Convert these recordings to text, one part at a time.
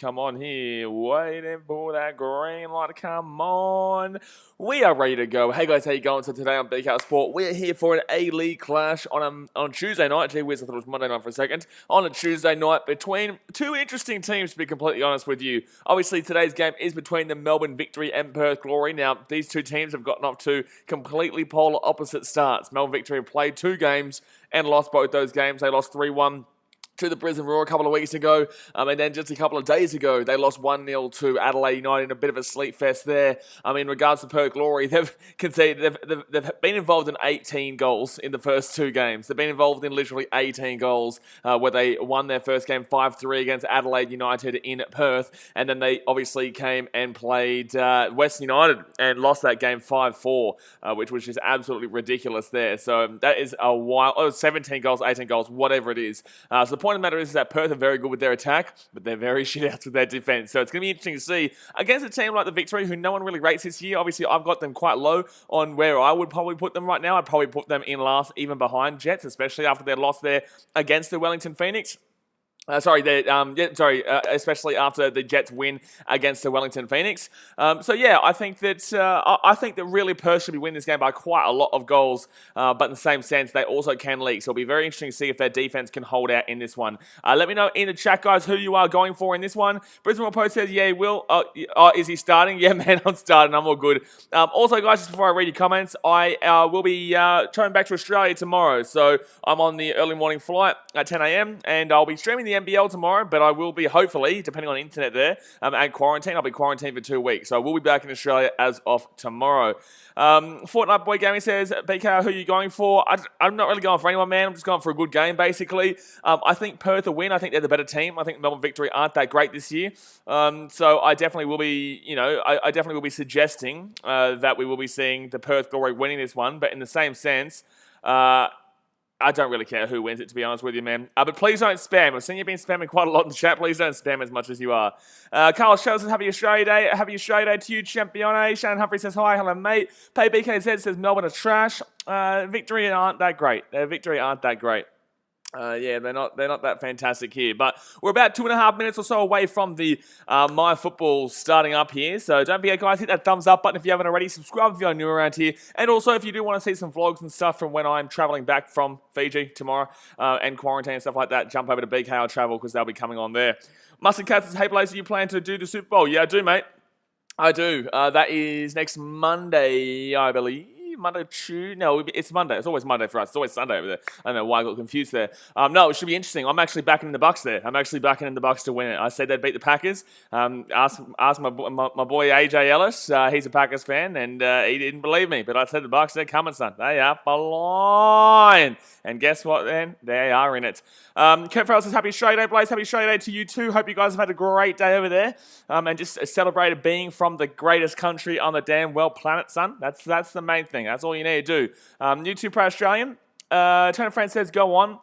Come on here, waiting for that green light to come on. We are ready to go. Hey guys, how you going? So today on BKR Sport, we're here for an A-League clash on Tuesday night. Gee whiz, I thought it was Monday night for a second. On a Tuesday night between two interesting teams, to be completely honest with you. Obviously, today's game is between the Melbourne Victory and Perth Glory. Now, these two teams have gotten off to completely polar opposite starts. Melbourne Victory have played 2 games and lost both those games. They lost 3-1. To the Brisbane Roar a couple of weeks ago, and then just a couple of days ago, they lost 1-0 to Adelaide United in a bit of a sleep fest there. In regards to Perth Glory, they've conceded, they've been involved in 18 goals in the first 2 games. They've been involved in literally 18 goals, where they won their first game 5-3 against Adelaide United in Perth, and then they obviously came and played Western United and lost that game 5-4, which was just absolutely ridiculous there. So that is a wild, 17 goals, 18 goals, whatever it is. So the point of the matter is that Perth are very good with their attack, but they're very shit out with their defense. So it's going to be interesting to see against a team like the Victory, who no one really rates this year. Obviously, I've got them quite low on where I would probably put them right now. I'd probably put them in last, even behind Jets, especially after their loss there against the Wellington Phoenix. Especially after the Jets win against the Wellington Phoenix. I think that really Perth should be winning this game by quite a lot of goals. But in the same sense, they also can leak. So it'll be very interesting to see if their defense can hold out in this one. Let me know in the chat, guys, who you are going for in this one. Brisbane Roar Post says, yeah, he will. Is he starting? Yeah, man, I'm starting. I'm all good. Also, guys, just before I read your comments, I will be traveling back to Australia tomorrow. So I'm on the early morning flight at 10 a.m. and I'll be streaming the NBL tomorrow, but I will be, hopefully, depending on internet there, at quarantine. I'll be quarantined for 2 weeks, so I will be back in Australia as of tomorrow. Fortnite Boy Gaming says, BK, who are you going for? I'm not really going for anyone, man. I'm just going for a good game, basically. I think Perth will win. I think they're the better team. I think Melbourne Victory aren't that great this year. So I definitely will be, I definitely will be suggesting that we will be seeing the Perth Glory winning this one, but in the same sense, I don't really care who wins it, to be honest with you, man. But please don't spam. I've seen you've been spamming quite a lot in the chat. Please don't spam as much as you are. Carlos Shell says, happy Australia Day. Happy Australia Day to you, Champione. Shannon Humphrey says, hi, hello, mate. Pay BKZ says, Melbourne are trash. Victory aren't that great. Victory aren't that great. They're not that fantastic here. But we're about 2.5 minutes or so away from the My Football starting up here. So don't forget, guys, hit that thumbs up button if you haven't already. Subscribe if you're new around here. And also, if you do want to see some vlogs and stuff from when I'm traveling back from Fiji tomorrow and quarantine and stuff like that, jump over to BKR Travel because they'll be coming on there. Mustard Cat says, hey, Blazer, you plan to do the Super Bowl? Yeah, I do, mate. I do. That is next Monday, I believe. Monday, Tuesday. No, it's Monday. It's always Monday for us. It's always Sunday over there. I don't know why I got confused there. No, it should be interesting. I'm actually backing in the Bucks there. I'm actually backing in the Bucks to win it. I said they'd beat the Packers. Ask my boy AJ Ellis. He's a Packers fan, and he didn't believe me. But I said the Bucks, they're coming, son. They are flying. And guess what, then? They are in it. Kurt Farrell says, happy Australia Day, Blaze. Happy Australia Day to you too. Hope you guys have had a great day over there. And just celebrated being from the greatest country on the damn world planet, son. That's the main thing. That's all you need to do. YouTube Pro Australian. Tony Friend says, go on.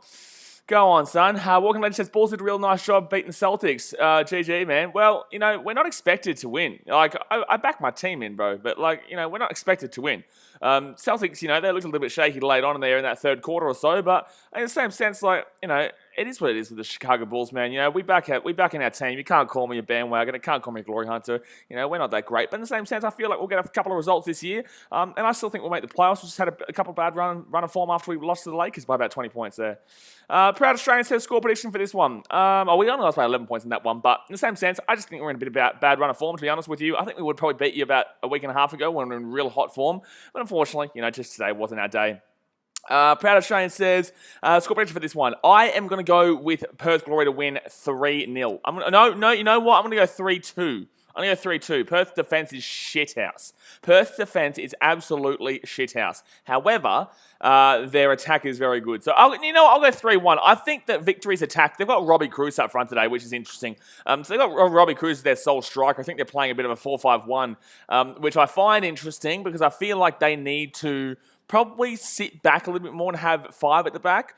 Go on, son. Walking Legend says, Bulls did a real nice job beating the Celtics. GG, man. Well, we're not expected to win. I back my team in, bro. But, we're not expected to win. Celtics, they looked a little bit shaky late on in there in that third quarter or so. But in the same sense, it is what it is with the Chicago Bulls, man. We back in our team. You can't call me a bandwagon. You can't call me a glory hunter. We're not that great. But in the same sense, I feel like we'll get a couple of results this year. And I still think we'll make the playoffs. We just had a couple of bad run of form after we lost to the Lakers by about 20 points there. Proud Australian says score prediction for this one. We only lost by 11 points in that one. But in the same sense, I just think we're in a bit of bad run of form, to be honest with you. I think we would probably beat you about a week and a half ago when we were in real hot form. But unfortunately, just today wasn't our day. Proud Australian says, score prediction for this one. I am going to go with Perth Glory to win 3-0. No, you know what? I'm going to go 3-2. I'm going to go 3-2. Perth's defence is shithouse. Perth's defence is absolutely shithouse. However, their attack is very good. So, I'll go 3-1. I think that Victory's attack, they've got Robbie Cruz up front today, which is interesting. So they've got Robbie Cruz as their sole striker. I think they're playing a bit of a 4-5-1, which I find interesting because I feel like they need to probably sit back a little bit more and have 5 at the back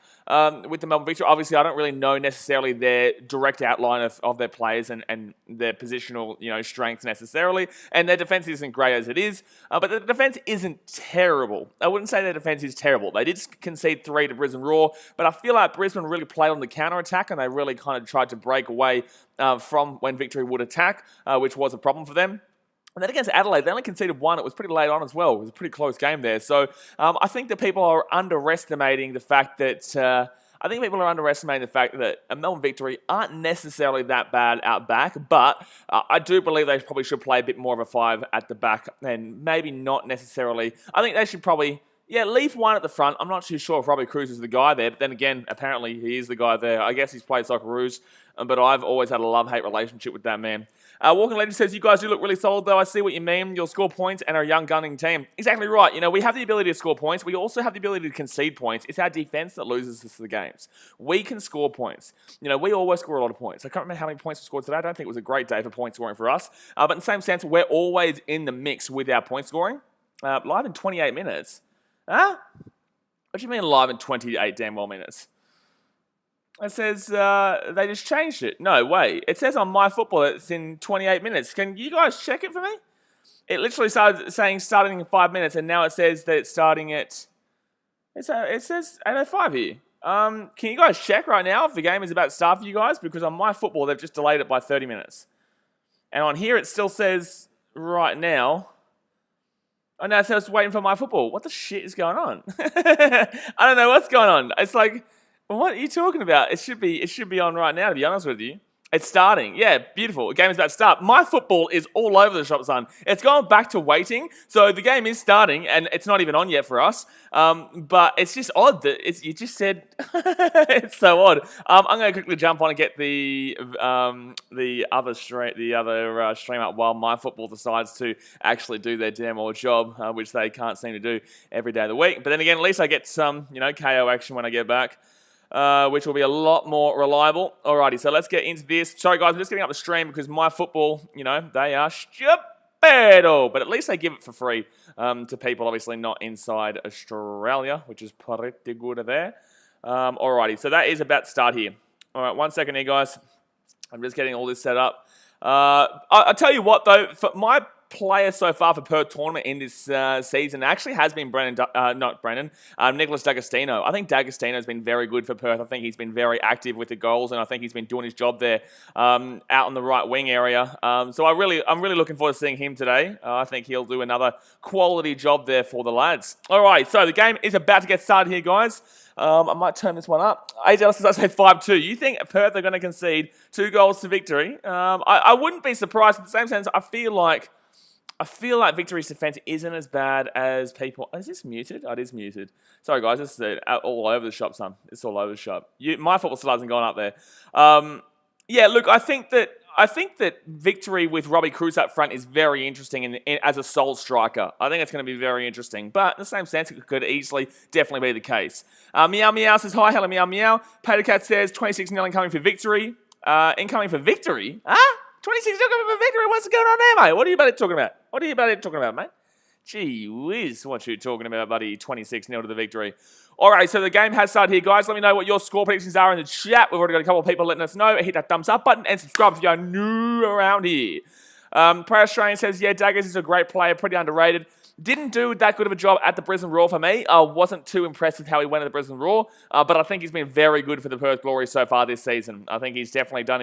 with the Melbourne Victory. Obviously, I don't really know necessarily their direct outline of their players and their positional, strengths necessarily. And their defense isn't great as it is, but the defense isn't terrible. I wouldn't say their defense is terrible. They did concede 3 to Brisbane Roar, but I feel like Brisbane really played on the counter-attack and they really kind of tried to break away from when Victory would attack, which was a problem for them. And then against Adelaide, they only conceded 1. It was pretty late on as well. It was a pretty close game there. So I think that people are underestimating the fact that Melbourne Victory aren't necessarily that bad out back, but I do believe they probably should play a bit more of a 5 at the back and maybe not necessarily. I think they should probably leave 1 at the front. I'm not too sure if Robbie Cruz is the guy there, but then again, apparently he is the guy there. I guess he's played Socceroos, but I've always had a love-hate relationship with that man. Walking Legend says, you guys do look really solid, though. I see what you mean. You'll score points and are a young gunning team. Exactly right. We have the ability to score points. We also have the ability to concede points. It's our defense that loses us the games. We can score points. We always score a lot of points. I can't remember how many points we scored today. I don't think it was a great day for point scoring for us. But in the same sense, we're always in the mix with our point scoring. Live in 28 minutes. Huh? What do you mean live in 28 damn well minutes? It says they just changed it. No way. It says on MyFootball it's in 28 minutes. Can you guys check it for me? It literally started saying starting in 5 minutes, and now it says that it's starting at... It says 8:05 here. Can you guys check right now if the game is about to start for you guys? Because on MyFootball they've just delayed it by 30 minutes. And on here it still says right now... Oh, no, it says waiting for MyFootball. What the shit is going on? I don't know what's going on. It's like... What are you talking about? It should be on right now, to be honest with you. It's starting. Yeah, beautiful. The game is about to start. MyFootball is all over the shop, son. It's gone back to waiting. So the game is starting, and it's not even on yet for us. But it's just odd that you just said... It's so odd. I'm going to quickly jump on and get the other stream up while MyFootball decides to actually do their damn old job, which they can't seem to do every day of the week. But then again, at least I get some, KO action when I get back. Which will be a lot more reliable. Alrighty, so let's get into this. Sorry, guys, I'm just getting up the stream because MyFootball, they are stupido. But at least they give it for free to people, obviously not inside Australia, which is pretty good there. Alrighty, so that is about to start here. Alright, 1 second here, guys. I'm just getting all this set up. I'll tell you what, though, for my player so far for Perth tournament in this season actually has been Nicholas D'Agostino. I think D'Agostino has been very good for Perth. I think he's been very active with the goals, and I think he's been doing his job there out in the right wing area. So I'm really looking forward to seeing him today. I think he'll do another quality job there for the lads. All right, so the game is about to get started here, guys. I might turn this one up. AJ says I say 5-2. You think Perth are going to concede 2 goals to Victory? I wouldn't be surprised. In the same sense, I feel like Victory's defense isn't as bad as people... Is this muted? Oh, it is muted. Sorry, guys. This is all over the shop, son. It's all over the shop. MyFootball still hasn't gone up there. Yeah, look, I think that Victory with Robbie Cruz up front is very interesting as a sole striker. I think it's going to be very interesting. But in the same sense, it could easily definitely be the case. Meow Meow says, hi, hello, Meow Meow. Patercat says, 26-0 incoming for Victory. Incoming for Victory? Huh? 26 incoming for Victory? What's going on there, mate? What are you about talking about? Mate? Gee whiz, what you talking about, buddy? 26-0 to the Victory. All right, so the game has started here, guys. Let me know what your score predictions are in the chat. We've already got a couple of people letting us know. Hit that thumbs up button and subscribe if you're new around here. Prayer Australian says, yeah, Daggers is a great player, pretty underrated. Didn't do that good of a job at the Brisbane Roar for me. Wasn't too impressed with how he went at the Brisbane Roar, but I think he's been very good for the Perth Glory so far this season. I think he's definitely done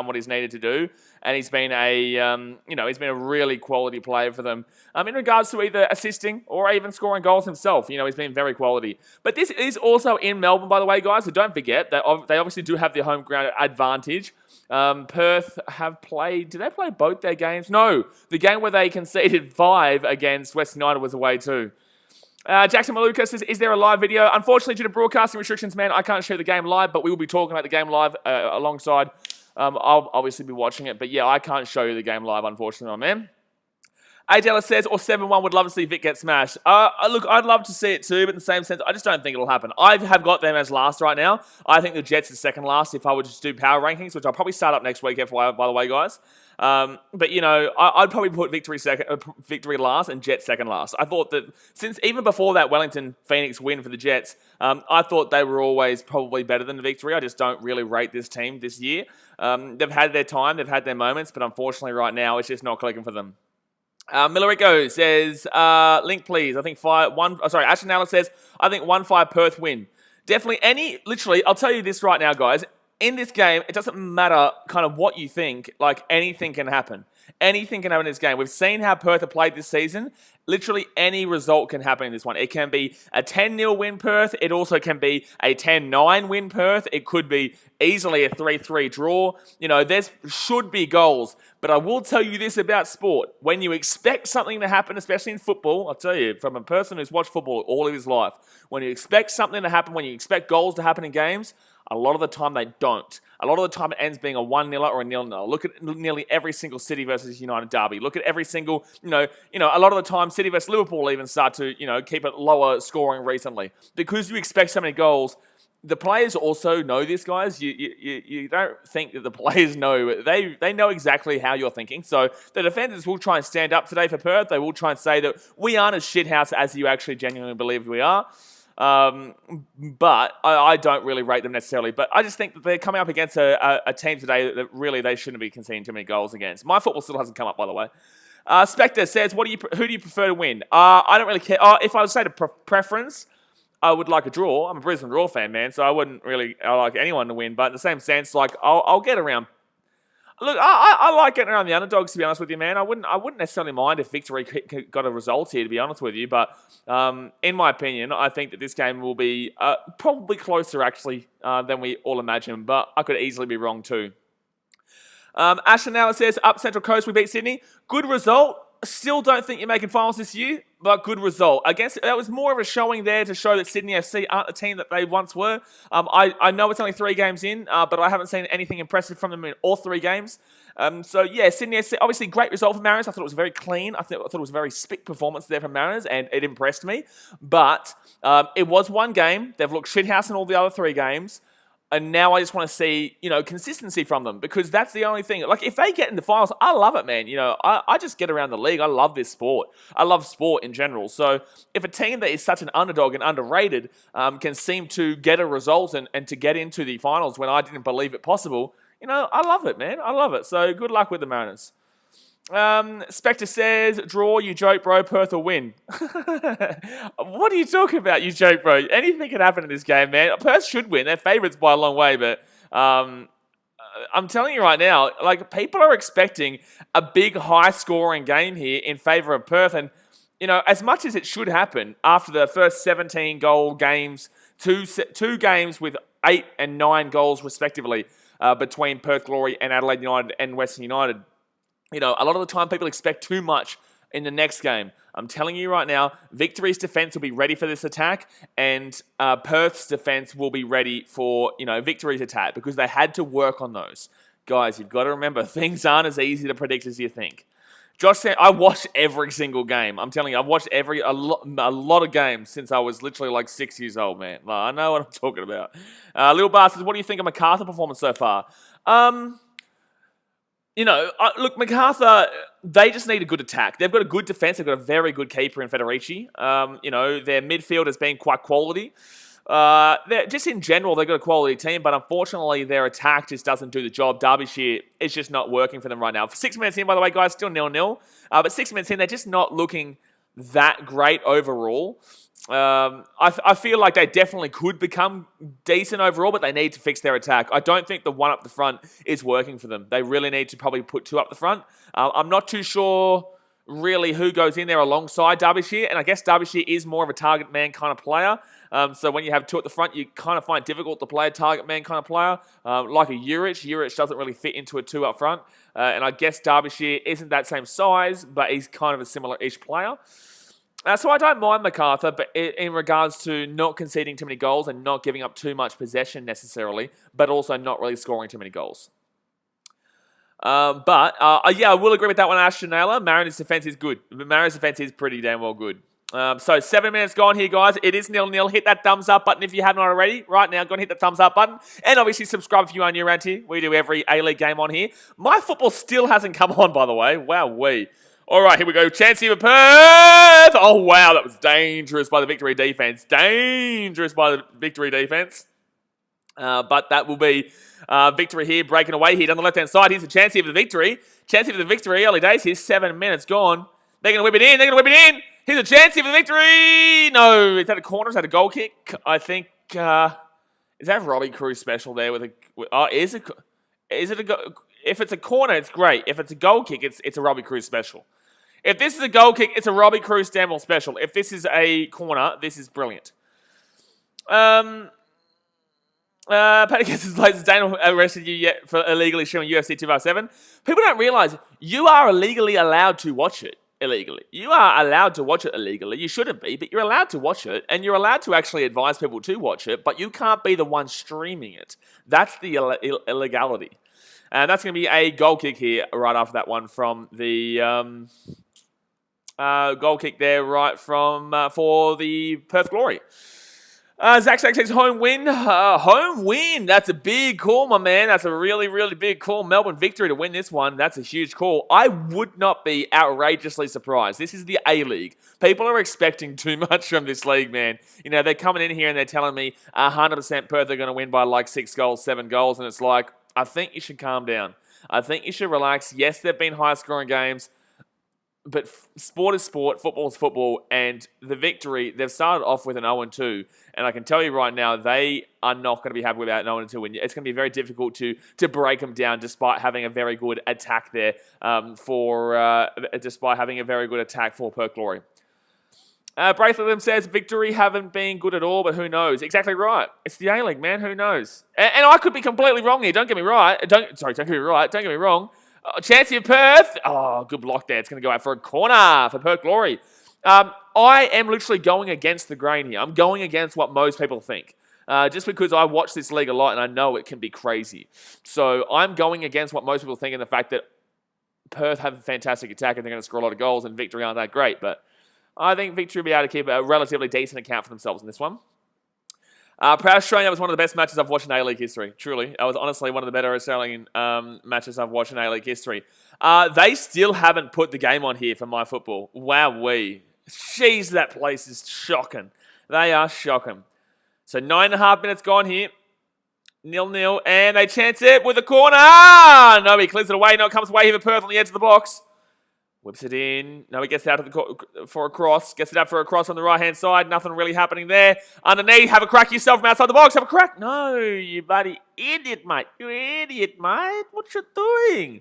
what he's needed to do, and he's been he's been a really quality player for them. In regards to either assisting or even scoring goals himself, he's been very quality. But this is also in Melbourne, by the way, guys. So don't forget that they obviously do have the home ground advantage. Perth have played... Did they play both their games? No. The game where they conceded 5 against West United was away too. Jackson Maluka says, is there a live video? Unfortunately, due to broadcasting restrictions, man, I can't show the game live, but we will be talking about the game live alongside. I'll obviously be watching it, but yeah, I can't show you the game live, unfortunately, my man. AJL says, or 7-1, would love to see Vic get smashed. Look, I'd love to see it too, but in the same sense, I just don't think it'll happen. I have got them as last right now. I think the Jets are second last if I would just do power rankings, which I'll probably start up next week, FYI, by the way, guys. But, you know, I'd probably put Victory last and Jets second last. I thought that since even before that Wellington-Phoenix win for the Jets, I thought they were always probably better than the Victory. I just don't really rate this team this year. They've had their time, they've had their moments, but unfortunately right now it's just not clicking for them. Millerico says, link please. I think Ashton Allen says, I think 1-5 Perth win. Definitely literally, I'll tell you this right now, guys. In this game, it doesn't matter kind of what you think, like anything can happen. Anything can happen in this game. We've seen how Perth have played this season. Literally any result can happen in this one. It can be a 10-0 win Perth. It also can be a 10-9 win Perth. It could be easily a 3-3 draw. You know, there should be goals. But I will tell you this about sport. When you expect something to happen, especially in football, I'll tell you, from a person who's watched football all of his life, when you expect something to happen, when you expect goals to happen in games, a lot of the time they don't. A lot of the time it ends being a 1-0 or a 0-0. Look at nearly every single City versus United derby. Look at every single, you know, a lot of the time City versus Liverpool even start to, keep it lower scoring recently. Because you expect so many goals, the players also know this, guys. You don't think that the players know. They know exactly how you're thinking. So the defenders will try and stand up today for Perth. They will try and say that we aren't as shithouse as you actually genuinely believe we are. But I don't really rate them necessarily. But I just think that they're coming up against a team today that really they shouldn't be conceding too many goals against. My football still hasn't come up, by the way. Spectre says, who do you prefer to win? I don't really care. If I would say to preference, I would like a draw. I'm a Brisbane Roar fan, man, so I like anyone to win. But in the same sense, like I'll get around. Look, I like getting around the underdogs, to be honest with you, man. I wouldn't necessarily mind if Victory got a result here, to be honest with you. But in my opinion, I think that this game will be probably closer, actually, than we all imagine. But I could easily be wrong, too. Ashton now says, up Central Coast, we beat Sydney. Good result. Still don't think you're making finals this year, but good result. That was more of a showing there to show that Sydney FC aren't the team that they once were. I know it's only 3 games in, but I haven't seen anything impressive from them in all 3 games. So yeah, Sydney FC, obviously great result for Mariners. I thought it was very clean. I thought it was a very spick performance there from Mariners, and it impressed me. But it was 1 game. They've looked shithouse in all the other 3 games. And now I just want to see, consistency from them, because that's the only thing. Like, if they get in the finals, I love it, man. I just get around the league. I love this sport. I love sport in general. So if a team that is such an underdog and underrated can seem to get a result and to get into the finals when I didn't believe it possible, I love it, man. I love it. So good luck with the Mariners. Spectre says, draw, you joke, bro, Perth will win. What are you talking about, you joke, bro? Anything can happen in this game, man. Perth should win. They're favourites by a long way, but I'm telling you right now, like, people are expecting a big, high-scoring game here in favour of Perth, and, as much as it should happen after the first 17-goal games, two games with 8 and 9 goals, respectively, between Perth Glory and Adelaide United and Western United, a lot of the time people expect too much in the next game. I'm telling you right now, Victory's defence will be ready for this attack, and Perth's defence will be ready for, Victory's attack, because they had to work on those. Guys, you've got to remember, things aren't as easy to predict as you think. Josh said, I watched every single game. I'm telling you, I've watched a lot of games since I was literally like 6 years old, man. I know what I'm talking about. Lil Bar says, what do you think of MacArthur performance so far? Look, MacArthur, they just need a good attack. They've got a good defence. They've got a very good keeper in Federici. Their midfield has been quite quality. Just in general, they've got a quality team, but unfortunately, their attack just doesn't do the job. Derbyshire is just not working for them right now. 6 minutes in, by the way, guys, still 0-0. But 6 minutes in, they're just not looking that great overall. I feel like they definitely could become decent overall, but they need to fix their attack. I don't think the one up the front is working for them. They really need to probably put 2 up the front. I'm not too sure really who goes in there alongside Derbyshire, and I guess Derbyshire is more of a target man kind of player. So when you have 2 at the front, you kind of find it difficult to play a target man kind of player, like a Urich. Urich doesn't really fit into a 2 up front, and I guess Derbyshire isn't that same size, but he's kind of a similar-ish player. So I don't mind MacArthur, but in regards to not conceding too many goals and not giving up too much possession necessarily, but also not really scoring too many goals. Yeah, I will agree with that one, Ashton Naylor. Mariners' defense is good. Mariners' defense is pretty damn well good. So 7 minutes gone here, guys. It is 0-0. Hit that thumbs up button if you haven't already. Right now, go and hit the thumbs up button. And obviously subscribe if you are new around here. We do every A-League game on here. My football still hasn't come on, by the way. Wow-wee. All right, here we go. Chance here for Perth. Oh, wow. That was dangerous by the Victory defense. Dangerous by the Victory defense. But that will be Victory here breaking away here down the left-hand side. Here's a chance here for the Victory. Chance here for the Victory. Early days here. 7 minutes gone. They're going to whip it in. They're going to whip it in. Here's a chance here for the Victory. No, is that a corner? Is that a goal kick? I think, is that Robbie Cruz special there with a, is it a, if it's a corner, it's great. If it's a goal kick, it's a Robbie Cruz special. If this is a goal kick, it's a Robbie Cruz Stamble special. If this is a corner, this is brilliant. Paddy Kess's plays Daniel arrested you yet for illegally streaming UFC 257. People don't realize you are illegally allowed to watch it. Illegally. You are allowed to watch it illegally. You shouldn't be, but you're allowed to watch it, and you're allowed to actually advise people to watch it, but you can't be the one streaming it. That's the illegality. And that's going to be a goal kick here right after that one from the goal kick there right from for the Perth Glory. Zach says home win. Home win. That's a big call, my man. That's a really, really big call. Melbourne Victory to win this one. That's a huge call. I would not be outrageously surprised. This is the A-League. People are expecting too much from this league, man. You know, they're coming in here and they're telling me 100% Perth are going to win by like 6 goals, 7 goals. And it's like, I think you should calm down. I think you should relax. Yes, there have been high-scoring games. But sport is sport, football is football, and the Victory, they've started off with an 0-2, and I can tell you right now, they are not going to be happy with that 0-2 win. It's going to be very difficult to break them down despite having a very good attack there despite having a very good attack for Perth Glory. Braithwaite says, Victory haven't been good at all, but who knows? Exactly right. It's the A-League, man. Who knows? And I could be completely wrong here. Don't get me right. Don't get me right. Don't get me wrong. Chance here, Perth. Oh, good block there. It's going to go out for a corner for Perth Glory. I am literally going against the grain here. I'm going against what most people think. Just because I watch this league a lot and I know it can be crazy. So I'm going against what most people think in the fact that Perth have a fantastic attack and they're going to score a lot of goals and Victory aren't that great. But I think Victory will be able to keep a relatively decent account for themselves in this one. Proud Australian, that was one of the best matches I've watched in A-League history. Truly. That was honestly one of the better Australian matches I've watched in A-League history. They still haven't put the game on here for my football. Wowee. Jeez, that place is shocking. They are shocking. So 9.5 minutes gone here. 0-0. And they chance it with a corner. No, he clears it away. No, it comes away here for Perth on the edge of the box. Whips it in. No, he gets it out for a cross. Gets it out for a cross on the right-hand side. Nothing really happening there. Underneath, have a crack yourself from outside the box. Have a crack. No, you bloody idiot, mate. You idiot, mate. What you doing?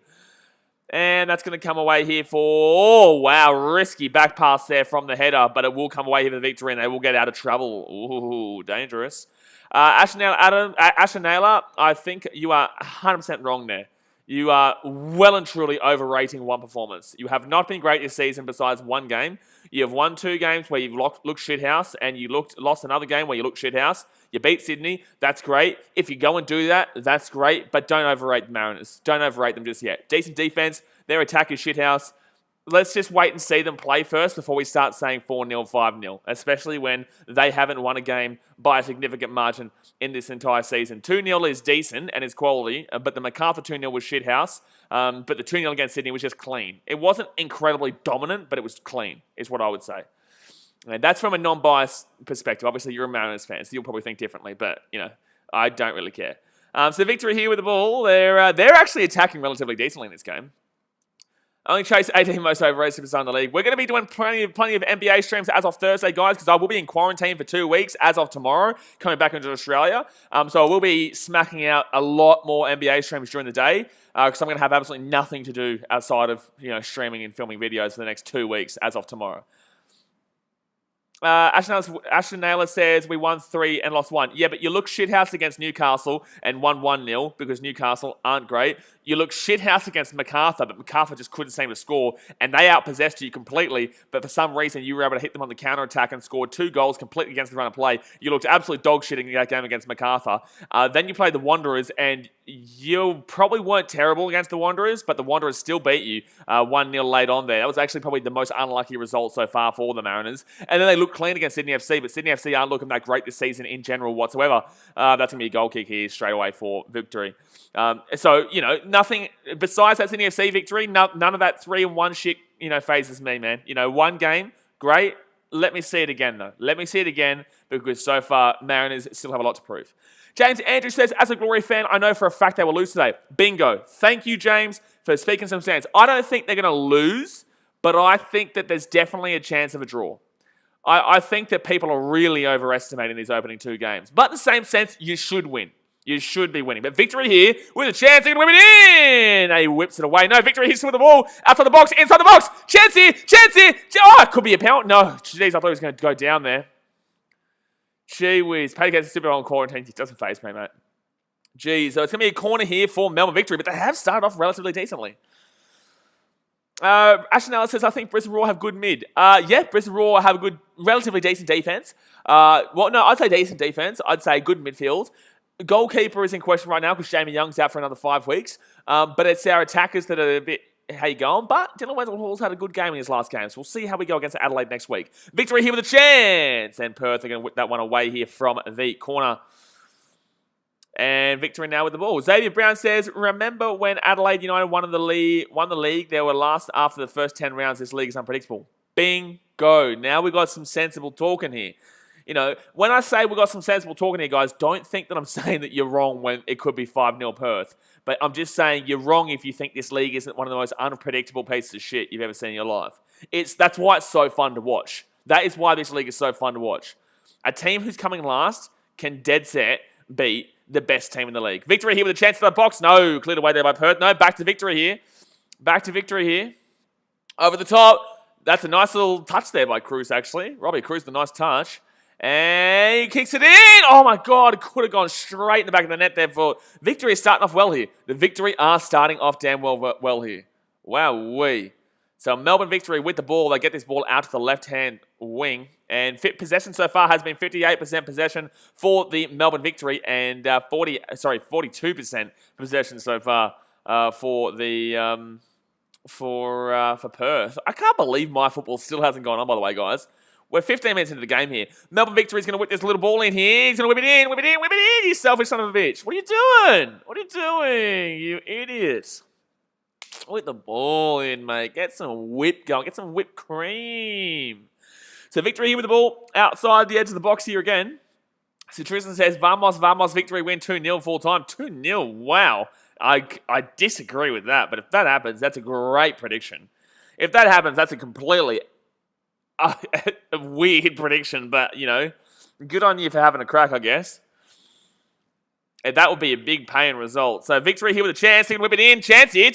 And that's going to come away here for, oh, wow, risky back pass there from the header. But it will come away here for the Victory, and they will get out of trouble. Ooh, dangerous. Ashton Naylor, I think you are 100% wrong there. You are well and truly overrating one performance. You have not been great this season besides one game. You have won 2 games where you've looked shithouse, and you lost another game where you looked shithouse. You beat Sydney. That's great. If you go and do that, that's great. But don't overrate the Mariners. Don't overrate them just yet. Decent defense. Their attack is shithouse. Let's just wait and see them play first before we start saying 4-0, 5-0, especially when they haven't won a game by a significant margin in this entire season. 2-0 is decent and is quality, but the MacArthur 2-0 was shithouse, but the 2-0 against Sydney was just clean. It wasn't incredibly dominant, but it was clean, is what I would say. And that's from a non-biased perspective. Obviously, you're a Mariners fan, so you'll probably think differently, but, I don't really care. So Victory here with the ball. They're actually attacking relatively decently in this game. Only chase 18 most overrated superstar in the league. We're going to be doing plenty of NBA streams as of Thursday, guys, because I will be in quarantine for 2 weeks as of tomorrow, coming back into Australia. So I will be smacking out a lot more NBA streams during the day, because I'm going to have absolutely nothing to do outside of streaming and filming videos for the next 2 weeks as of tomorrow. Ashton Naylor says we won 3 and lost 1. Yeah, but you look shithouse against Newcastle and won 1-0 because Newcastle aren't great. You look shithouse against MacArthur, but MacArthur just couldn't seem to score, and they outpossessed you completely, but for some reason you were able to hit them on the counter-attack and scored 2 goals completely against the run of play. You looked absolute dog shit in that game against MacArthur. Then you played the Wanderers, and you probably weren't terrible against the Wanderers, but the Wanderers still beat you 1-0 late on there. That was actually probably the most unlucky result so far for the Mariners. And then they look clean against Sydney FC, but Sydney FC aren't looking that great this season in general whatsoever. That's going to be a goal kick here straight away for victory. So, nothing besides that Sydney FC victory, none of that 3-1 shit, phases me, man. One game, great. Let me see it again, though. Let me see it again, because so far, Mariners still have a lot to prove. James Andrew says, as a Glory fan, I know for a fact they will lose today. Bingo. Thank you, James, for speaking some sense. I don't think they're going to lose, but I think that there's definitely a chance of a draw. I think that people are really overestimating these opening 2 games. But in the same sense, you should win. You should be winning. But victory here with a chance to whip it in. And he whips it away. No, victory hits with the ball. Outside the box, inside the box. Chance here. Oh, it could be a penalty. No, jeez, I thought he was going to go down there. Gee whiz. Paddy gets a super on quarantine. It doesn't faze me, mate. Geez, so it's going to be a corner here for Melbourne Victory, but they have started off relatively decently. Ashton Ellis says, I think Brisbane Roar have good mid. Yeah, Brisbane Roar have a good, relatively decent defense. I'd say decent defense. I'd say good midfield. Goalkeeper is in question right now because Jamie Young's out for another 5 weeks. But it's our attackers that are a bit, how you going? But Dylan Wenzel-Hall's had a good game in his last game, so we'll see how we go against Adelaide next week. Victory here with a chance! And Perth are going to whip that one away here from the corner. And victory now with the ball. Xavier Brown says, remember when Adelaide United won the league? They were last after the first 10 rounds. This league is unpredictable. Bingo. Now we got some sensible talking here. When I say we got some sensible talking here, guys, don't think that I'm saying that you're wrong when it could be 5-0 Perth. But I'm just saying you're wrong if you think this league isn't one of the most unpredictable pieces of shit you've ever seen in your life. That's why it's so fun to watch. That is why this league is so fun to watch. A team who's coming last can dead set beat the best team in the league. Victory here with a chance to the box. No, cleared away there by Perth. No, back to victory here. Over the top. That's a nice little touch there by Cruz, actually. Robbie Cruz, the nice touch. And he kicks it in. Oh, my God. It could have gone straight in the back of the net there for Victory is starting off well here. The Victory are starting off damn well here. Wow-wee. So Melbourne Victory with the ball. They get this ball out to the left-hand wing. And possession so far has been 58% possession for the Melbourne Victory and 42% possession so far for the for Perth. I can't believe my football still hasn't gone on, by the way, guys. We're 15 minutes into the game here. Melbourne Victory is going to whip this little ball in here. He's going to whip it in, you selfish son of a bitch. What are you doing? You idiot. Whip the ball in, mate. Get some whip going. Get some whipped cream. So Victory here with the ball outside the edge of the box here again. So Tristan says, Vamos, Victory win 2-0 full time. 2-0, wow. I disagree with that, but if that happens, that's a great prediction. If that happens, that's a completely weird prediction, but, good on you for having a crack, I guess. And that would be a big paying result. So Victory here with a chance. He can whip it in. Chance here.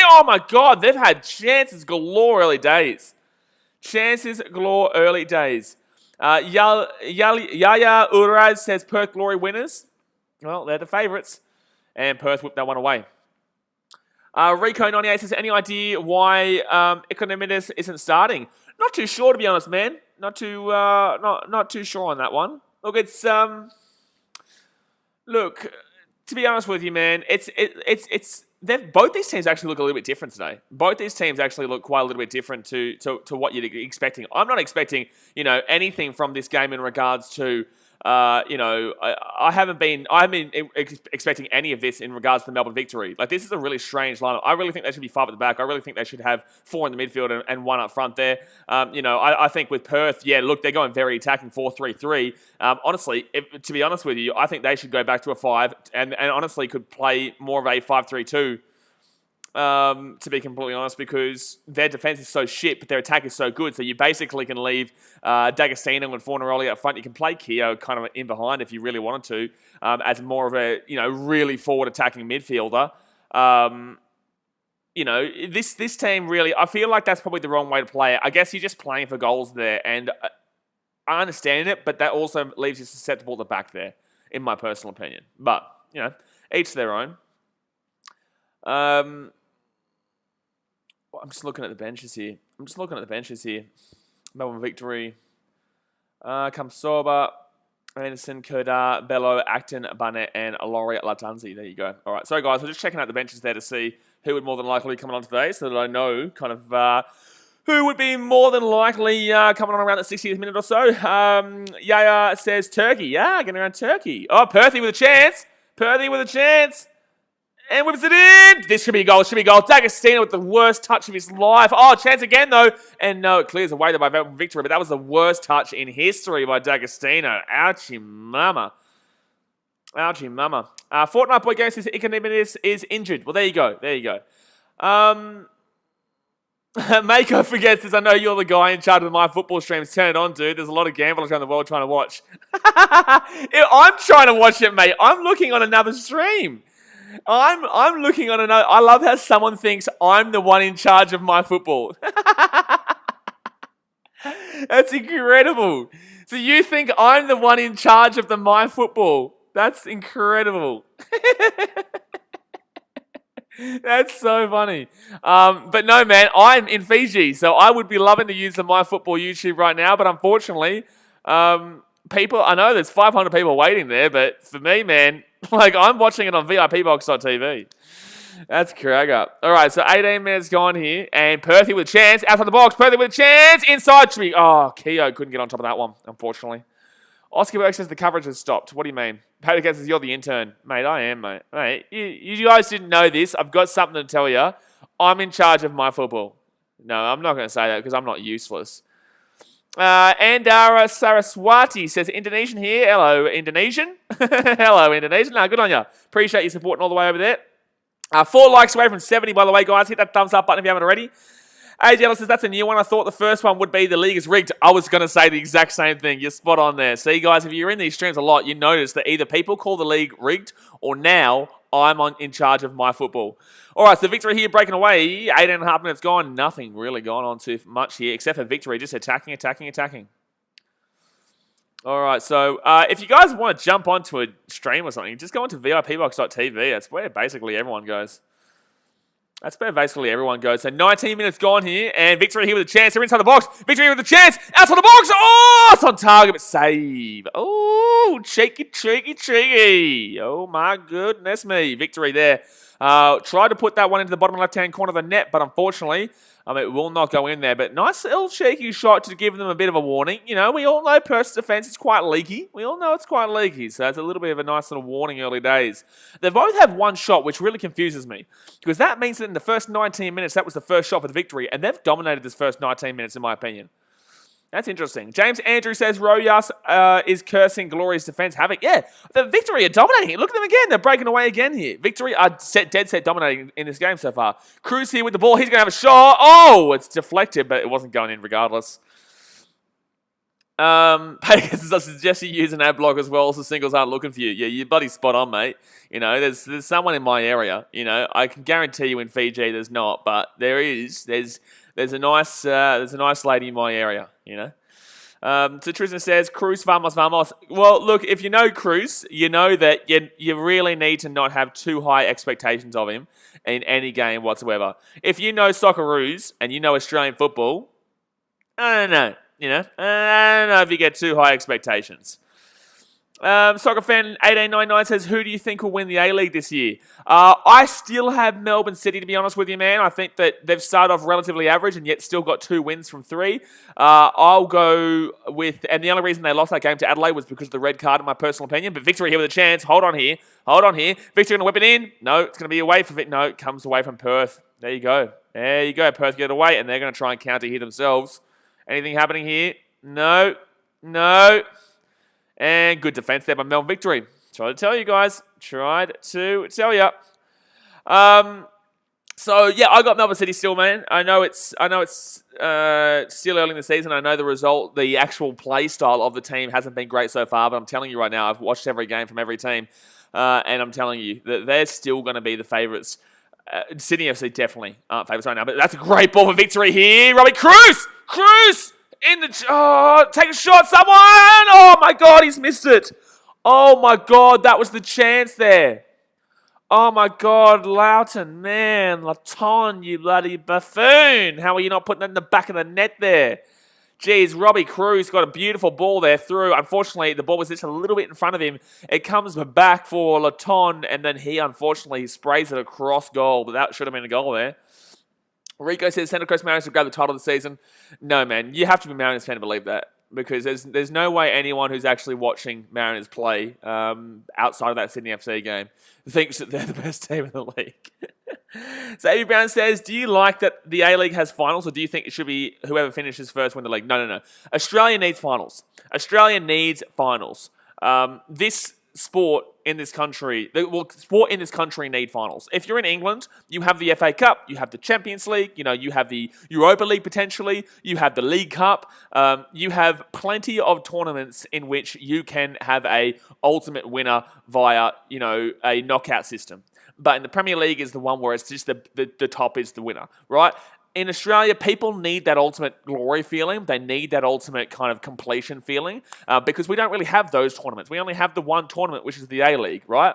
Oh, my God. They've had chances galore early days. Yaya Uraz says Perth Glory winners. Well, they're the favourites. And Perth whipped that one away. Rico98 says, any idea why Economides isn't starting? Not too sure, to be honest, man. Not too sure on that one. Look, to be honest with you, man, both these teams actually look a little bit different today. Both these teams actually look quite a little bit different to what you're expecting. I'm not expecting, anything from this game in regards to, I haven't been expecting any of this in regards to the Melbourne Victory. Like, this is a really strange lineup. I really think they should be 5 at the back. I really think they should have 4 in the midfield and 1 up front there. I think with Perth, yeah, look, they're going very attacking 4-3-3. Honestly, to be honest with you, I think they should go back to a 5 and honestly could play more of a 5-3-2. To be completely honest, because their defense is so shit, but their attack is so good. So you basically can leave D'Agostino and Fornaroli up front. You can play Keogh kind of in behind if you really wanted to, as more of a really forward attacking midfielder. This team really, I feel like that's probably the wrong way to play it. I guess you're just playing for goals there, and I understand it, but that also leaves you susceptible at the back there, in my personal opinion. But, each their own. I'm just looking at the benches here. Melbourne Victory. Kamsoba, Anderson, Kerdar, Bello, Acton, Barnett, and Laurie Latanzi. There you go. All right. Sorry, guys. We're just checking out the benches there to see who would more than likely come on today so that I know kind of who would be more than likely coming on around the 60th minute or so. Yaya says Turkey. Yeah, getting around Turkey. Oh, Perthy with a chance. And whips it in. This should be a goal. D'Agostino with the worst touch of his life. Oh, chance again, though. And no, it clears away by Melbourne Victory. But that was the worst touch in history by D'Agostino. Ouchie mama. Fortnite Boy Games says Ikonomidis is injured. Well, there you go. Mako forgets this. I know you're the guy in charge of my football streams. Turn it on, dude. There's a lot of gamblers around the world trying to watch. I'm trying to watch it, mate. I'm looking on another stream. I'm looking on another. I love how someone thinks I'm the one in charge of my football. That's incredible. So you think I'm the one in charge of the my football? That's incredible. That's so funny. But no, man, I'm in Fiji, so I would be loving to use the my football YouTube right now, but unfortunately, people, I know there's 500 people waiting there, but for me, man, like I'm watching it on VIPbox.tv. That's crack up. All right, so 18 minutes gone here, and Perthy with a chance outside the box. Perthy with a chance inside. Keogh couldn't get on top of that one, unfortunately. Oscar Burke says the coverage has stopped. What do you mean? Patrick says you're the intern. Mate, I am, mate. Mate, you guys didn't know this. I've got something to tell you. I'm in charge of my football. No, I'm not going to say that because I'm not useless. Andara Saraswati says, Indonesian here. Hello, Indonesian. Hello, Indonesian. No, good on you. Appreciate you supporting all the way over there. 4 likes away from 70, by the way, guys. Hit that thumbs up button if you haven't already. AJ says, that's a new one. I thought the first one would be the league is rigged. I was going to say the exact same thing. You're spot on there. See, guys, if you're in these streams a lot, you notice that either people call the league rigged or now I'm in charge of my football. All right, so Victory here breaking away. 8.5 minutes gone. Nothing really gone on too much here except for Victory. Just attacking. All right, so if you guys want to jump onto a stream or something, just go onto VIPbox.tv. That's where basically everyone goes. So 19 minutes gone here, and Victory here with a chance. They're inside the box. Victory with a chance. Outside the box. Oh, it's on target, but save. Oh, cheeky. Oh, my goodness me. Victory there. Tried to put that one into the bottom left-hand corner of the net, but unfortunately, it will not go in there. But nice little cheeky shot to give them a bit of a warning. You know, we all know Perth's defence is quite leaky. So it's a little bit of a nice little warning early days. They both have one shot, which really confuses me. Because that means that in the first 19 minutes, that was the first shot for the Victory. And they've dominated this first 19 minutes, in my opinion. That's interesting. James Andrew says Rojas is cursing Glory's defense havoc. Yeah, the Victory are dominating it. Look at them again. They're breaking away again here. Victory are dead set dominating in this game so far. Cruz here with the ball. He's going to have a shot. Oh, it's deflected, but it wasn't going in regardless. Pagan suggests you use an ad block as well so singles aren't looking for you. Yeah, you're bloody spot on, mate. You know, there's someone in my area. You know, I can guarantee you in Fiji there's not, but there is. There's a nice lady in my area, you know. So Tristan says, Cruz, vamos. Well, look, if you know Cruz, you know that you really need to not have too high expectations of him in any game whatsoever. If you know Socceroos and you know Australian football, I don't know, you know. I don't know if you get too high expectations. Soccer fan 1899 says, who do you think will win the A-League this year? I still have Melbourne City, to be honest with you, man. I think that they've started off relatively average and yet still got 2 wins from 3. I'll go with, and the only reason they lost that game to Adelaide was because of the red card, in my personal opinion. But Victory here with a chance. Hold on here. Victory going to whip it in. No, it's going to be away from it. No, it comes away from Perth. There you go. Perth get it away, and they're going to try and counter here themselves. Anything happening here? No. And good defense there by Melbourne Victory. Tried to tell you guys. So yeah, I got Melbourne City still, man. I know it's still early in the season. I know the actual play style of the team hasn't been great so far, but I'm telling you right now, I've watched every game from every team, and I'm telling you that they're still going to be the favourites. Sydney FC definitely aren't favourites right now, but that's a great ball for Victory here. Robbie Cruz! Take a shot, someone! Oh my God, he's missed it. Oh my God, that was the chance there. Oh my God, Loughton, man, Laton, you bloody buffoon. How are you not putting that in the back of the net there? Jeez, Robbie Cruz got a beautiful ball there through. Unfortunately, the ball was just a little bit in front of him. It comes back for Laton, and then he unfortunately sprays it across goal, but that should have been a goal there. Rico says Central Coast Mariners will grab the title of the season. No, man, you have to be a Mariners fan to believe that, because there's no way anyone who's actually watching Mariners play outside of that Sydney FC game thinks that they're the best team in the league. Xavier Brown says, do you like that the A-League has finals, or do you think it should be whoever finishes first win the league? No. Australia needs finals. Australia needs finals. This sport in this country need finals. If you're in England, you have the FA Cup, you have the Champions League, you have the Europa League potentially, you have the League Cup, you have plenty of tournaments in which you can have a ultimate winner via, a knockout system. But in the Premier League is the one where it's just the top is the winner, right? In Australia, people need that ultimate glory feeling. They need that ultimate kind of completion feeling because we don't really have those tournaments. We only have the one tournament, which is the A-League, right?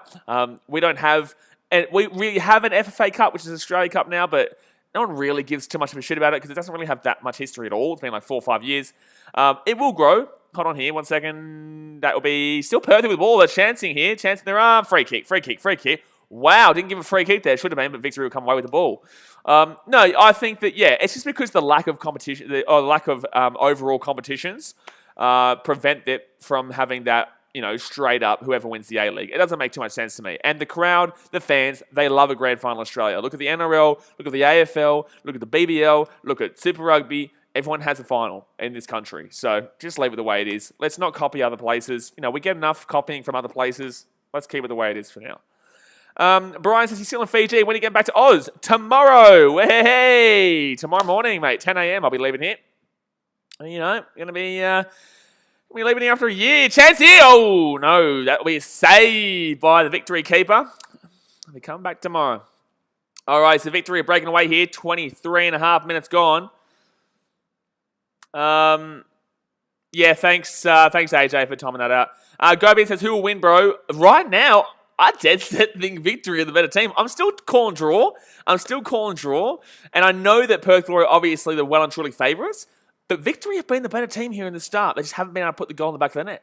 We don't have... And we really have an FFA Cup, which is Australia Cup now, but no one really gives too much of a shit about it because it doesn't really have that much history at all. It's been like 4 or 5 years. It will grow. Hold on here, 1 second. That will be still Perth with the ball. They're chancing here. Chancing their arm. Free kick. Wow, didn't give a free kick there. Should have been, but Victory will come away with the ball. No, I think that, it's just because the lack of competition, or lack of overall competitions prevent it from having that, straight up, whoever wins the A-League. It doesn't make too much sense to me. And the crowd, the fans, they love a grand final Australia. Look at the NRL, look at the AFL, look at the BBL, look at Super Rugby. Everyone has a final in this country. So just leave it the way it is. Let's not copy other places. We get enough copying from other places. Let's keep it the way it is for now. Brian says he's still in Fiji. When are you getting back to Oz? Tomorrow. Hey, tomorrow morning, mate. 10 a.m. I'll be leaving here. Gonna be leaving here after a year. Chance here. Oh no, that will be saved by the Victory keeper. I'll be coming back tomorrow. All right, so Victory are breaking away here. 23 and a half minutes gone. Thanks AJ for timing that out. Gobian says who will win, bro? Right now, I dead set think Victory are the better team. I'm still calling draw. And I know that Perth Glory are obviously the well and truly favourites. But Victory have been the better team here in the start. They just haven't been able to put the goal in the back of the net.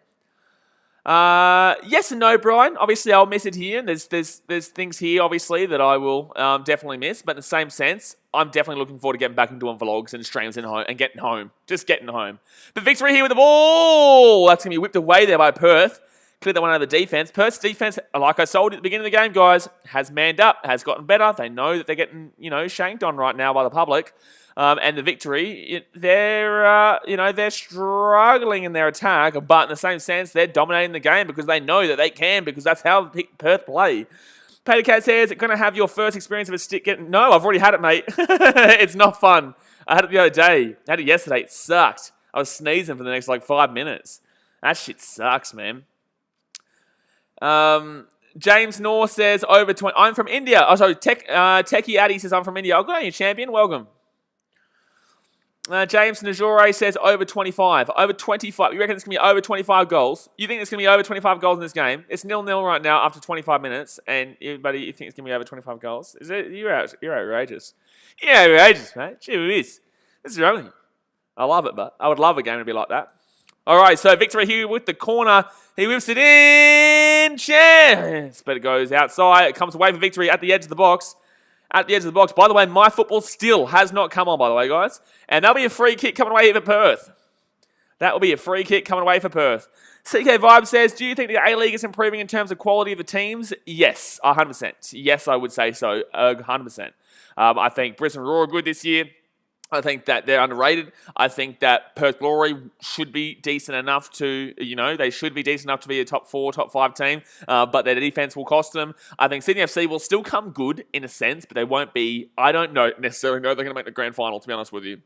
Yes and no, Brian. Obviously, I'll miss it here. And there's things here, obviously, that I will definitely miss. But in the same sense, I'm definitely looking forward to getting back and doing vlogs and streams and getting home. Just getting home. But Victory here with the ball. That's going to be whipped away there by Perth. Cleared that one out of the defense. Perth's defense, like I told at the beginning of the game, guys, has manned up, has gotten better. They know that they're getting, shanked on right now by the public. And the Victory, they're struggling in their attack, but in the same sense, they're dominating the game because they know that they can, because that's how Perth play. Peter Cat says, going to have your first experience of a stick getting... No, I've already had it, mate. It's not fun. I had it the other day. I had it yesterday. It sucked. I was sneezing for the next, 5 minutes. That shit sucks, man. James North says over 20. I'm from India. Oh, sorry. Techie Addy says I'm from India. Oh, good on you, champion. Welcome. James Najore says over 25. Over 25. You reckon it's going to be over 25 goals? You think it's going to be over 25 goals in this game? It's 0-0 right now after 25 minutes, and everybody, you think it's going to be over 25 goals? You're outrageous. You're outrageous, mate. Gee whiz. This is wrong. I love it, but I would love a game to be like that. All right, so Victory here with the corner. He whips it in. Chance. But it goes outside. It comes away for Victory at the edge of the box. At the edge of the box. By the way, my football still has not come on, by the way, guys. And that'll be a free kick coming away here for Perth. That will be a free kick coming away for Perth. CK Vibe says, do you think the A-League is improving in terms of quality of the teams? Yes, 100%. Yes, I would say so, 100%. I think Brisbane Roar are good this year. I think that they're underrated. I think that Perth Glory should be decent enough to, they should be decent enough to be a top 4, top 5 team, but their defense will cost them. I think Sydney FC will still come good in a sense, but they won't be, I don't necessarily know they're going to make the grand final, to be honest with you.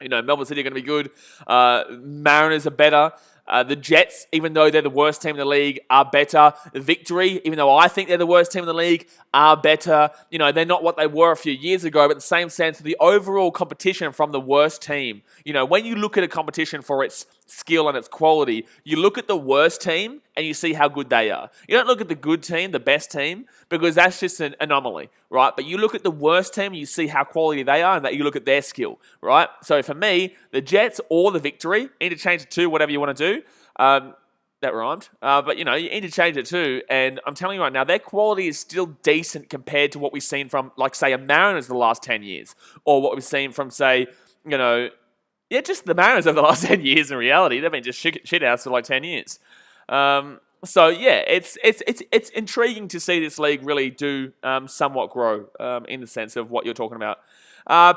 Melbourne City are going to be good. Mariners are better. The Jets, even though they're the worst team in the league, are better. The Victory, even though I think they're the worst team in the league, are better. You know, they're not what they were a few years ago, but in the same sense, the overall competition from the worst team. You know, when you look at a competition for its skill and its quality, you look at the worst team and you see how good they are. You don't look at the good team, the best team, because that's just an anomaly, right? But you look at the worst team and you see how quality they are and that you look at their skill, right? So for me, the Jets or the Victory, interchange it to whatever you want to do. That rhymed. But, you know, you interchange it too. And I'm telling you right now, their quality is still decent compared to what we've seen from, like, say, a Mariners the last 10 years. Or what we've seen from, say, you know, yeah, just the Mariners over the last 10 years in reality. They've been just shit outs for like 10 years. So, yeah, it's intriguing to see this league really do somewhat grow in the sense of what you're talking about.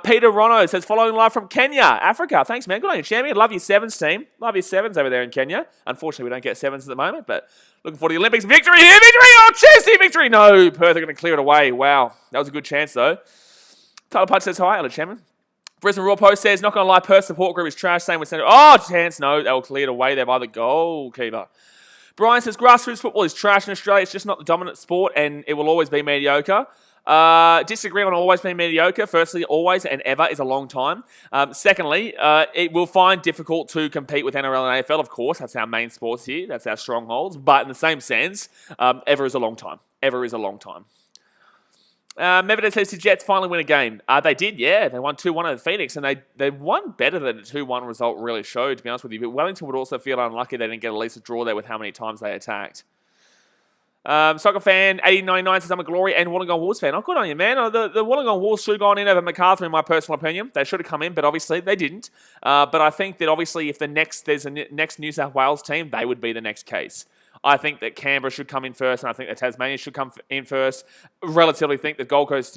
Peter Rono says, following live from Kenya, Africa. Thanks, man. Good on you, champion. Love your sevens team. Love your sevens over there in Kenya. Unfortunately, we don't get sevens at the moment, but looking forward to the Olympics. Victory here, victory! Oh, Chelsea, victory! No, Perth are going to clear it away. Wow, that was a good chance, though. Tyler Pudge says, hi, hello, champion. Brisbane Raw Post says, not going to lie, Perth support group is trash. Same with Centre. Oh, chance, no. They were cleared away there by the goalkeeper. Brian says, grassroots football is trash in Australia. It's just not the dominant sport, and it will always be mediocre. Disagree on always being mediocre. Firstly, always and ever is a long time. Secondly, it will find difficult to compete with NRL and AFL, of course. That's our main sports here. That's our strongholds. But in the same sense, ever is a long time. Ever is a long time. Medvedev says the Jets finally win a game. They did, yeah. They won 2-1 over Phoenix, and they won better than the 2-1 result really showed, to be honest with you. But Wellington would also feel unlucky they didn't get at least a draw there with how many times they attacked. Soccer fan 1899 says I'm a Glory and Wollongong Wolves fan. Oh, good on you, man. The Wollongong Wolves should have gone in over MacArthur, in my personal opinion. They should have come in, but obviously they didn't. But I think that obviously if there's a next New South Wales team, they would be the next case. I think that Canberra should come in first, and I think that Tasmania should come in first. Relatively think that Gold Coast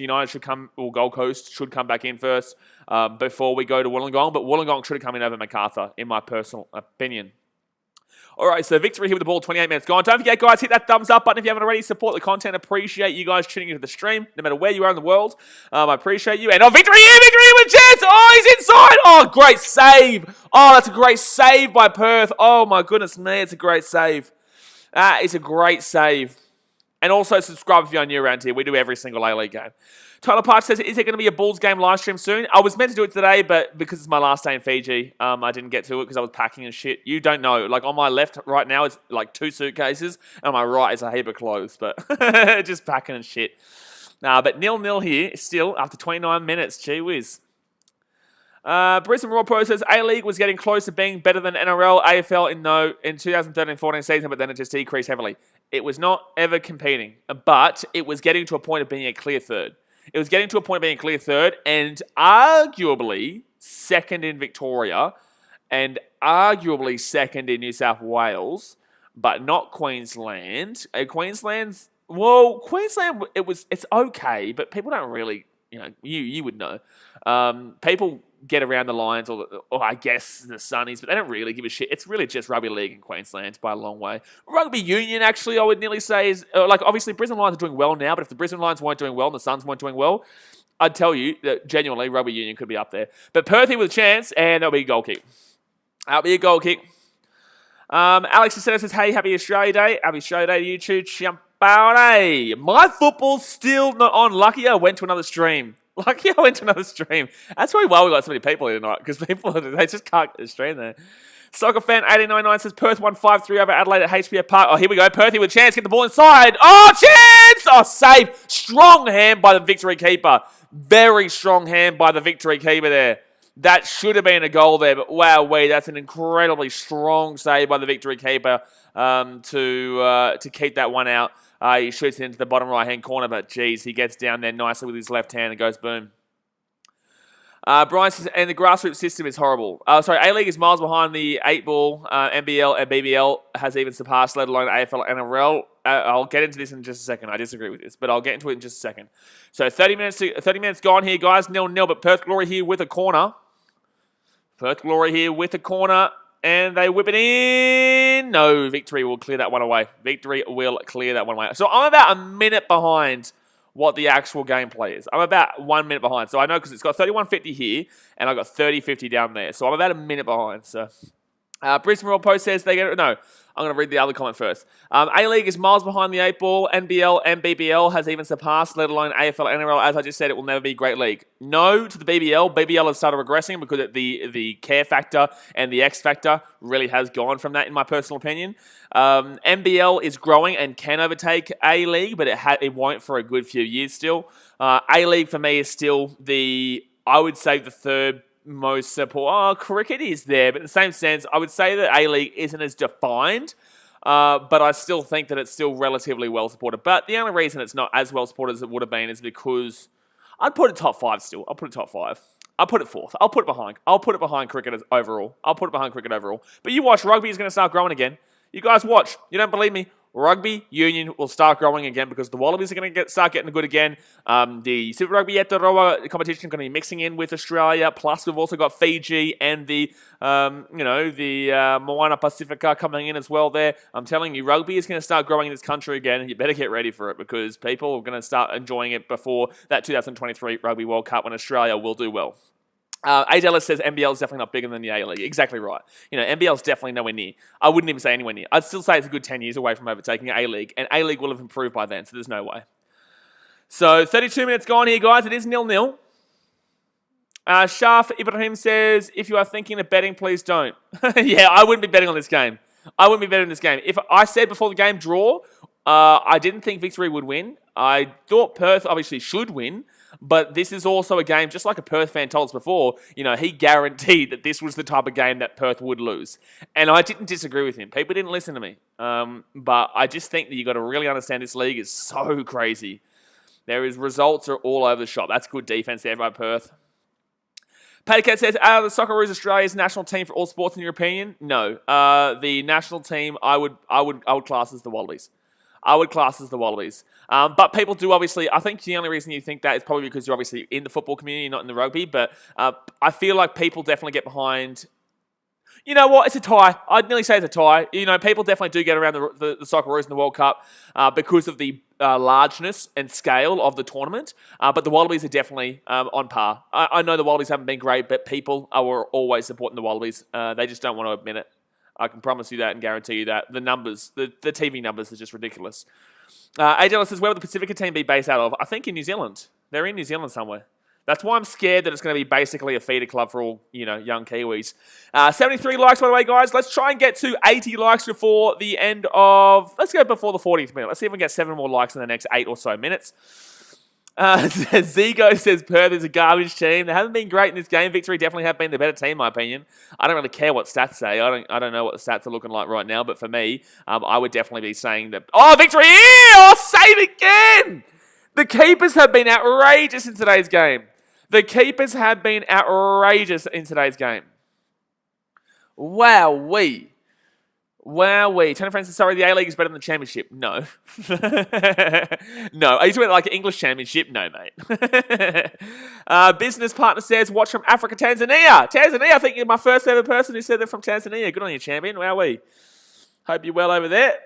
should come back in first before we go to Wollongong. But Wollongong should have come in over MacArthur, in my personal opinion. All right, so Victory here with the ball, 28 minutes gone. Don't forget, guys, hit that thumbs up button if you haven't already. Support the content. Appreciate you guys tuning into the stream, no matter where you are in the world. I appreciate you. And Victory here, Victory with Jets. Oh, he's inside. Oh, great save. Oh, that's a great save by Perth. Oh, my goodness me, it's a great save. That is a great save. And also subscribe if you're new around here. We do every single A-League game. Tyler Park says, is there going to be a Bulls game live stream soon? I was meant to do it today, but because it's my last day in Fiji, I didn't get to it because I was packing and shit. You don't know. Like, on my left right now is like 2 suitcases, and on my right is a heap of clothes, but just packing and shit. But 0-0 here still after 29 minutes. Gee whiz. Brisbane Raw Pro says A-League was getting close to being better than NRL, AFL in 2013-14 season, but then it just decreased heavily. It was not ever competing, but it was getting to a point of being a clear third. It was getting to a point of being a clear third and arguably second in Victoria and arguably second in New South Wales, but not Queensland. Queensland, it's okay, but people don't really, you would know. People get around the Lions or I guess the Sunnies, but they don't really give a shit. It's really just rugby league in Queensland by a long way. Rugby union, actually, I would nearly say is, obviously Brisbane Lions are doing well now, but if the Brisbane Lions weren't doing well and the Suns weren't doing well, I'd tell you that genuinely rugby union could be up there. But Perthy with a chance, and that'll be a goal kick. That'll be a goal kick. Alex says, hey, happy Australia Day. Happy Australia Day to you too, Chiampare. My football's still not on. Lucky I went to another stream. That's probably why we got so many people here tonight, because people, they just can't get the stream there. Soccer fan 1899 says Perth won 5-3 over Adelaide at HBF Park. Oh, here we go. Perthy with a chance. Get the ball inside. Oh, chance! Oh, save. Strong hand by the Victory keeper. Very strong hand by the Victory keeper there. That should have been a goal there, but wow, that's an incredibly strong save by the Victory keeper to keep that one out. He shoots it into the bottom right-hand corner, but geez, he gets down there nicely with his left hand and goes boom. Brian says, and the grassroots system is horrible. A-League is miles behind the 8-ball. NBL and BBL has even surpassed, let alone AFL and NRL. I'll get into this in just a second. I disagree with this, but I'll get into it in just a second. So 30 minutes gone here, guys. 0-0, but Perth Glory here with a corner. And they whip it in. No, Victory will clear that one away. So I'm about a minute behind what the actual gameplay is. I'm about 1 minute behind. So I know because it's got 31.50 here, and I've got 30.50 down there. So I'm about a minute behind. So Brisbane Royal Post says they get... No, I'm going to read the other comment first. A-League is miles behind the 8 ball. NBL and BBL has even surpassed, let alone AFL and NRL. As I just said, it will never be a great league. No to the BBL. BBL has started regressing because the care factor and the X factor really has gone from that, in my personal opinion. NBL is growing and can overtake A-League, but it won't for a good few years still. A-League for me is still I would say the third most support. Cricket is there, but in the same sense, I would say that A-League isn't as defined, but I still think that it's still relatively well supported. But the only reason it's not as well supported as it would have been is because I'd put it top 5 still. I'll put it top 5. I'll put it 4th. I'll put it behind cricket overall. But you watch, rugby is going to start growing again. You guys watch. You don't believe me? Rugby union will start growing again because the Wallabies are going to start getting good again. The Super Rugby Aotearoa competition is going to be mixing in with Australia. Plus, we've also got Fiji and the Moana Pacifica coming in as well there. I'm telling you, rugby is going to start growing in this country again. You better get ready for it because people are going to start enjoying it before that 2023 Rugby World Cup when Australia will do well. AJLS says NBL is definitely not bigger than the A-League. Exactly right. NBL is definitely nowhere near. I wouldn't even say anywhere near. I'd still say it's a good 10 years away from overtaking A-League, and A-League will have improved by then, so there's no way. So, 32 minutes gone here, guys. It is 0-0. Shaf Ibrahim says, if you are thinking of betting, please don't. Yeah, I wouldn't be betting on this game. If I said before the game draw, I didn't think Victory would win. I thought Perth obviously should win. But this is also a game, just like a Perth fan told us before, he guaranteed that this was the type of game that Perth would lose. And I didn't disagree with him. People didn't listen to me. But I just think that you've got to really understand this league is so crazy. Results are all over the shop. That's good defense there by Perth. Paddy Cat says, are the Socceroos Australia's national team for all sports in your opinion? No. The national team I would class as the Wallabies. But people do obviously, I think the only reason you think that is probably because you're obviously in the football community, not in the rugby. But I feel like people definitely get behind. You know what? It's a tie. I'd nearly say it's a tie. People definitely do get around the Socceroos in the World Cup because of the largeness and scale of the tournament. But the Wallabies are definitely on par. I know the Wallabies haven't been great, but people are always supporting the Wallabies. They just don't want to admit it. I can promise you that and guarantee you that. The numbers, the TV numbers are just ridiculous. AJ says, where would the Pacifica team be based out of? I think in New Zealand. They're in New Zealand somewhere. That's why I'm scared that it's going to be basically a feeder club for all, young Kiwis. 73 likes, by the way, guys. Let's try and get to 80 likes before the end of... Let's go before the 40th minute. Let's see if we can get 7 more likes in the next 8 or so minutes. Zigo says Perth is a garbage team. They haven't been great in this game. Victory definitely have been the better team, in my opinion. I don't really care what stats say. I don't know what the stats are looking like right now, but for me, I would definitely be saying that. Oh, Victory! Oh, save again! The keepers have been outrageous in today's game. Wowee. Tony Francis, sorry, the A-League is better than the Championship. No. No. Are you talking about like an English Championship? No, mate. Business partner says, watch from Africa, Tanzania. I think you're my first ever person who said they're from Tanzania. Good on you, champion. Wowee. Hope you're well over there.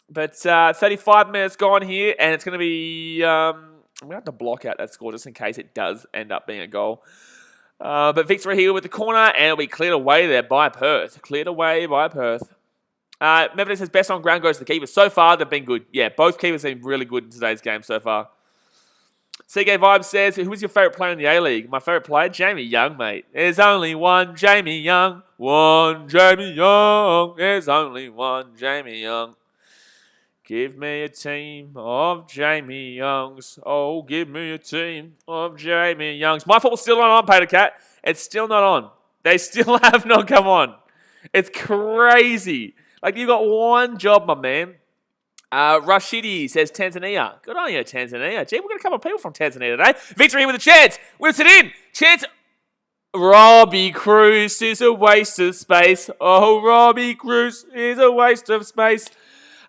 But 35 minutes gone here, and it's going to be... I'm going to have to block out that score just in case it does end up being a goal. But Victory here with the corner, and it'll be cleared away there by Perth. Melbourne says best on ground goes to the keepers. So far, they've been good. Yeah, both keepers have been really good in today's game so far. CK Vibe says, who is your favourite player in the A-League? My favourite player? Jamie Young, mate. There's only one Jamie Young. There's only one Jamie Young. Give me a team of Jamie Youngs. Oh, give me a team of Jamie Youngs. My football's still not on, Pater Cat. It's still not on. They still have not come on. It's crazy. Like, you got one job, my man. Rashidi says Tanzania. Good on you, Tanzania. Gee, we've got a couple of people from Tanzania today. Victory with a chance. Whips it in. Chance. Robbie Cruz is a waste of space. Oh, Robbie Cruz is a waste of space.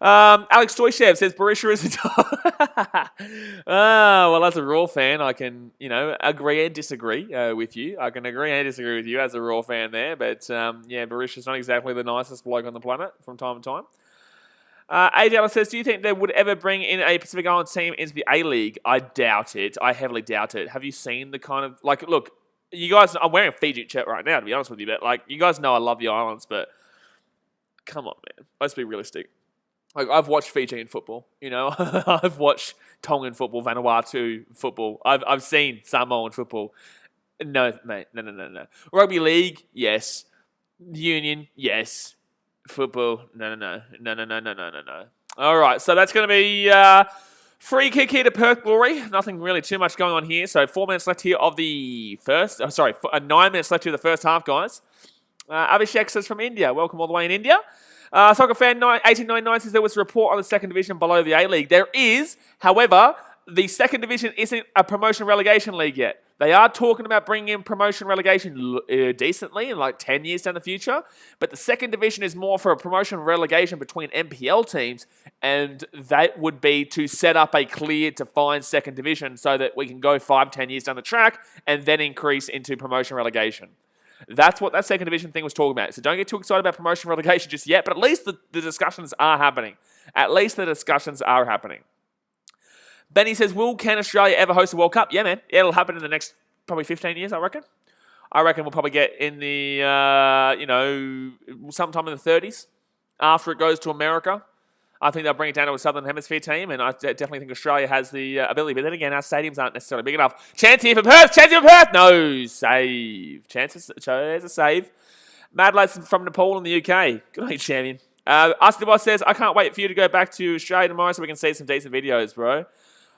Alex Toyshev says Barisha is a dog. Well, as a Raw fan, I can, agree and disagree with you. I can agree and disagree with you as a Raw fan there. But, Barisha's not exactly the nicest bloke on the planet from time to time. AJ says, do you think they would ever bring in a Pacific Island team into the A-League? I doubt it. I heavily doubt it. Have you seen the kind of... look, You guys, I'm wearing a Fiji shirt right now, to be honest with you, but like, you guys know I love the islands, but come on, man. Let's be realistic. Like, I've watched Fijian football, you know. I've watched Tongan football, Vanuatu football. I've seen Samoan football. No, mate. No. Rugby league, yes. Union, yes. Football, no. All right, so that's going to be free kick here to Perth Glory. Nothing really too much going on here. So 4 minutes left here of the first. 9 minutes left here of the first half, guys. Abhishek says from India. Welcome all the way in India. Soccer fan 1899 says there was a report on the second division below the A-League. There is, however, the second division isn't a promotion relegation league yet. They are talking about bringing in promotion relegation decently in like 10 years down the future. But the second division is more for a promotion relegation between NPL teams. And that would be to set up a clear, defined second division so that we can go 5-10 years down the track and then increase into promotion relegation. That's what that second division thing was talking about. So don't get too excited about promotion relegation just yet. But at least the discussions are happening. At least the discussions are happening. Benny says, can Australia ever host a World Cup? Yeah, man. Yeah, it'll happen in the next probably 15 years, I reckon. I reckon we'll probably get in the, sometime in the 30s after it goes to America. I think they'll bring it down to a Southern Hemisphere team, and I definitely think Australia has the ability. But then again, our stadiums aren't necessarily big enough. Chance here for Perth! No, save. There's a save. Mad lads from Nepal in the UK. Good on you, champion. Ask the boss says, I can't wait for you to go back to Australia tomorrow so we can see some decent videos, bro.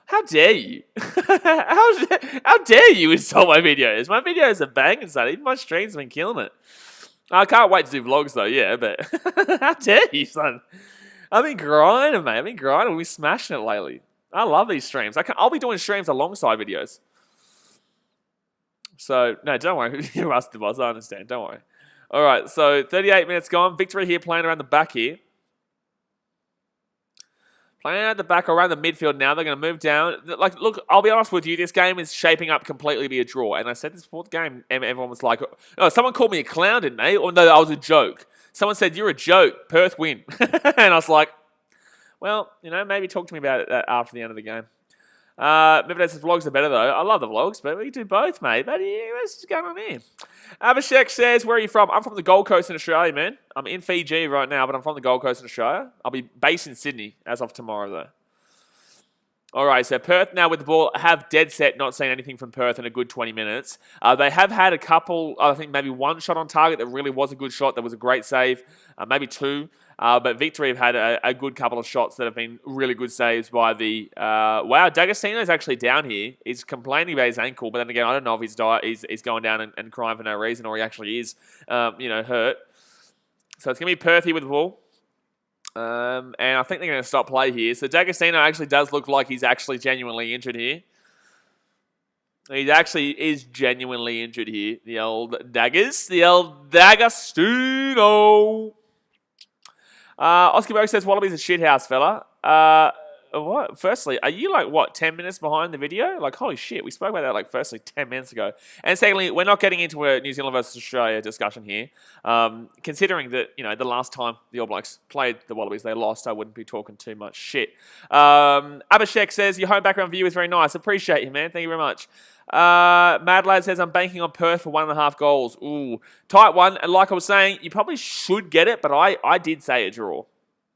How dare you? How dare you insult my videos? My videos are banging, son. Even my streams have been killing it. I can't wait to do vlogs, though, yeah, but how dare you, son? I've been grinding, mate. We've been smashing it lately. I love these streams. I'll be doing streams alongside videos. So, no, don't worry. You asked the boss. I understand. Don't worry. All right, so 38 minutes gone. Victory here playing around the back here. Playing at the back around the midfield now. They're going to move down. Like, look, I'll be honest with you. This game is shaping up completely to be a draw. And I said this before the game. And everyone was like, oh, someone called me a clown, didn't they? Or no, that was a joke. Someone said, you're a joke. Perth win. And I was like, well, maybe talk to me about it after the end of the game. Maybe says vlogs are better, though. I love the vlogs, but we do both, mate. But what's going on here? Abhishek says, where are you from? I'm from the Gold Coast in Australia, man. I'm in Fiji right now, but I'm from the Gold Coast in Australia. I'll be based in Sydney as of tomorrow, though. All right, so Perth now with the ball have dead set, not seen anything from Perth in a good 20 minutes. They have had a couple, I think maybe one shot on target that really was a good shot. That was a great save, maybe two. But Victory have had a good couple of shots that have been really good saves by the... wow, D'Agostino's actually down here. He's complaining about his ankle, but then again, I don't know if he's going down and crying for no reason or he actually is, hurt. So it's going to be Perth here with the ball. And I think they're going to stop play here. So D'Agostino actually does look like he's actually genuinely injured here. He actually is genuinely injured here. The old Daggers. The old D'Agostino. Oscar Berg says, Wallaby's a shithouse, fella. What? Firstly, are you 10 minutes behind the video? Holy shit, we spoke about that firstly 10 minutes ago. And secondly, we're not getting into a New Zealand versus Australia discussion here. Considering that, the last time the All Blacks played the Wallabies, they lost, I wouldn't be talking too much shit. Abhishek says, your home background view is very nice. Appreciate you, man. Thank you very much. Mad Lad says, I'm banking on Perth for 1.5 goals. Ooh, tight one. And like I was saying, you probably should get it, but I did say a draw.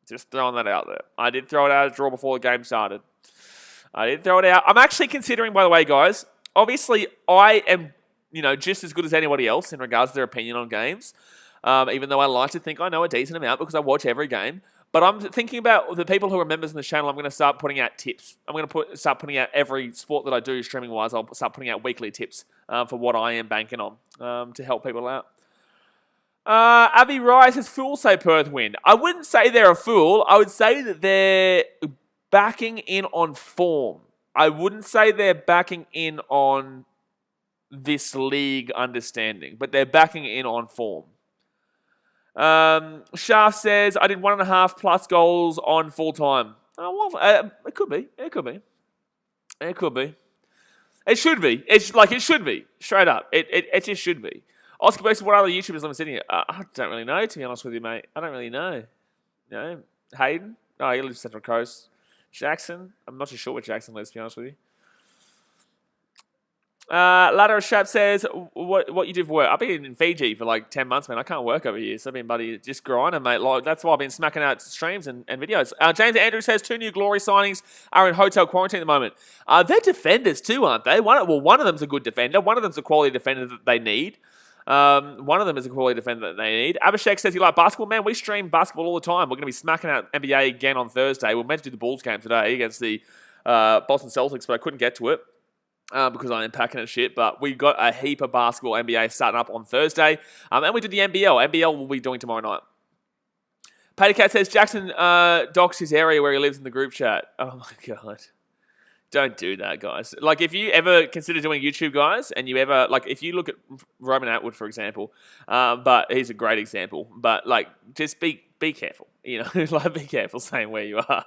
Just throwing that out there. I did throw it out as a draw before the game started. I did throw it out. I'm actually considering, by the way, guys, obviously I am, just as good as anybody else in regards to their opinion on games, even though I like to think I know a decent amount because I watch every game. But I'm thinking about the people who are members in the channel. I'm going to start putting out tips. I'm going to start putting out every sport that I do streaming-wise. I'll start putting out weekly tips for what I am banking on to help people out. Avi Rai says, fools say Perth win. I wouldn't say they're a fool. I would say that they're backing in on form. I wouldn't say they're backing in on this league understanding, but they're backing in on form. Shaft says, I did 1.5 plus goals on full time. Oh, well, it could be. It could be. It could be. It should be. It should be. Straight up. It just should be. Oscar Bates, what other YouTubers live in Sydney? I don't really know, to be honest with you, mate. I don't really know. Hayden? Oh, he lives Central Coast. Jackson? I'm not too sure where Jackson lives, to be honest with you. Ladder Shap says, what you do for work? I've been in Fiji for like 10 months, man. I can't work over here. So I've been just grinding, mate. Like, that's why I've been smacking out streams and videos. James Andrew says, 2 new Glory signings are in hotel quarantine at the moment. They're defenders too, aren't they? One of them's a good defender. One of them's a quality defender that they need. One of them is a quality defender that they need. Abhishek says, you like basketball? Man, we stream basketball all the time. We're going to be smacking out NBA again on Thursday. We're meant to do the Bulls game today against the Boston Celtics, but I couldn't get to it. Because I am packing at shit, but we got a heap of basketball NBA starting up on Thursday, and we did the NBL. NBL we'll be doing tomorrow night. Patty Cat says Jackson docks his area where he lives in the group chat. Oh my god, don't do that, guys. Like, if you ever consider doing YouTube, guys, and you ever if you look at Roman Atwood, for example, but he's a great example. But just be careful, be careful saying where you are.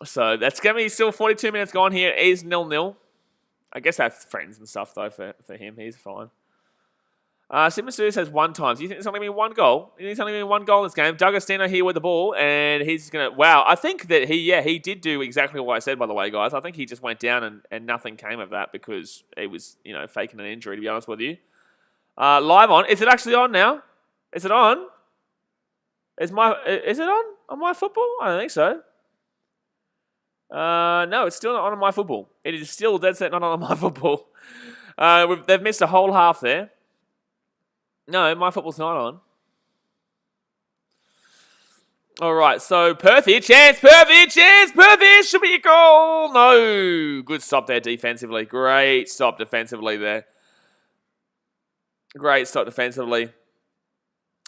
So that's going to be still 42 minutes gone here. It is 0-0. I guess that's friends and stuff, though, for him. He's fine. Simon Studios has 1 time. Do you think there's only been 1 goal? You think there's only been 1 goal in this game? Doug Agostino here with the ball, and he's going to... Wow, I think that he did do exactly what I said, by the way, guys. I think he just went down and nothing came of that because he was, faking an injury, to be honest with you. Live on. Is it actually on now? Is it on? Is it on my football? I don't think so. No, it's still not on my football. It is still dead set not on my football. They've missed a whole half there. No, my football's not on. All right, so Perth here. Chance, Perth here. Chance, Perth here. Should be a goal. No. Good stop there defensively. Great stop defensively there. Great stop defensively.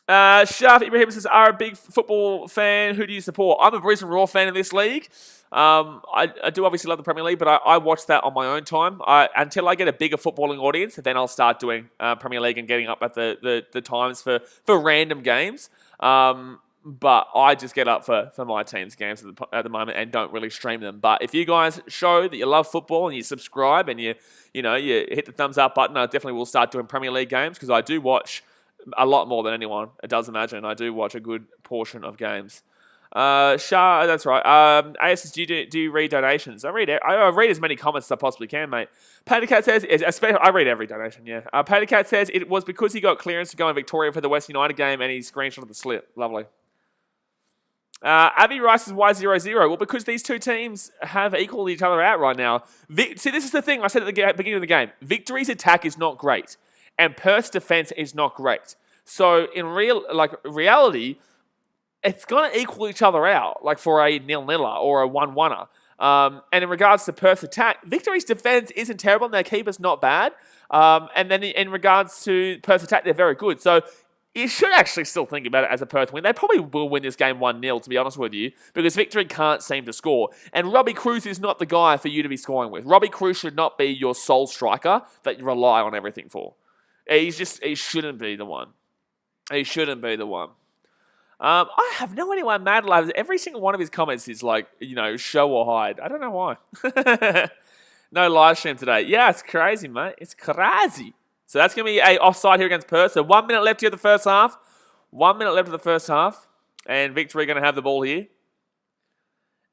Shaf Ibrahim says, are a big football fan. Who do you support? I'm a Brisbane Roar fan of this league. I do obviously love the Premier League, but I watch that on my own time. Until I get a bigger footballing audience, then I'll start doing Premier League and getting up at the times for random games. But I just get up for my team's games at the moment and don't really stream them. But if you guys show that you love football and you subscribe and you hit the thumbs up button, I definitely will start doing Premier League games because I do watch a lot more than anyone does imagine. I do watch a good portion of games. Shah, that's right. AS, do you read donations? I read as many comments as I possibly can, mate. Pattycat says, I read every donation, yeah. Pattycat says it was because he got clearance to go in Victoria for the West United game and he screenshotted the slip. Lovely. Avi Rice is Y00. Well, because these two teams have equaled each other out right now. See, this is the thing I said at the beginning of the game. Victory's attack is not great, and Perth's defense is not great. So in reality, it's going to equal each other out, like for a 0-0 or a 1-1er. And in regards to Perth's attack, Victory's defense isn't terrible, and their keeper's not bad. And then in regards to Perth's attack, they're very good. So you should actually still think about it as a Perth win. They probably will win this game 1-0, to be honest with you, because Victory can't seem to score. And Robbie Cruz is not the guy for you to be scoring with. Robbie Cruz should not be your sole striker that you rely on everything for. He shouldn't be the one. He shouldn't be the one. I have no idea why Mad Labs, every single one of his comments is show or hide. I don't know why. No live stream today. Yeah, it's crazy, mate. It's crazy. So that's going to be a offside here against Perth. So 1 minute left here of the first half. 1 minute left of the first half. And Victory going to have the ball here.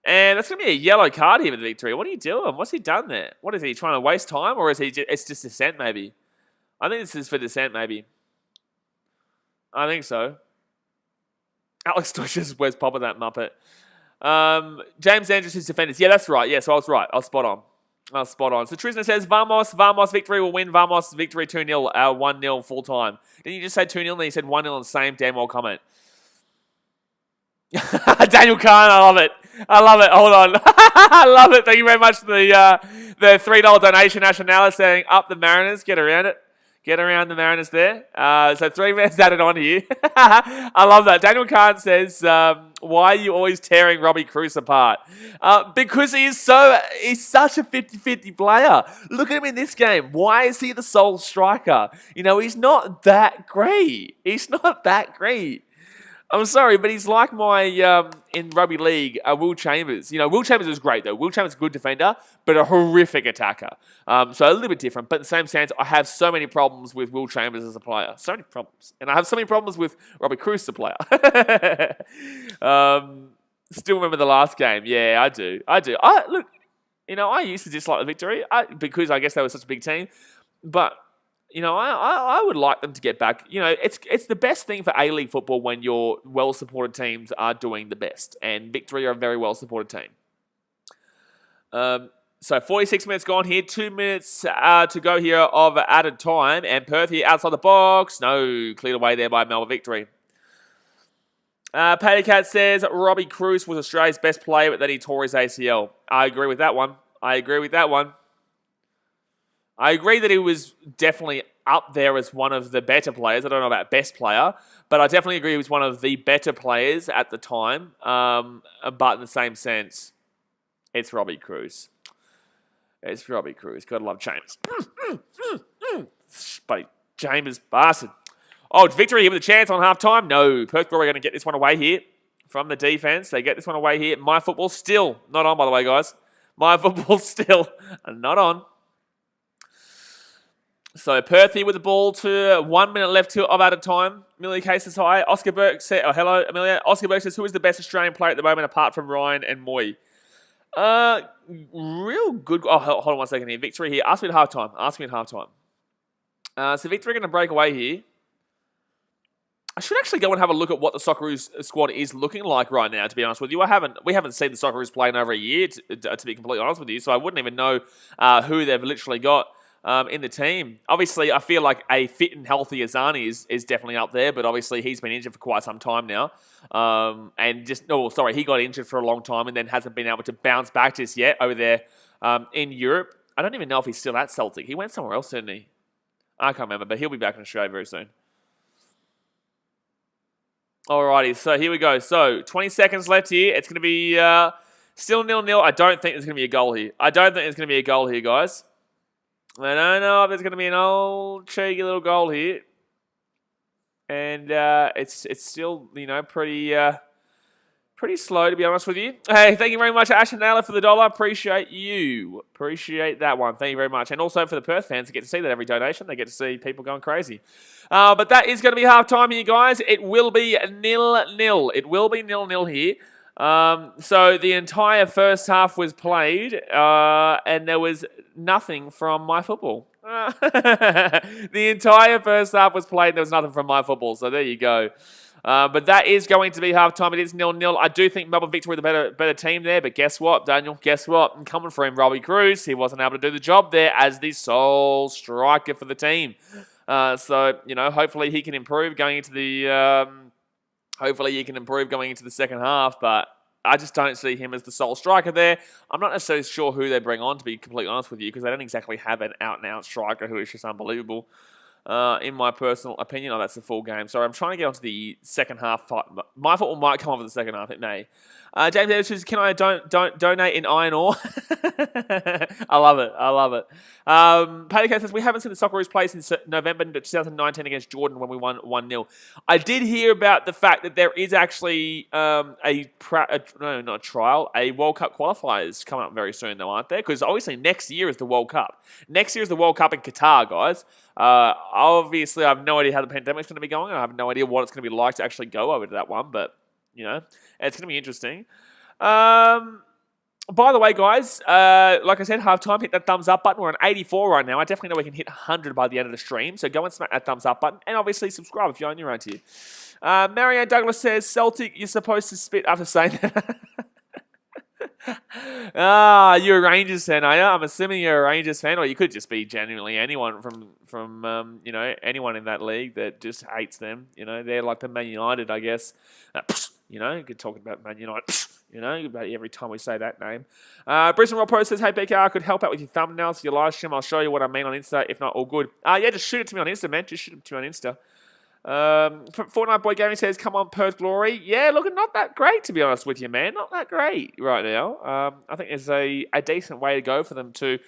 And that's going to be a yellow card here with Victory. What are you doing? What's he done there? What is he, trying to waste time? Or is it's just dissent maybe? I think this is for dissent maybe. I think so. Alex Dodgers, where's Papa that Muppet? James Andrews is defenders. Yeah, that's right. Yeah, so I was right. I was spot on. So Trisna says, Vamos, Victory will win. Vamos, Victory 2-0, 1-0 full time. Didn't you just say 2-0 and then you said 1-0 on the same damn well comment? Daniel Kahn, I love it. Hold on. I love it. Thank you very much for the $3 donation. Nationalis saying, up the Mariners, get around it. Get around the Mariners there. So 3 minutes added on here. I love that. Daniel Kahn says, why are you always tearing Robbie Cruz apart? Because he's such a 50-50 player. Look at him in this game. Why is he the sole striker? He's not that great. I'm sorry, but he's like my, in rugby league, Will Chambers. Will Chambers is great, though. Will Chambers is a good defender, but a horrific attacker. So a little bit different. But in the same sense, I have so many problems with Will Chambers as a player. So many problems. And I have so many problems with Robbie Cruz as a player. Still remember the last game. Yeah, I do. Look, I used to dislike the Victory because I guess they were such a big team. But, I would like them to get back. It's the best thing for A-League football when your well-supported teams are doing the best. And Victory are a very well-supported team. So 46 minutes gone here. 2 minutes to go here of added time. And Perth here outside the box. No, cleared away there by Melbourne Victory. Patty Cat says Robbie Cruz was Australia's best player, but then he tore his ACL. I agree with that one. I agree that he was definitely up there as one of the better players. I don't know about best player, but I definitely agree he was one of the better players at the time. But in the same sense, it's Robbie Cruz. It's Robbie Cruz. Gotta love James. Buddy, James bastard. Oh, Victory here with a chance on half-time. No, Perth Glory are going to get this one away here from the defense. They get this one away here. My football still not on, by the way, guys. My football still not on. So Perth here with the ball to 1 minute left of added time. Amelia Case says hi. Oscar Burke said, hello, Amelia. Oscar Burke says, who is the best Australian player at the moment apart from Ryan and Moy? Real good. Oh, hold on 1 second here. Victory here. Ask me at half-time. So Victory are going to break away here. I should actually go and have a look at what the Socceroos squad is looking like right now, to be honest with you. We haven't seen the Socceroos play in over a year, to be completely honest with you, so I wouldn't even know who they've literally got in the team. Obviously, I feel like a fit and healthy Azani is definitely up there, but obviously he's been injured for quite some time now. He got injured for a long time and then hasn't been able to bounce back just yet over there in Europe. I don't even know if he's still at Celtic. He went somewhere else, didn't he? I can't remember, but he'll be back in Australia very soon. Alrighty, so here we go. So, 20 seconds left here. It's going to be still 0-0. I don't think there's going to be a goal here. Guys. I don't know if there's going to be an old cheeky little goal here. And it's still, pretty slow, to be honest with you. Hey, thank you very much, Ash and Naylor, for the $1. Appreciate you. Appreciate that one. Thank you very much. And also for the Perth fans, they get to see that every donation. They get to see people going crazy. But that is going to be half-time here, guys. It will be 0-0. It will be 0-0 here. So the entire first half was played, and there was nothing from my football. The entire first half was played, and there was nothing from my football. So there you go. But that is going to be half-time. It is 0-0. I do think Melbourne Victory the better team there, but guess what, Daniel? Guess what? I'm coming for him, Robbie Cruz. He wasn't able to do the job there as the sole striker for the team. So, hopefully he can improve going into the second half, but I just don't see him as the sole striker there. I'm not necessarily sure who they bring on, to be completely honest with you, because they don't exactly have an out-and-out striker who is just unbelievable. In my personal opinion. Oh, that's the full game. Sorry, I'm trying to get onto the second half. My football might come over the second half. It may. James Evans says, can I donate in iron ore? I love it. Patty K says, we haven't seen the Socceroos play since November 2019 against Jordan when we won 1-0. I did hear about the fact that there is actually a World Cup qualifiers coming up very soon, though, aren't there? Because obviously next year is the World Cup. Next year is the World Cup in Qatar, guys. Obviously, I have no idea how the pandemic's going to be going. I have no idea what it's going to be like to actually go over to that one, but it's going to be interesting. By the way, guys, like I said, halftime, hit that thumbs up button. We're on 84 right now. I definitely know we can hit 100 by the end of the stream, so go and smack that thumbs up button, and obviously subscribe if you're on your own here. Marianne Douglas says, Celtic, you're supposed to spit after saying that. You're a Rangers fan, are you? I'm assuming you're a Rangers fan, or you could just be genuinely anyone from anyone in that league that just hates them. They're like the Man United, I guess. You could talk about Man United. About every time we say that name. Brisbane Rob Pro says, hey, BKR, I could help out with your thumbnails for your live stream. I'll show you what I mean on Insta. If not, all good. Just shoot it to me on Insta, man. Just shoot it to me on Insta. Fortnite Boy Gaming says, come on, Perth Glory. Yeah, looking not that great, to be honest with you, man. Not that great right now. I think there's a decent way to go for them to,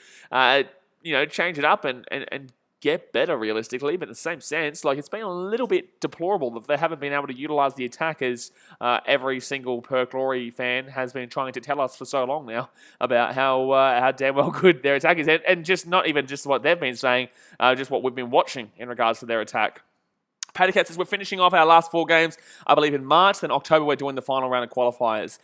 change it up and get better realistically. But in the same sense, it's been a little bit deplorable that they haven't been able to utilise the attack as every single Perth Glory fan has been trying to tell us for so long now about how damn well good their attack is. And just not even just what they've been saying, just what we've been watching in regards to their attack. Patty Cat says, we're finishing off our last 4 games, I believe, in March. Then October, we're doing the final round of qualifiers.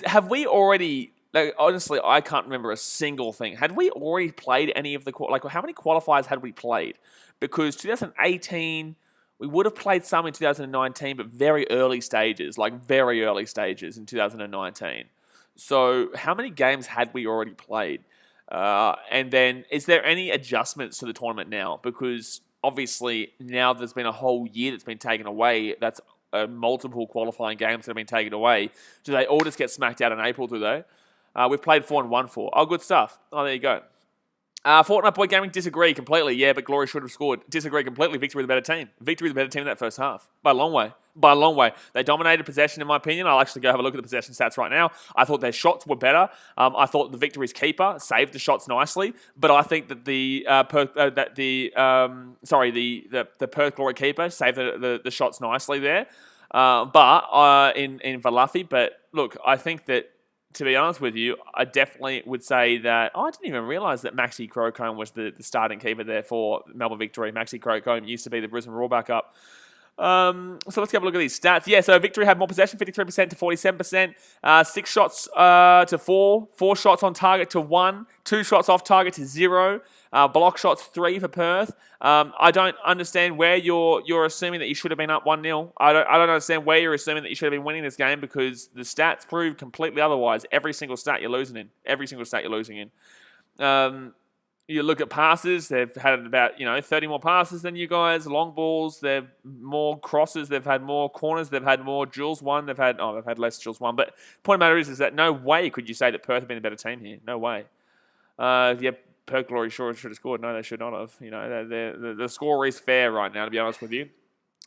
Have we already Like, honestly, I can't remember a single thing. Had we already played any of the how many qualifiers had we played? Because 2018, we would have played some in 2019, but very early stages, in 2019. So, how many games had we already played? And then, is there any adjustments to the tournament now? Because obviously, now there's been a whole year that's been taken away. That's multiple qualifying games that have been taken away. Do they all just get smacked out in April, do they? We've played 4 and 1-4. Oh, good stuff. Oh, there you go. Fortnite Boy Gaming, disagree completely. Yeah, but Glory should have scored. Disagree completely. Victory the better team. Victory the better team in that first half. By a long way. By a long way. They dominated possession, in my opinion. I'll actually go have a look at the possession stats right now. I thought their shots were better. I thought the Victory's keeper saved the shots nicely. But I think that the Perth Glory keeper saved the shots nicely there. In Valafi. But look, I think that, to be honest with you, I definitely would say that I didn't even realise that Maxi Crocombe was the starting keeper there for Melbourne Victory. Maxi Crocombe used to be the Brisbane Roar backup. So let's have a look at these stats. Yeah, so Victory had more possession, 53% to 47%, 6 shots to 4, 4 shots on target to 1, 2 shots off target to 0, block shots 3 for Perth. I don't understand where you're assuming that you should have been up 1-0. I don't understand where you're assuming that you should have been winning this game, because the stats prove completely otherwise. Every single stat you're losing in. Every single stat you're losing in. You look at passes, they've had about 30 more passes than you guys. Long balls, they've more crosses, they've had more corners, they've had more duels won, they've had less duels won. But the point of the matter is that no way could you say that Perth have been a better team here. No way. Perth Glory sure should have scored. No, they should not have. The score is fair right now, to be honest with you.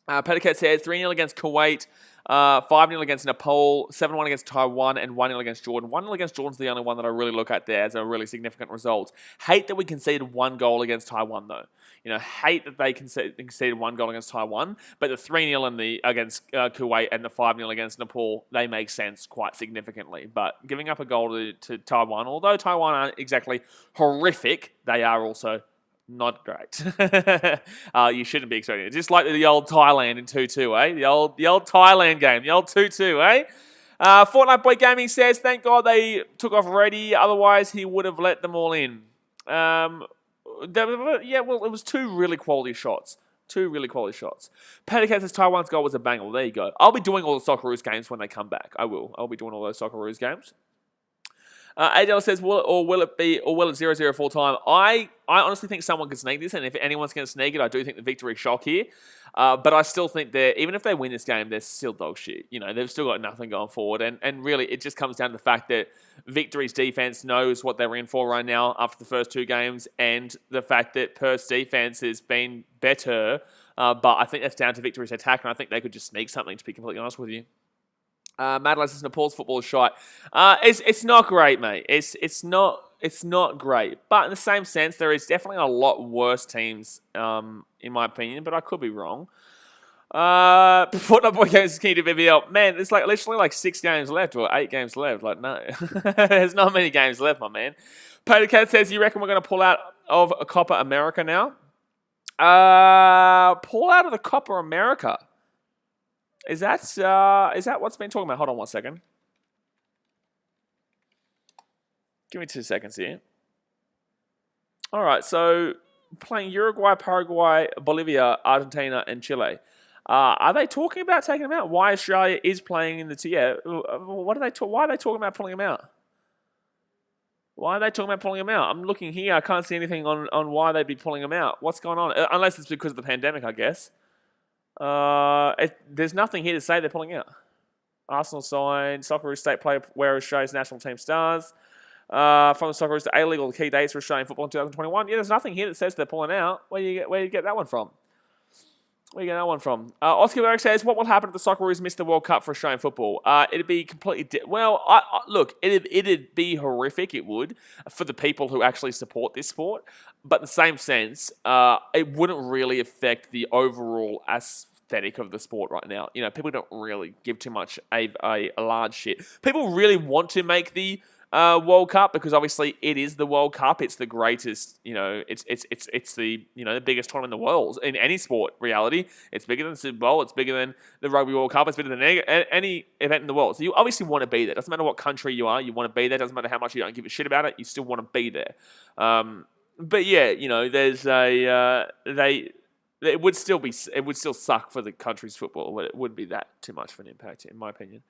Petticat says 3-0 against Kuwait, 5-0 against Nepal, 7-1 against Taiwan, and 1-0 against Jordan. 1-0 against Jordan's the only one that I really look at there as a really significant result. Hate that we conceded 1 goal against Taiwan, though. Hate that they conceded 1 goal against Taiwan, but the 3-0 against Kuwait and the 5-0 against Nepal, they make sense quite significantly. But giving up a goal to Taiwan, although Taiwan aren't exactly horrific, they are also not great. You shouldn't be expecting it. Just like the old Thailand in 2-2, eh? The old Thailand game, the old 2-2, eh? Fortnite Boy Gaming says, thank God they took off Reddy, otherwise he would have let them all in. It was 2 really quality shots. 2 really quality shots. Petticat says Taiwan's goal was a banger. Well, there you go. I'll be doing all the Socceroos games when they come back. I will. I'll be doing all those Socceroos games. ADL says, will it 0-0 full time? I honestly think someone can sneak this, and if anyone's going to sneak it, I do think the Victory shock here. But I still think even if they win this game, they're still dog shit. They've still got nothing going forward. And really, it just comes down to the fact that Victory's defense knows what they're in for right now after the first 2 games, and the fact that Perth's defense has been better. But I think that's down to Victory's attack, and I think they could just sneak something, to be completely honest with you. Madeline says Nepal's football is shite. It's not great, mate. It's not great. But in the same sense, there is definitely a lot worse teams, in my opinion. But I could be wrong. Fortnite Boy Games is key to BBL. Man, there's literally 6 games left or 8 games left. No, there's not many games left, my man. Potato Cat says, you reckon we're going to pull out of Copa America now? Pull out of the Copa America. Is that what's been talking about? Hold on 1 second. Give me 2 seconds here. All right, so playing Uruguay, Paraguay, Bolivia, Argentina, and Chile. Are they talking about taking them out? Why Australia is playing in the tier? Why are they talking about pulling them out? Why are they talking about pulling them out? I'm looking here. I can't see anything on why they'd be pulling them out. What's going on? Unless it's because of the pandemic, I guess. There's nothing here to say they're pulling out. Arsenal signed Socceroos state player where Australia's national team stars. From the Socceroos to A-League, key dates for Australian football in 2021. Yeah, there's nothing here that says they're pulling out. Where do you get that one from? Oscar Berg says, what will happen if the Socceroos miss the World Cup for Australian football? It'd be completely... look, it'd be horrific, it would, for the people who actually support this sport. But in the same sense, it wouldn't really affect the overall aesthetic of the sport right now. People don't really give too much a large shit. People really want to make the World Cup, because obviously it is the World Cup. It's the greatest, it's the, the biggest tournament in the world in any sport reality. It's bigger than the Super Bowl. It's bigger than the Rugby World Cup. It's bigger than any event in the world. So you obviously want to be there. Doesn't matter what country you are. You want to be there. Doesn't matter how much you don't give a shit about it. You still want to be there. But yeah, there's it would still suck for the country's football, but it wouldn't be that too much of an impact, in my opinion.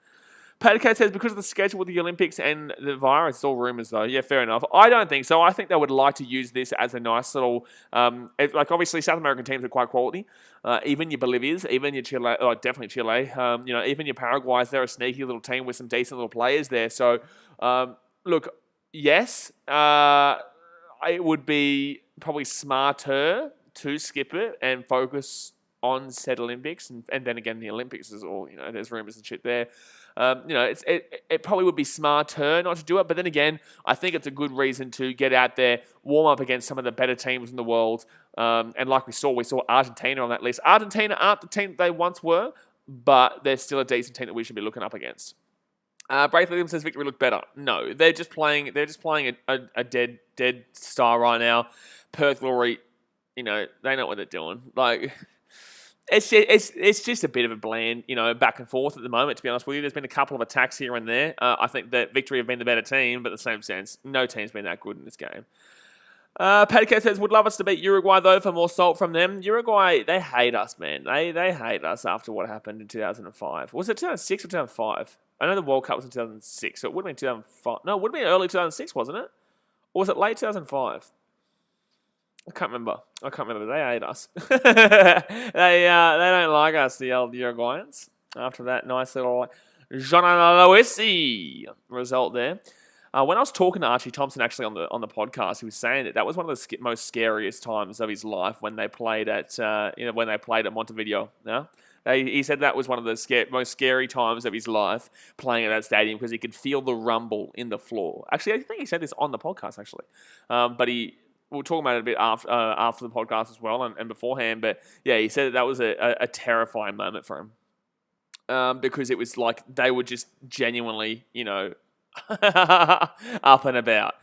Patcat says, because of the schedule with the Olympics and the virus, it's all rumours though. Yeah, fair enough. I don't think so. I think they would like to use this as a nice little, obviously South American teams are quite quality. Even your Bolivias, even your Chile, definitely Chile, even your Paraguays, they're a sneaky little team with some decent little players there. So, look, yes, it would be probably smarter to skip it and focus on said Olympics, and then again the Olympics is all, there's rumours and shit there. It probably would be smarter not to do it, but then again, I think it's a good reason to get out there, warm up against some of the better teams in the world, and like we saw Argentina on that list. Argentina aren't the team that they once were, but they're still a decent team that we should be looking up against. Braith Williams says Victory looked better. No, they're just playing a dead star right now. Perth Glory, they know what they're doing. Like, it's just a bit of a bland, back and forth at the moment, to be honest with you. There's been a couple of attacks here and there. I think that Victory have been the better team, but in the same sense, no team's been that good in this game. Padcat says, would love us to beat Uruguay, though, for more salt from them. Uruguay, they hate us, man. They hate us after what happened in 2005. Was it 2006 or 2005? I know the World Cup was in 2006, so it would have been 2005. No, it would have been early 2006, wasn't it? Or was it late 2005? I can't remember. They hate us. They don't like us, the old Uruguayans. After that nice little Jean-Aloisi result there. When I was talking to Archie Thompson actually on the podcast, he was saying that was one of the most scariest times of his life when they played at Montevideo. Yeah? He said that was one of the most scary times of his life playing at that stadium because he could feel the rumble in the floor. Actually, I think he said this on the podcast actually, but we'll talk about it a bit after the podcast as well and beforehand. But yeah, he said that was a terrifying moment for him because it was like they were just genuinely, up and about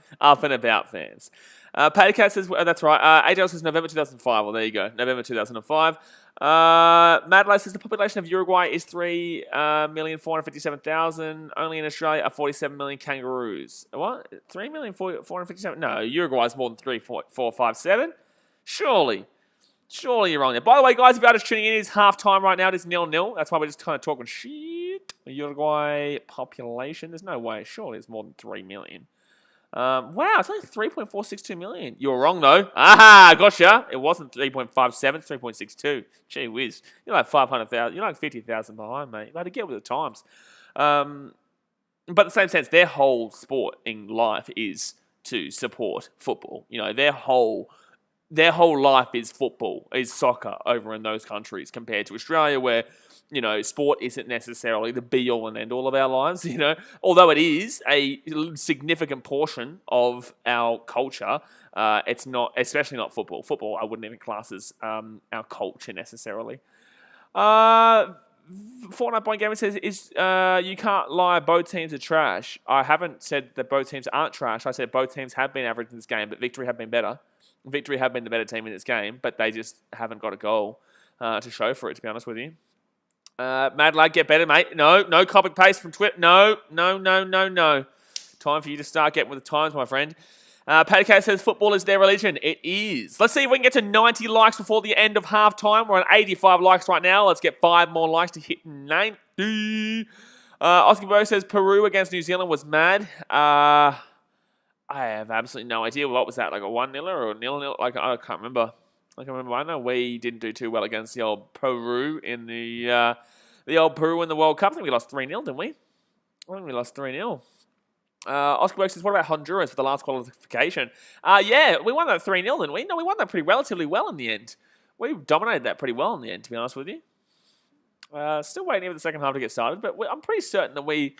fans. Padcat says, that's right. AJ says November 2005. Well, there you go. November 2005. Madeleine says the population of Uruguay is 3,457,000. Only in Australia are 47 million kangaroos. What? 3,457,000? No, Uruguay is more than 3,457. Surely you're wrong there. By the way, guys, if you're just tuning in, it's half time right now. It is 0-0. That's why we're just kind of talking shit. Uruguay population. There's no way. Surely it's more than 3 million. Wow, it's only 3.462 million. You were wrong, though. Aha, gotcha. It wasn't 3.57, it's 3.62. Gee whiz. You're like 500,000. You're like 50,000 behind, mate. You had to get with the times. But in the same sense, their whole sport in life is to support football. Their whole life is football, is soccer over in those countries compared to Australia where, sport isn't necessarily the be-all and end-all of our lives, Although it is a significant portion of our culture, it's not, especially not football. Football, I wouldn't even class as our culture necessarily. Fortnite Point Gamer says, you can't lie, both teams are trash. I haven't said that both teams aren't trash. I said both teams have been average in this game, but Victory have been better. Victory have been the better team in this game, but they just haven't got a goal to show for it, to be honest with you. Mad Lad, get better, mate. No copy paste from Twitter. No. Time for you to start getting with the times, my friend. Padcat says football is their religion. It is. Let's see if we can get to 90 likes before the end of half time. We're on 85 likes right now. Let's get 5 more likes to hit 90. Oscar Bo says Peru against New Zealand was mad. I have absolutely no idea. What was that, like a 1-0 or a 0-0? Like, I can't remember. I know we didn't do too well against the old Peru in the Peru in the World Cup. I think we lost 3-0, didn't we? I think we lost 3-0. Oscar Burke says, what about Honduras for the last qualification? Yeah, we won that 3-0, didn't we? No, we won that relatively well in the end. We dominated that pretty well in the end, to be honest with you. Still waiting for the second half to get started, but I'm pretty certain that we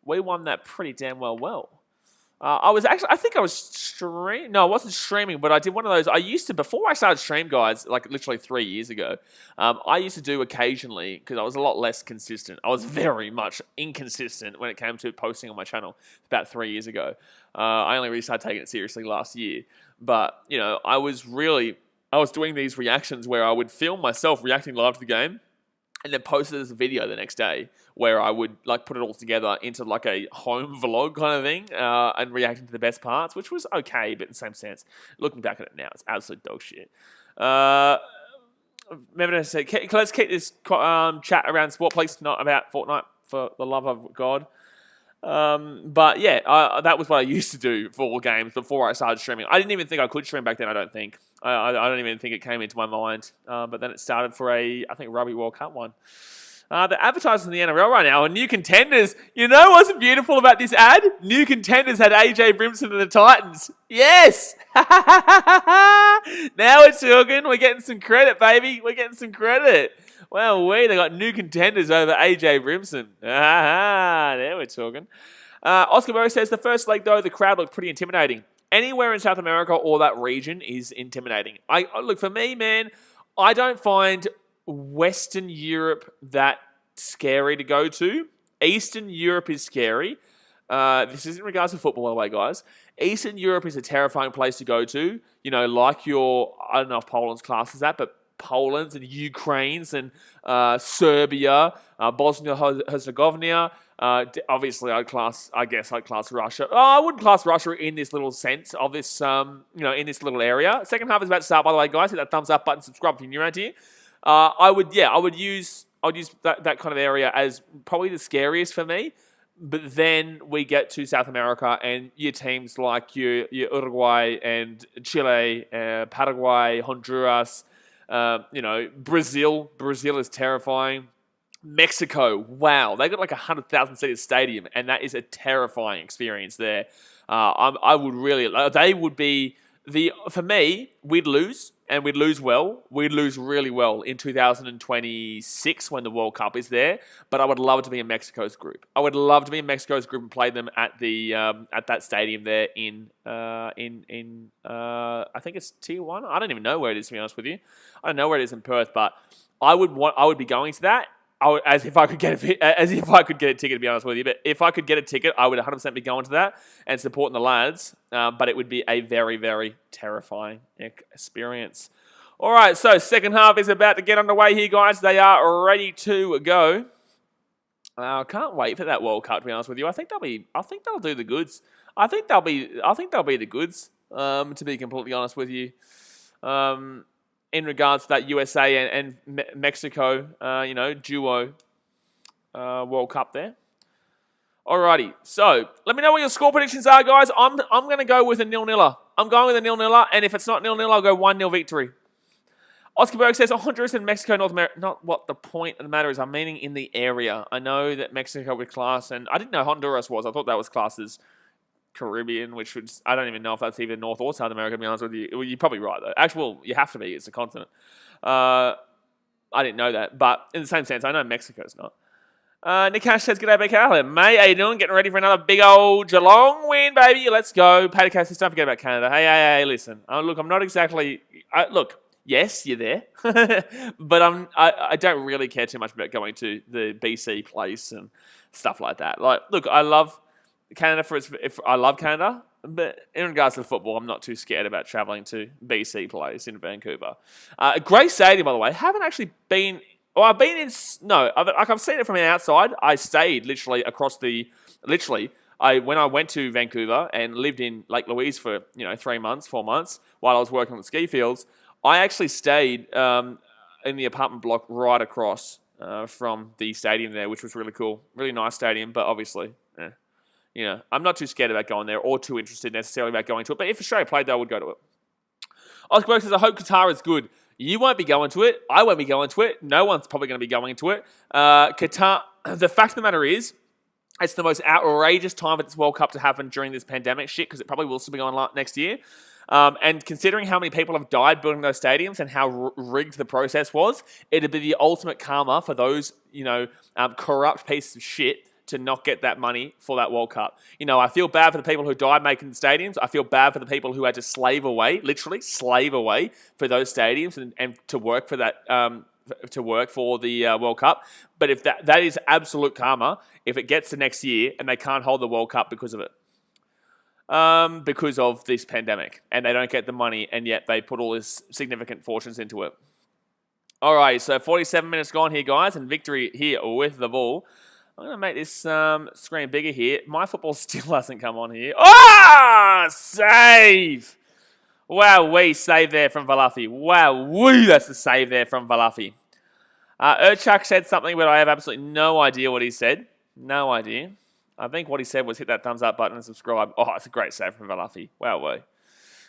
won that pretty damn well. I think I was streaming. No, I wasn't streaming, but I did one of those. I used to, before I started Stream Guides, like literally 3 years ago, I used to do occasionally, because I was a lot less consistent. I was very much inconsistent when it came to posting on my channel about 3 years ago. I only really started taking it seriously last year. But, I was doing these reactions where I would film myself reacting live to the game, and then post it as a video the next day where I would put it all together into like a home vlog kind of thing and reacting to the best parts, which was okay, but in the same sense, looking back at it now, it's absolute dog shit. Remember to say, let's keep this chat around sport, please, not about Fortnite, for the love of God. But yeah, that was what I used to do for all games before I started streaming. I didn't even think I could stream back then, I don't think. I don't even think it came into my mind. But then it started for I think Rugby World Cup one. The advertisers in the NRL right now are new contenders. You know what's beautiful about this ad? New contenders had AJ Brimson and the Titans. Yes! Now we're talking. We're getting some credit, baby. We're getting some credit. Well, they got new contenders over AJ Brimson. There we're talking. Oscar Burrow says, the first leg, though, the crowd looked pretty intimidating. Anywhere in South America or that region is intimidating. Look, for me, man, I don't find Western Europe that scary to go to. Eastern Europe is scary. This is in regards to football, by the way, guys. Eastern Europe is a terrifying place to go to. Like I don't know if Poland's class is that, but Poland's and Ukraine's and Serbia, Bosnia-Herzegovina. Obviously, I'd class Russia. I wouldn't class Russia in this little sense of this, in this little area. Second half is about to start, by the way, guys. Hit that thumbs up button, subscribe if you're new around here. I would use that kind of area as probably the scariest for me. But then we get to South America and your teams like your Uruguay and Chile, Paraguay, Honduras. Brazil is terrifying. Mexico, wow, they got like 100,000 seater stadium, and that is a terrifying experience there. I would really, they would be for me, we'd lose, and we'd lose well. We'd lose really well in 2026 when the World Cup is there. But I would love to be in Mexico's group. I would love to be in Mexico's group and play them at the at that stadium there in I think it's Tijuana. I don't even know where it is, to be honest with you. I don't know where it is in Perth, but I would be going to that. As if I could get a ticket, to be honest with you. But if I could get a ticket, I would 100% be going to that and supporting the lads. But it would be a very, very terrifying experience. All right, so second half is about to get underway here, guys. They are ready to go. I can't wait for that World Cup, to be honest with you. I think they'll do the goods. I think they'll be the goods. To be completely honest with you. In regards to that USA and Mexico, duo World Cup there. Alrighty, so let me know what your score predictions are, guys. I'm going to go with a 0-0. I'm going with a 0-0, and if it's not 0-0, I'll go 1-0 victory. Oscar Berg says, Honduras and Mexico, North America. Not what the point of the matter is. I'm meaning in the area. I know that Mexico was class, and I didn't know Honduras was. I thought that was classed as Caribbean, which would, I don't even know if that's even North or South America, to be honest with you. Well, you're probably right, though. Actually, well, you have to be. It's a continent. I didn't know that, but in the same sense, I know Mexico's not. Nikash says, g'day, BKRmy. Mate, how you doing? Getting ready for another big old Geelong win, baby. Let's go. Patty says, don't forget about Canada. Hey, listen. Look, I'm not exactly... look, yes, you're there, but I don't really care too much about going to the BC place and stuff like that. Look, I love Canada I love Canada, but in regards to football, I'm not too scared about travelling to BC Place in Vancouver. Great stadium, by the way. Haven't actually been. Well, I've been in. No, I've seen it from the outside. I stayed literally across the. When I went to Vancouver and lived in Lake Louise for 4 months while I was working on the ski fields, I actually stayed in the apartment block right across from the stadium there, which was really cool. Really nice stadium, but obviously. I'm not too scared about going there or too interested necessarily about going to it. But if Australia played, I would go to it. Oscar Burke says, I hope Qatar is good. You won't be going to it. I won't be going to it. No one's probably going to be going to it. Qatar, the fact of the matter is, it's the most outrageous time for this World Cup to happen during this pandemic shit, because it probably will still be going next year. And considering how many people have died building those stadiums and how rigged the process was, it'd be the ultimate karma for those, corrupt pieces of shit to not get that money for that World Cup. You know, I feel bad for the people who died making the stadiums. I feel bad for the people who had to slave away, literally slave away for those stadiums and to work for that, to work for the World Cup. But if that is absolute karma, if it gets to next year and they can't hold the World Cup because of it. Because of this pandemic, and they don't get the money, and yet they put all this significant fortunes into it. All right, so 47 minutes gone here, guys, and Victory here with the ball. I'm going to make this screen bigger here. My football still hasn't come on here. Ah! Save! Wow-wee, save there from Valafi. Wow-wee, that's the save there from Valafi. Urchuk said something, but I have absolutely no idea what he said. No idea. I think what he said was hit that thumbs up button and subscribe. Oh, it's a great save from Valafi. Wow-wee.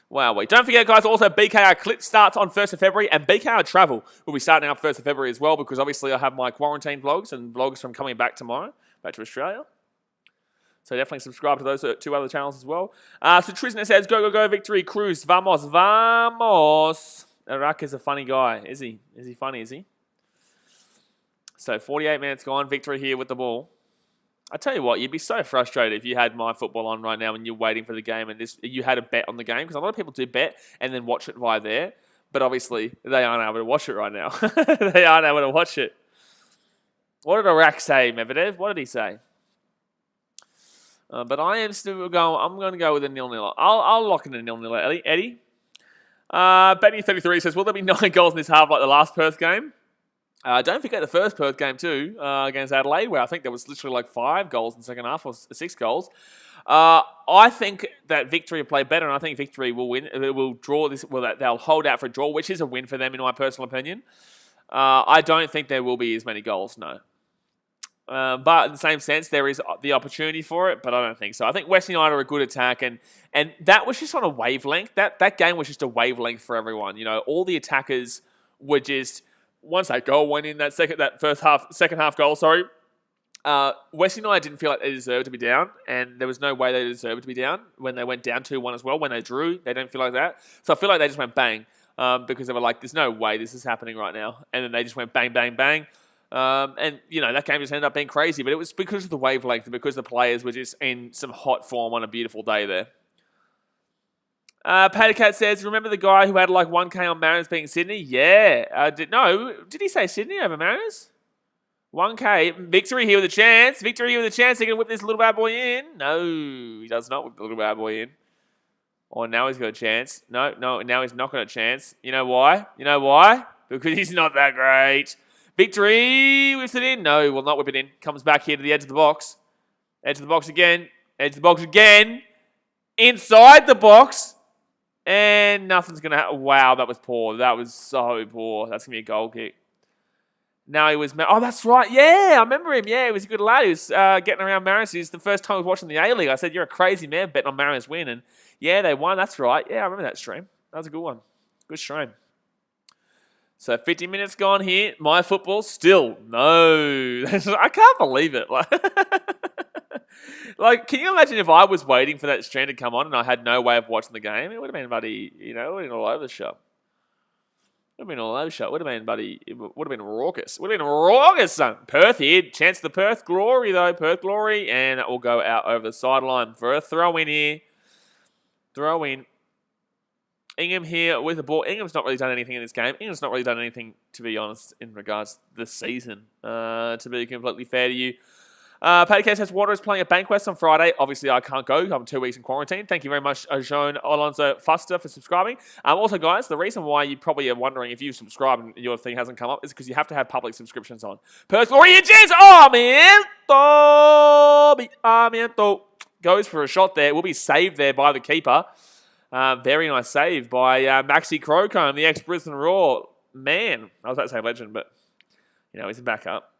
Wow-wee. Don't forget, guys, also BKR Clip starts on 1st of February, and BKR Travel will be starting up 1st of February as well, because obviously I have my quarantine vlogs and vlogs from coming back tomorrow, back to Australia. So definitely subscribe to those two other channels as well. So Tristan says, go, go, go, Victory, Cruz, vamos, vamos. Iraq is a funny guy. Is he? Is he funny, is he? So 48 minutes gone, Victory here with the ball. I tell you what, you'd be so frustrated if you had my football on right now and you're waiting for the game and you had a bet on the game, because a lot of people do bet and then watch it via there, but obviously they aren't able to watch it right now. They aren't able to watch it. What did Iraq say, Medvedev? What did he say? But I am still going. I'm going to go with a 0-0. I'll lock in a 0-0. Eddie. Benny33 says, will there be 9 goals in this half like the last Perth game? Don't forget the first Perth game too, against Adelaide, where I think there was literally like 5 goals in the second half, or 6 goals. I think that Victory will play better, and I think Victory will win. Will draw this. Well, they'll hold out for a draw, which is a win for them, in my personal opinion. I don't think there will be as many goals, no. But in the same sense, there is the opportunity for it, but I don't think so. I think West United are a good attack, and that was just on a wavelength. That game was just a wavelength for everyone. You know, all the attackers were just. Once that goal went in, second half goal, West United didn't feel like they deserved to be down, and there was no way they deserved to be down when they went down 2-1 as well. When they drew, they didn't feel like that. So I feel like they just went bang, because they were like, there's no way this is happening right now. And then they just went bang, bang, bang. And, you know, that game just ended up being crazy, but it was because of the wavelength and because the players were just in some hot form on a beautiful day there. Pattycat says, remember the guy who had like 1K on Mariners being Sydney? Yeah. Did he say Sydney over Mariners? 1K. Victory here with a chance. Victory here with a chance. He can whip this little bad boy in. No, he does not whip the little bad boy in. Oh, now he's got a chance. No, now he's not got a chance. You know why? Because he's not that great. Victory whips it in. No, he will not whip it in. Comes back here to the edge of the box. Edge of the box again. Edge of the box again. Inside the box. And nothing's going to happen. Wow, that was poor. That was so poor. That's going to be a goal kick. Now he was... Oh, that's right. Yeah, I remember him. Yeah, he was a good lad. He was getting around Mariners. It's the first time I was watching the A-League. I said, you're a crazy man betting on Mariners win. And yeah, they won. That's right. Yeah, I remember that stream. That was a good one. Good stream. So 50 minutes gone here. My football still. No. I can't believe it. Like, can you imagine if I was waiting for that stream to come on and I had no way of watching the game? It would have been bloody, it would have been all over the shop. It would have been bloody, it would have been raucous. It would have been raucous, son. Perth here. Chance the Perth Glory, though. Perth Glory. And that will go out over the sideline for a throw-in here. Throw-in. Ingham here with the ball. Ingham's not really done anything in this game. Ingham's not really done anything, to be honest, in regards to this season, to be completely fair to you. Paddy K says, Water is playing at Banquest on Friday. Obviously, I can't go. I'm 2 weeks in quarantine. Thank you very much, Joan Alonso Fuster, for subscribing. Also, guys, the reason why you probably are wondering if you subscribe and your thing hasn't come up is because you have to have public subscriptions on. Perth Glory and Jens! Miento! Goes for a shot there. Will be saved there by the keeper. Very nice save by Maxi Crocombe, the ex-Brisbane Roar. Man, I was about to say legend, but, he's a backup.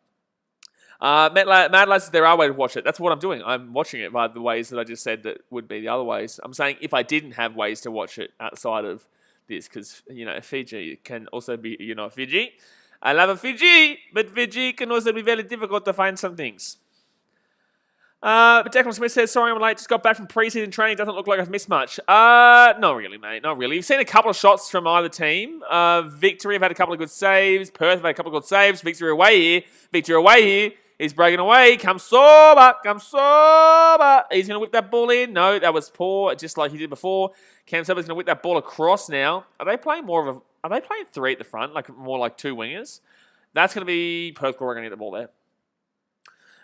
Mad Lads says there are ways to watch it. That's what I'm doing. I'm watching it by the ways that I just said that would be the other ways. I'm saying if I didn't have ways to watch it outside of this, because, Fiji can also be, Fiji. I love a Fiji, but Fiji can also be very difficult to find some things. But Declan Smith says, sorry I'm late, just got back from pre-season training, doesn't look like I've missed much. Not really, mate, not really. You've seen a couple of shots from either team. Victory have had a couple of good saves. Perth have had a couple of good saves. Victory away here. He's breaking away. Come sober. He's going to whip that ball in. No, that was poor, just like he did before. Cam Sober's going to whip that ball across now. Are they playing three at the front, like more like two wingers? That's going to be Perth Glory going to get the ball there.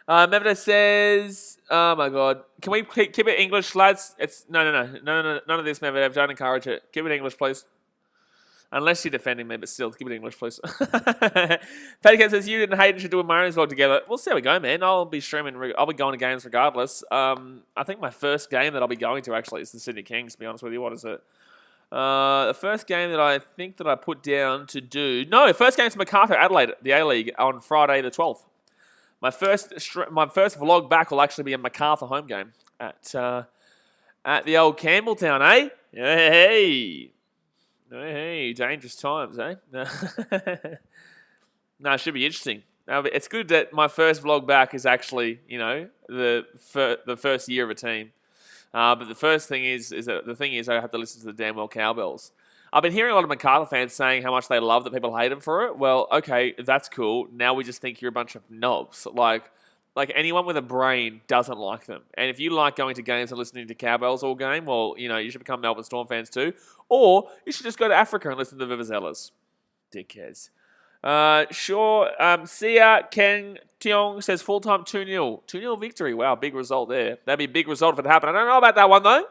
Medvedev says, oh my God. Can we keep it English, lads? No. None of this, Medvedev. Don't encourage it. Keep it English, please. Unless you're defending me, but still, keep it English, please. Petticat says, you and Hayden should do a Marines vlog together. Well, see how we go, man. I'll be streaming. I'll be going to games regardless. I think my first game that I'll be going to, actually, is the Sydney Kings, to be honest with you. What is it? The first game that I think that I put down to do... No, first game's MacArthur Adelaide, the A-League, on Friday the 12th. My first vlog back will actually be a MacArthur home game at the old Campbelltown, eh? Hey, dangerous times, eh? No, it should be interesting. It's good that my first vlog back is actually, the first year of a team. But the thing is I have to listen to the damn well Cowbells. I've been hearing a lot of MacArthur fans saying how much they love that people hate them for it. Well, okay, that's cool. Now we just think you're a bunch of knobs. Like anyone with a brain doesn't like them. And if you like going to games and listening to Cowbells all game, well, you should become Melbourne Storm fans too. Or you should just go to Africa and listen to the Vivazellas. Dickheads. Sure. Sia Ken Tiong says full-time 2-0. 2-0 victory. Wow, big result there. That'd be a big result if it happened. I don't know about that one, though.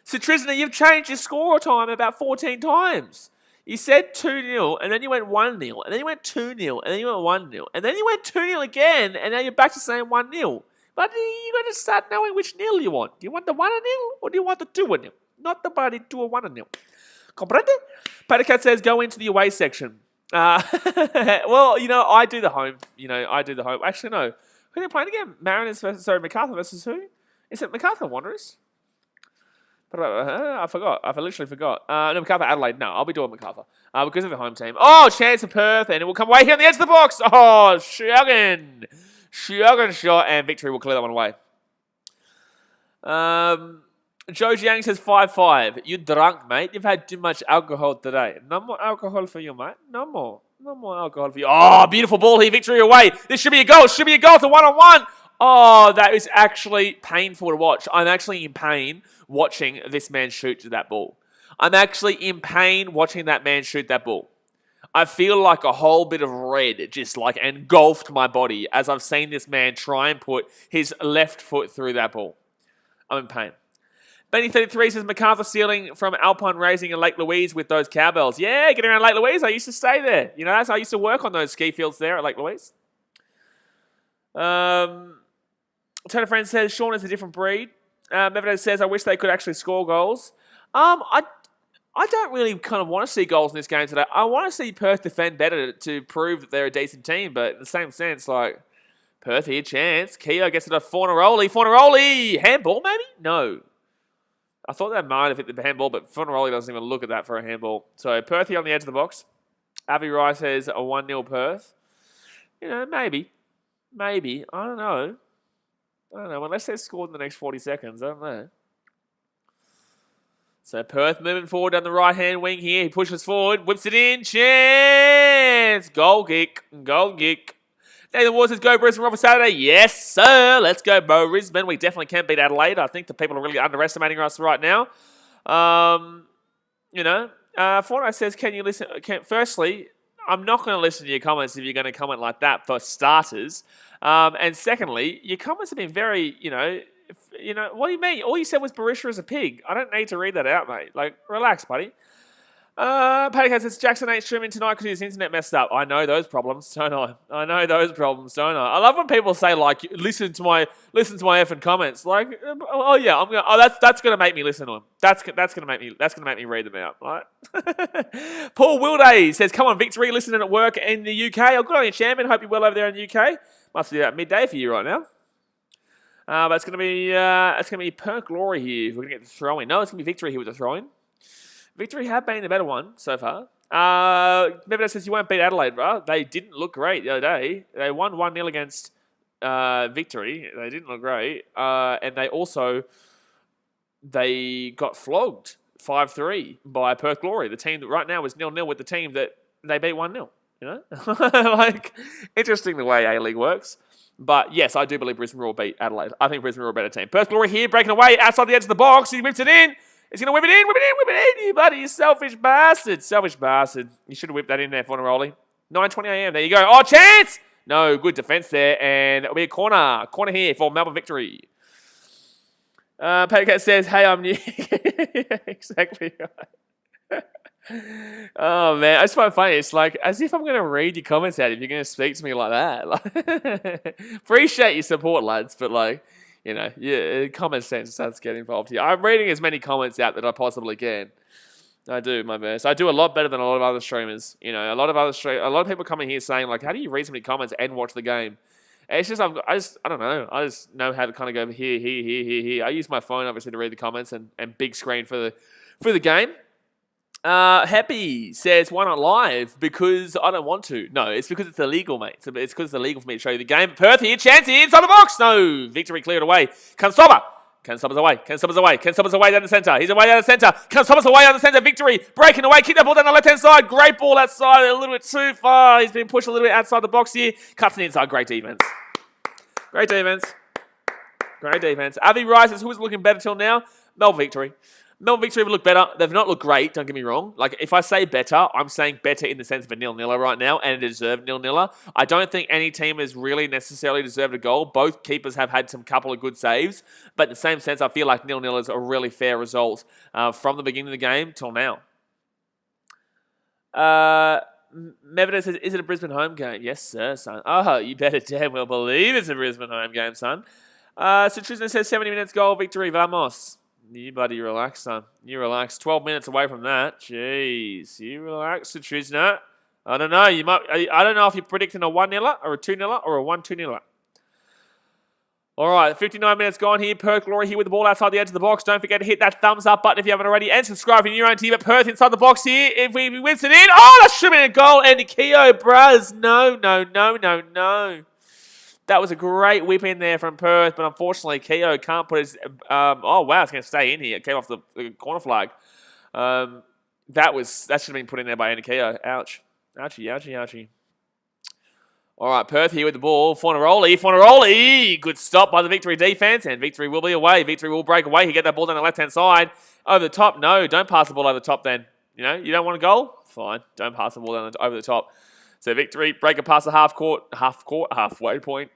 So, Trisna, you've changed your score time about 14 times. You said 2-0, and then you went 1-0, and then you went 2-0, and then you went 1-0, and then you went 2-0 again, and now you're back to saying 1-0. But you got to start knowing which nil you want. Do you want the 1-0, or do you want the 2-0? Not the body 2 or 1-0. Comprende? Patacat says, go into the away section. Well, I do the home. Actually, no. Who are they playing again? MacArthur versus who? Is it MacArthur Wanderers? I forgot. I literally forgot. No, MacArthur Adelaide. No, I'll be doing MacArthur. Because of the home team. Oh, chance of Perth, and it will come away here on the edge of the box. Oh, Shuggan shot, and Victory will clear that one away. Joe Jiang says 5-5. You drunk, mate. You've had too much alcohol today. No more alcohol for you, mate. No more alcohol for you. Oh, beautiful ball here. Victory away. This should be a goal. It's a 1-on-1. Oh, that is actually painful to watch. I'm actually in pain watching this man shoot that ball. I'm actually in pain watching that man shoot that ball. I feel like a whole bit of red just engulfed my body as I've seen this man try and put his left foot through that ball. I'm in pain. Benny33 says MacArthur stealing from Alpine Racing in Lake Louise with those cowbells. Yeah, getting around Lake Louise. I used to stay there. I used to work on those ski fields there at Lake Louise. Turner Friend says Sean is a different breed. Medvedev says I wish they could actually score goals. I don't really kind of want to see goals in this game today. I want to see Perth defend better to prove that they're a decent team, but in the same sense, Perth here, chance. Keogh gets it to Fornaroli. Handball, maybe? No. I thought that might have hit the handball, but Fornaroli doesn't even look at that for a handball. So Perth here on the edge of the box. Avi Rice says a 1-0 Perth. Maybe. I don't know. Unless they've scored in the next 40 seconds. I don't know. So Perth moving forward down the right-hand wing here. He pushes forward, whips it in. Chance! Goal kick. Nathan Ward says, go Brisbane for Saturday. Yes, sir. Let's go Brisbane. We definitely can beat Adelaide. I think the people are really underestimating us right now. Fortnite says, can you listen? Firstly, I'm not going to listen to your comments if you're going to comment like that for starters. And secondly, your comments have been very, what do you mean? All you said was Barisha is a pig. I don't need to read that out, mate. Relax, buddy. Paddy says Jackson ain't streaming tonight because his internet messed up. I know those problems, don't I? I love when people say listen to my effing comments. That's gonna make me listen to them. That's gonna make me read them out. Right? Paul Wilday says, "Come on, Victory, listening at work in the UK. Oh, good on you, champion. Hope you're well over there in the UK. Must be about midday for you right now." But it's gonna be Perth Glory here. We're gonna get the throw in. No, it's gonna be Victory here with the throw in. Victory have been the better one so far. Medvedev says you won't beat Adelaide, bro. They didn't look great the other day. They won 1-0 against Victory. They didn't look great. And they got flogged 5-3 by Perth Glory. The team that right now is 0-0 with the team that they beat 1-0. You know? Like, interesting the way A-League works. But yes, I do believe Brisbane will beat Adelaide. I think Brisbane are a better team. Perth Glory here, breaking away outside the edge of the box. He whips it in. He's going to whip it in, whip it in, whip it in. You bloody you selfish bastard. Selfish bastard. You should have whipped that in there, Fornaroli. 9:20 a.m. There you go. Oh, chance! No, good defense there. And it'll be a corner. Corner here for Melbourne Victory. Petticat says, hey, I'm new. Yeah, exactly right. Oh, man. I just find it funny. It's like, as if I'm going to read your comments out if you're going to speak to me like that. Like, appreciate your support, lads, but like, you know, yeah, common sense starts getting involved here. I'm reading as many comments out that I possibly can. I do my best. I do a lot better than a lot of other streamers. You know, a lot of people come in here saying like, "How do you read so many comments and watch the game?" And it's just I don't know. I just know how to kind of go here. I use my phone obviously to read the comments and big screen for the game. Happy says, why not live? Because I don't want to. No, it's because it's illegal, mate. It's because it's illegal for me to show you the game. Perth here, chance here, inside the box. No, Victory cleared away. Kansoba. Kansoba's away. Kansoba's away. Kansoba's away down the centre. He's away down the centre. Kansoba's away down the centre. Victory breaking away. Kick that ball down the left-hand side. Great ball outside. A little bit too far. He's been pushed a little bit outside the box here. Cuts it inside. Great defense. Great defense. Great defense. Avi Rice, who was looking better till now? Melbourne Victory. Melbourne Victory have looked better. They've not looked great, don't get me wrong. Like, if I say better, I'm saying better in the sense of a nil-niller right now, and a deserved nil-niller. I don't think any team has really necessarily deserved a goal. Both keepers have had some couple of good saves, but in the same sense, I feel like nil-nil is a really fair result from the beginning of the game till now. Mevida says, is it a Brisbane home game? Yes, sir, son. Oh, you better damn well believe it's a Brisbane home game, son. Citrusna says, 70 minutes goal, Victory, vamos. You buddy, relax, son. You relax. 12 minutes away from that. Jeez. You relax, Citrusna. I don't know. I don't know if you're predicting a 1-0 or a 2-0 or a 1-2-0. All right, 59 minutes gone here. Perth Glory here with the ball outside the edge of the box. Don't forget to hit that thumbs up button if you haven't already. And subscribe if you're new on TV. Perth inside the box here. If we whips it in. Oh, that should have been a goal. And Keo, bruz. No. That was a great whip in there from Perth, but unfortunately, Keo can't put his... oh, wow, it's going to stay in here. It came off the corner flag. That should have been put in there by Andy Keo. Ouch. Ouchie. All right, Perth here with the ball. Fornaroli. Good stop by the Victory defense, and Victory will be away. Victory will break away. He get that ball down the left-hand side. Over the top. No, don't pass the ball over the top then. You know, you don't want a goal? Fine. Don't pass the ball down over the top. So Victory, break it past the halfway point.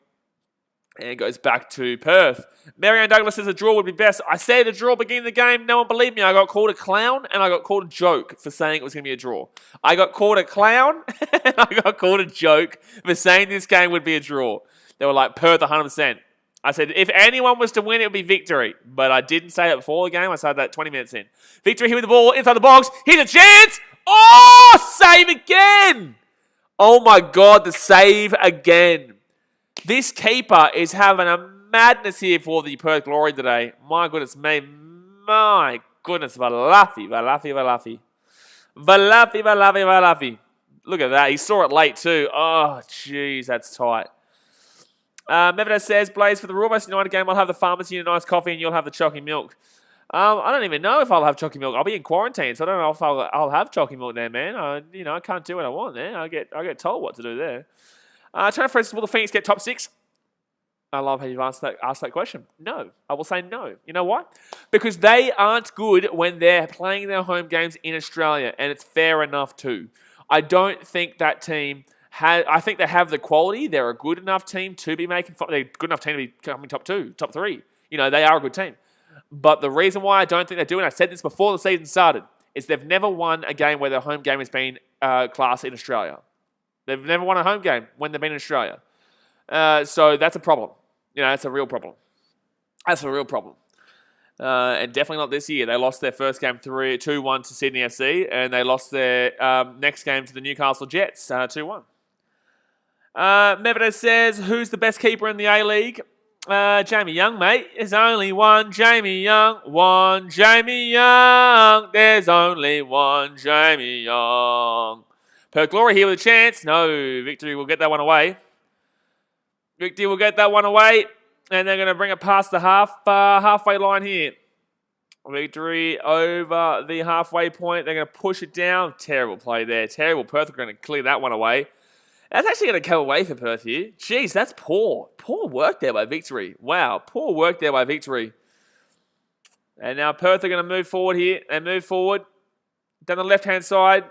And goes back to Perth. Marianne Douglas says a draw would be best. I said a draw beginning of the game. No one believed me. I got called a clown and I got called a joke for saying it was going to be a draw. I got called a clown and I got called a joke for saying this game would be a draw. They were like, Perth 100%. I said, if anyone was to win, it would be Victory. But I didn't say that before the game. I said that 20 minutes in. Victory here with the ball inside the box. Here's a chance. Oh, save again. Oh my God, the save again. This keeper is having a madness here for the Perth Glory today. My goodness me. My goodness. Valafi. Look at that. He saw it late too. Oh, jeez. That's tight. Mevida says, Blaze, for the Royal West United game, I'll have the pharmacy and a nice coffee and you'll have the chalky milk. I don't even know if I'll have chalky milk. I'll be in quarantine, so I don't know if I'll have chalky milk there, man. I can't do what I want there. I get told what to do there. Trying to phrase, will the Phoenix get top 6? I love how you've asked that question. No. I will say no. You know why? Because they aren't good when they're playing their home games in Australia, and it's fair enough too. I don't think that team I think they have the quality. They're a good enough team to be making... They're a good enough team to be coming top 2, top 3. You know, they are a good team. But the reason why I don't think they do, and I said this before the season started, is they've never won a game where their home game has been class in Australia. They've never won a home game when they've been in Australia. So that's a problem. You know, that's a real problem. And definitely not this year. They lost their first game 2-1 to Sydney FC, and they lost their next game to the Newcastle Jets 2-1. Mevida says, who's the best keeper in the A-League? Jamie Young, mate. There's only one Jamie Young. There's only one Jamie Young. Perth Glory here with a chance. No, Victory will get that one away. And they're going to bring it past the halfway line here. Victory over the halfway point. They're going to push it down. Terrible play there. Terrible. Perth are going to clear that one away. That's actually going to come away for Perth here. Jeez, that's poor. Poor work there by Victory. Wow, poor work there by Victory. And now Perth are going to move forward here. They move forward. Down the left-hand side.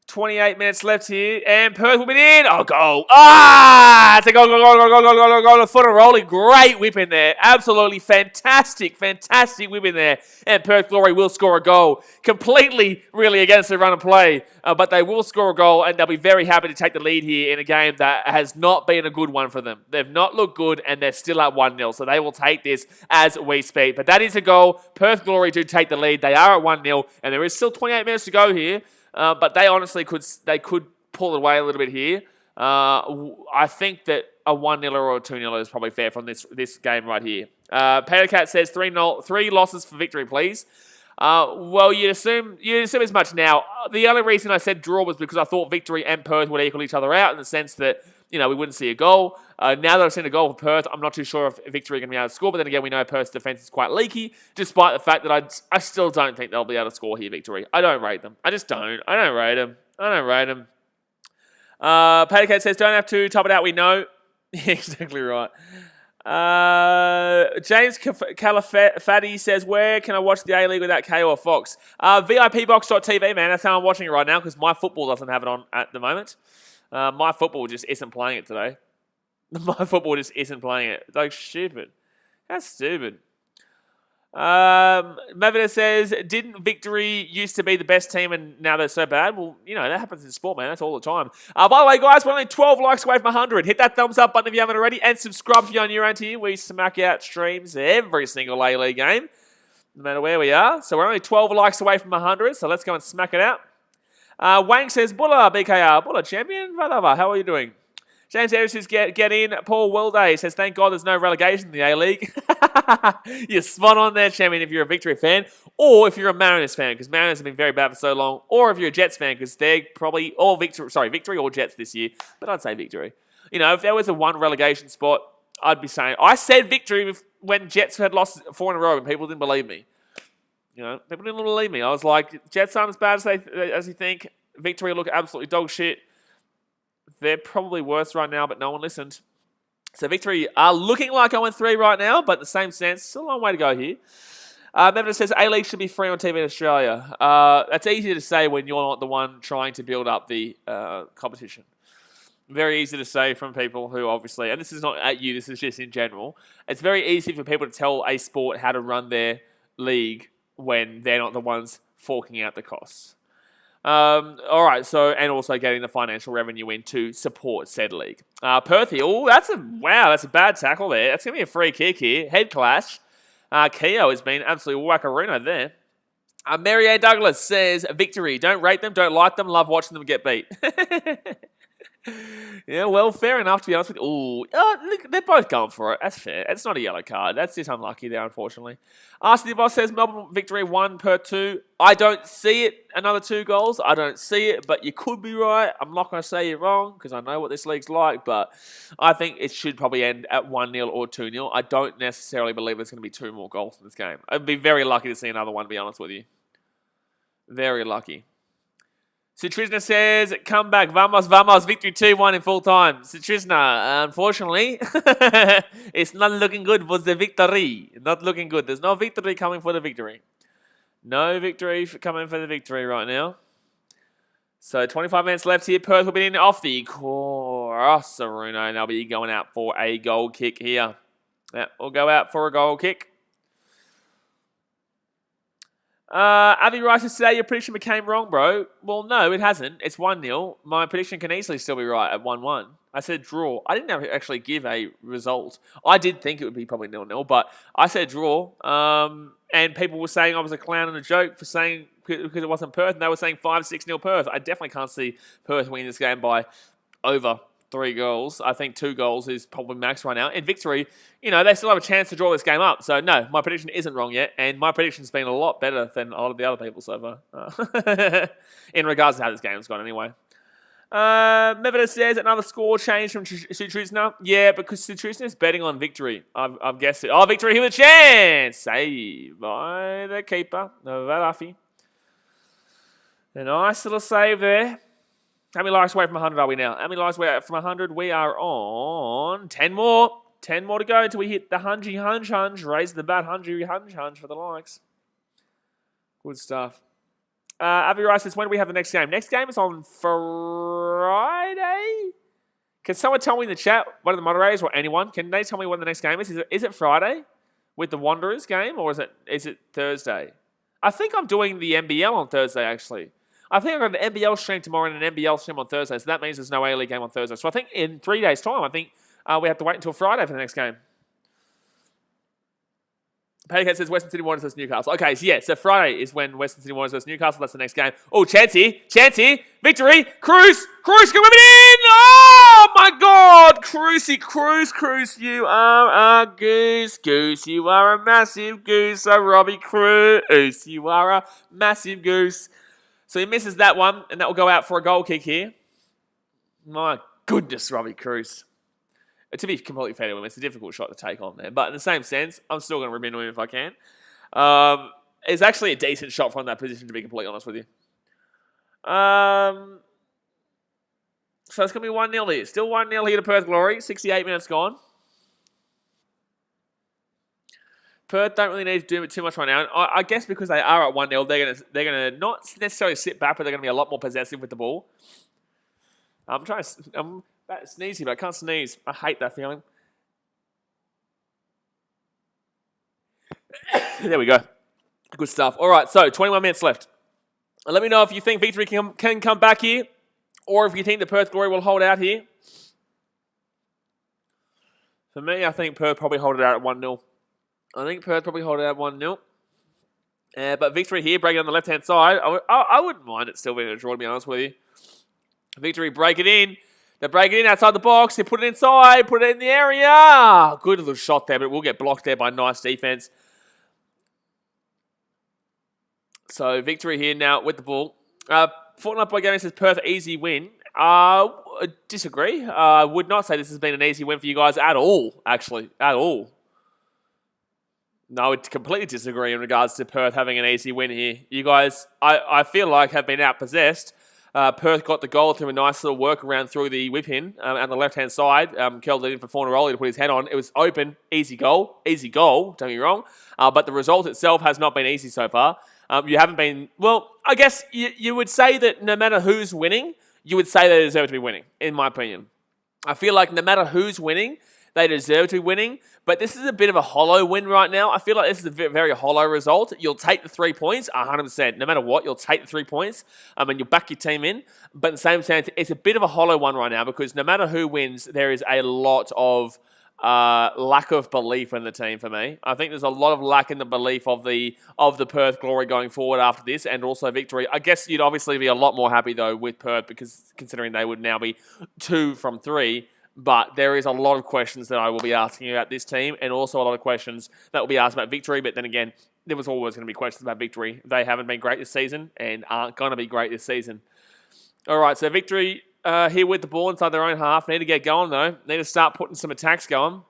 28 minutes left here, and Perth will be in. Oh, goal. Ah! It's a goal. The foot of rolling. Great whip in there. Absolutely fantastic whip in there. And Perth Glory will score a goal. Completely, really, against the run of play. But they will score a goal, and they'll be very happy to take the lead here in a game that has not been a good one for them. They've not looked good, and they're still at 1-0, so they will take this as we speak. But that is a goal. Perth Glory do take the lead. They are at 1-0, and there is still 28 minutes to go here. But they honestly could pull it away a little bit here. I think that a 1-0 or a 2-0 is probably fair from this game right here. Peter Cat says 3-0, 3 losses for Victory, please. Well, you'd assume as much now. The only reason I said draw was because I thought Victory and Perth would equal each other out in the sense that, we wouldn't see a goal. Now that I've seen a goal for Perth, I'm not too sure if Victory are going to be able to score. But then again, we know Perth's defence is quite leaky, despite the fact that I still don't think they'll be able to score here, Victory. I don't rate them. I just don't. I don't rate them. Pattycat says, don't have to top it out, we know. Exactly right. James Calafati says, where can I watch the A-League without K or Fox? VIPbox.tv, man. That's how I'm watching it right now because my football doesn't have it on at the moment. My football just isn't playing it today. My football just isn't playing it. It's like stupid. That's stupid. Mavida says, didn't Victory used to be the best team and now they're so bad? Well, that happens in sport, man. That's all the time. By the way, guys, we're only 12 likes away from 100. Hit that thumbs up button if you haven't already and subscribe if you're new around here. We smack out streams every single A-League game, no matter where we are. So we're only 12 likes away from 100, so let's go and smack it out. Wang says, Bulla, BKR. Bulla, champion. How are you doing? James Harris says, get in. Paul Wilday says, thank God there's no relegation in the A-League. You're spot on there, champion, if you're a Victory fan. Or if you're a Mariners fan, because Mariners have been very bad for so long. Or if you're a Jets fan, because they're probably all Victory or Jets this year. But I'd say Victory. If there was a one relegation spot, I'd be saying, I said Victory when Jets had lost 4 in a row and people didn't believe me. People didn't believe me. I was like, Jets aren't as bad as you think. Victory look absolutely dog shit. They're probably worse right now, but no one listened. So Victory are looking like 0-3 right now, but in the same sense, still a long way to go here. Mevna says A-League should be free on TV in Australia. That's easy to say when you're not the one trying to build up the competition. Very easy to say from people who obviously, and this is not at you, this is just in general. It's very easy for people to tell a sport how to run their league when they're not the ones forking out the costs. All right, and also getting the financial revenue in to support said league. Perthy, that's a bad tackle there. That's going to be a free kick here. Head clash. Keogh has been absolutely wackaroono there. Mary A. Douglas says, Victory, don't rate them, don't like them, love watching them get beat. Yeah, well, fair enough, to be honest with you. Look, they're both going for it. That's fair. It's not a yellow card. That's just unlucky there, unfortunately. RCD Boss says, Melbourne Victory 1 per 2. I don't see it. Another 2 goals. I don't see it, but you could be right. I'm not going to say you're wrong because I know what this league's like, but I think it should probably end at 1-0 or 2-0. I don't necessarily believe there's going to be 2 more goals in this game. I'd be very lucky to see another one, to be honest with you. Very lucky. Citrizna says, come back, vamos, Victory 2-1 in full time. Citrizna, unfortunately, it's not looking good for the Victory. Not looking good. There's no Victory coming for the Victory. No Victory coming for the Victory right now. So 25 minutes left here. Perth will be in off the crosser, and they'll be going out for a goal kick here. Yeah, we'll go out for a goal kick. Avi Rice says, today your prediction became wrong, bro. Well, no, it hasn't. It's 1-0. My prediction can easily still be right at 1-1. I said draw. I didn't actually give a result. I did think it would be probably 0-0, but I said draw. And people were saying I was a clown and a joke for saying because it wasn't Perth, and they were saying 5-6-0 Perth. I definitely can't see Perth winning this game by over 3 goals. I think 2 goals is probably max right now. In Victory, they still have a chance to draw this game up. So, no, my prediction isn't wrong yet. And my prediction's been a lot better than a lot of the other people so far. In regards to how this game's gone anyway. Mevita says another score change from Sutrusna. Yeah, because Sutrusna is betting on Victory. I've guessed it. Oh, Victory here with a chance. Save by the keeper, Valafi. A nice little save there. How many lives away from 100 are we now? How many lives away from 100? We are on 10 more. 10 more to go until we hit the hungy hunch. Raise the bat hungy hunch for the likes. Good stuff. Avi Rice says, when do we have the next game? Next game is on Friday. Can someone tell me in the chat, one of the moderators or anyone, can they tell me when the next game is? Is it Friday with the Wanderers game or is it Thursday? I think I'm doing the NBL on Thursday, actually. I think I've got an NBL stream tomorrow and an NBL stream on Thursday, so that means there's no A-League game on Thursday. So I think in 3 days' time, I think we have to wait until Friday for the next game. Pattycat says Western City Wanderers versus Newcastle. Okay, so yeah, so Friday is when Western City Wanderers versus Newcastle. That's the next game. Oh, Chancey, Victory, Cruz, can whip it in! Oh my God, Cruz, you are a goose, you are a massive goose, Robbie Cruz, you are a massive goose. So he misses that one, and that will go out for a goal kick here. My goodness, Robbie Cruz. To be completely fair to him, it's a difficult shot to take on there. But in the same sense, I'm still going to rip into him if I can. It's actually a decent shot from that position, to be completely honest with you. So it's going to be 1-0 here. Still 1-0 here to Perth Glory. 68 minutes gone. Perth don't really need to do too much right now. I guess because they are at 1-0, they're gonna not necessarily sit back, but they're going to be a lot more possessive with the ball. I'm about to sneeze here, but I can't sneeze. I hate that feeling. There we go. Good stuff. All right, so 21 minutes left. Let me know if you think Victory can come back here, or if you think the Perth Glory will hold out here. For me, I think Perth probably hold it out at 1-0. But Victory here, breaking on the left-hand side. I wouldn't mind it still being a draw, to be honest with you. Victory break it in. They break it in outside the box. They put it inside. Put it in the area. Good little shot there, but it will get blocked there by nice defense. So Victory here now with the ball. Fortnite Boy Gaming says Perth easy win. Disagree. I would not say this has been an easy win for you guys at all, actually. At all. No, I would completely disagree in regards to Perth having an easy win here. You guys, I feel like, have been outpossessed. Perth got the goal through a nice little workaround through the whip in on the left-hand side. Curled it in for Fornaroli to put his head on. It was open, easy goal, don't get me wrong. But the result itself has not been easy so far. You haven't been, well, I guess you would say that no matter who's winning, you would say they deserve to be winning, in my opinion. I feel like no matter who's winning, they deserve to be winning. But this is a bit of a hollow win right now. I feel like this is a very hollow result. You'll take the 3 points, 100%. No matter what, you'll take the 3 points and you'll back your team in. But in the same sense, it's a bit of a hollow one right now because no matter who wins, there is a lot of lack of belief in the team for me. I think there's a lot of lack in the belief of the Perth Glory going forward after this and also Victory. I guess you'd obviously be a lot more happy, though, with Perth because considering they would now be 2 from 3. But there is a lot of questions that I will be asking about this team and also a lot of questions that will be asked about Victory. But then again, there was always going to be questions about Victory. They haven't been great this season and aren't going to be great this season. All right, so Victory here with the ball inside their own half. Need to get going, though. Need to start putting some attacks going.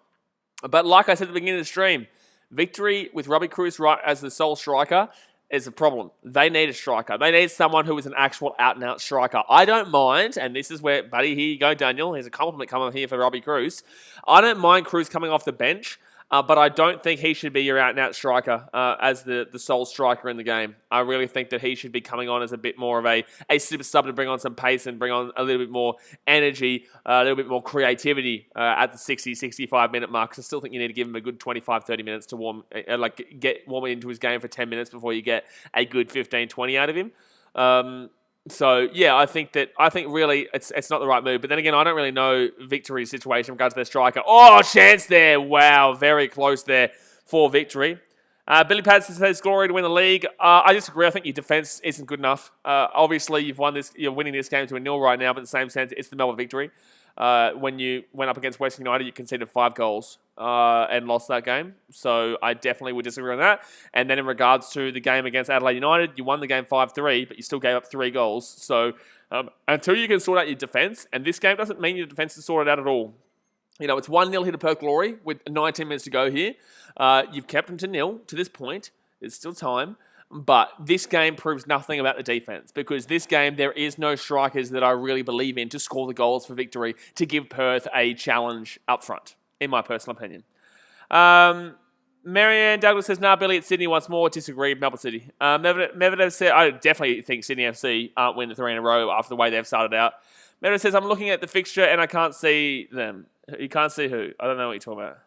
But like I said at the beginning of the stream, Victory with Robbie Cruz right as the sole striker is a problem. They need a striker. They need someone who is an actual out-and-out striker. I don't mind, and this is where, buddy, here you go, Daniel. Here's a compliment coming here for Robbie Cruz. I don't mind Cruz coming off the bench, but I don't think he should be your out-and-out striker as the sole striker in the game. I really think that he should be coming on as a bit more of a super sub to bring on some pace and bring on a little bit more energy, a little bit more creativity at the 60, 65-minute mark. Because I still think you need to give him a good 25, 30 minutes to warm into his game for 10 minutes before you get a good 15, 20 out of him. So, yeah, I think really it's not the right move. But then again, I don't really know Victory's situation in regards to their striker. Oh, chance there. Wow, very close there for Victory. Billy Patterson says Glory to win the league. I disagree. I think your defense isn't good enough. Obviously, you're winning this game to a 0 right now, but in the same sense, it's the Melbourne Victory. when you went up against Western United, you conceded 5 goals and lost that game. So I definitely would disagree on that. And then in regards to the game against Adelaide United, you won the game 5-3, but you still gave up 3 goals. So until you can sort out your defence, and this game doesn't mean your defence is sorted out at all. You know, it's 1-0 here to Perth Glory with 19 minutes to go here. You've kept them to 0 to this point. There's still time. But this game proves nothing about the defense, because this game there is no strikers that I really believe in to score the goals for victory to give Perth a challenge up front, in my personal opinion. Marianne Douglas says, nah, Billy, it's Sydney once more. Disagreed, Melbourne City. Medvedev said, I definitely think Sydney FC aren't winning 3 in a row after the way they've started out. Medvedev says, I'm looking at the fixture and I can't see them. You can't see who? I don't know what you're talking about.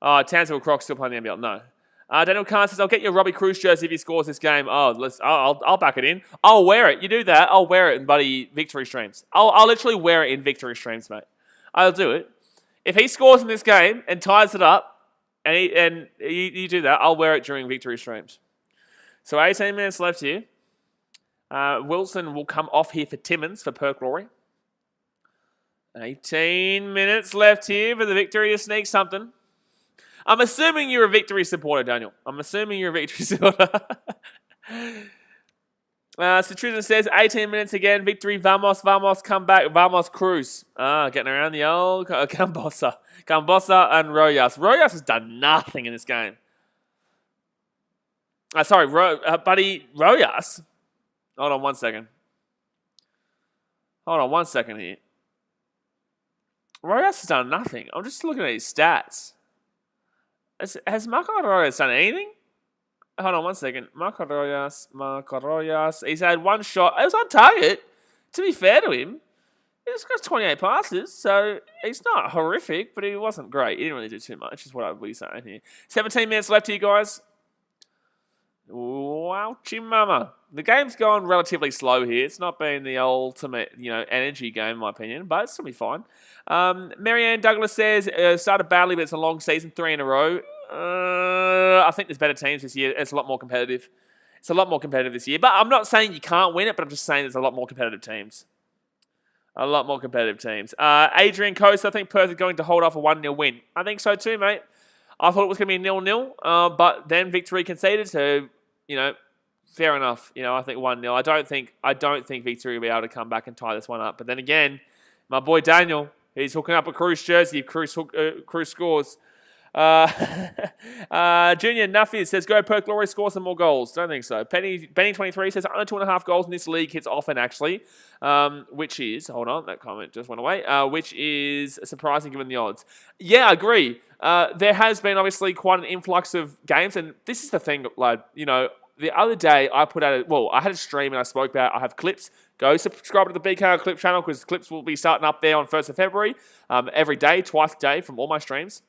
Oh, Townsville Crocs still playing the NBL. No. Daniel Kahn says, I'll get your Robbie Cruz jersey if he scores this game. I'll back it in. I'll wear it. You do that, I'll wear it in bloody victory streams. I'll literally wear it in victory streams, mate. I'll do it. If he scores in this game and ties it up, and you do that, I'll wear it during victory streams. So 18 minutes left here. Wilson will come off here for Timmins for Perth Glory. 18 minutes left here for the victory to sneak something. I'm assuming you're a victory supporter, Daniel. I'm assuming you're a victory supporter. Citrusen says, 18 minutes again. Victory, Vamos, come back. Vamos, Cruz. Getting around the old Cambosa and Rojas. Rojas has done nothing in this game. Buddy, Rojas. Hold on one second here. Rojas has done nothing. I'm just looking at his stats. Has Marco Rojas done anything? Hold on one second. Marco Rojas. He's had 1 shot. It was on target. To be fair to him, he's got 28 passes, so he's not horrific, but he wasn't great. He didn't really do too much, is what I would be saying here. 17 minutes left here, guys. Wowchi mama. The game's gone relatively slow here. It's not been the ultimate, energy game, in my opinion, but it's still be fine. Marianne Douglas says, started badly, but it's a long season, 3 in a row. I think there's better teams this year. It's a lot more competitive. It's a lot more competitive this year. But I'm not saying you can't win it, but I'm just saying there's a lot more competitive teams. Adrian Coast, I think Perth is going to hold off a 1-0 win. I think so too, mate. I thought it was going to be a 0-0, but then victory conceded, so, fair enough. I think 1-0. I don't think victory will be able to come back and tie this one up. But then again, my boy Daniel, he's hooking up a Cruz jersey if Cruz scores. Junior Nuffy says, go Perth Glory, score some more goals. Don't think so. Benny23 says, under 2.5 goals in this league hits often, actually. Which is, hold on, that comment just went away. Which is surprising given the odds. Yeah, I agree. There has been obviously quite an influx of games, and this is the thing, lad. The other day I I had a stream and I spoke about, I have clips. Go subscribe to the BKR clip channel, because clips will be starting up there on 1st of February. Every day, twice a day from all my streams.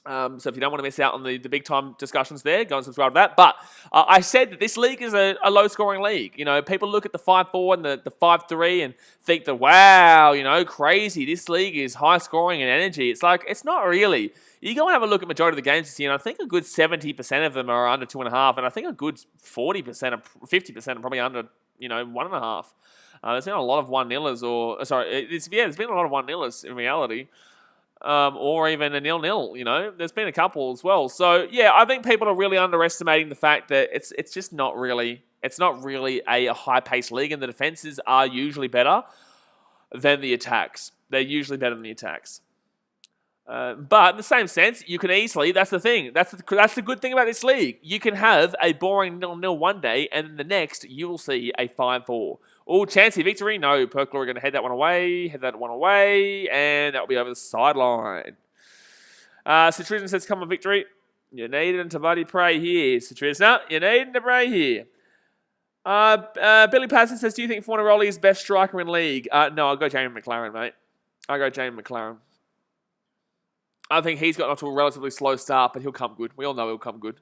So if you don't want to miss out on the big time discussions there, go and subscribe to that. But I said that this league is a low scoring league. People look at the 5-4 and the 5-3 and think that, wow, crazy. This league is high scoring and energy. It's like, it's not really. You go and have a look at majority of the games this year, and I think a good 70% of them are under 2.5, and I think a good 40% or 50% are probably under, 1.5. There's been a lot of 1-0ers, there's been a lot of 1-0ers in reality. Or even a 0-0, there's been a couple as well. So, yeah, I think people are really underestimating the fact that it's just not really, a high-paced league, and the defenses are usually better than the attacks. They're usually better than the attacks. But in the same sense, you can easily, that's the thing, that's the good thing about this league. You can have a boring 0-0 one day, and then the next, you will see a 5-4. Oh, chance of victory? No, Perth Glory are going to head that one away, and that will be over the sideline. Citrusen says, come on, victory. You need to bloody pray here, Citrusen. You need to pray here. Billy Patterson says, do you think Fornaroli is best striker in league? No, I'll go Jamie McLaren, mate. I think he's got off to a relatively slow start, but he'll come good. We all know he'll come good.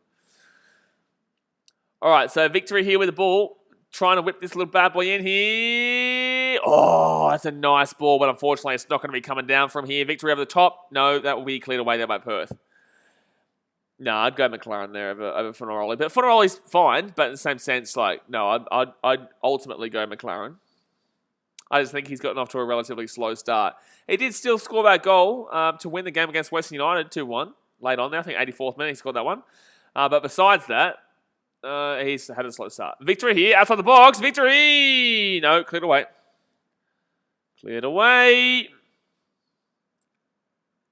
All right, so victory here with the ball. Trying to whip this little bad boy in here. Oh, that's a nice ball, but unfortunately it's not going to be coming down from here. Victory over the top. No, that will be cleared away there by Perth. No, I'd go McLaren there over Fornaroli. But Fornaroli's fine, but in the same sense, I'd ultimately go McLaren. I just think he's gotten off to a relatively slow start. He did still score that goal to win the game against Western United 2-1 late on there. I think 84th minute he scored that one. But besides that, he's had a slow start. Victory here, outside the box. Victory! No, cleared away. Cleared away.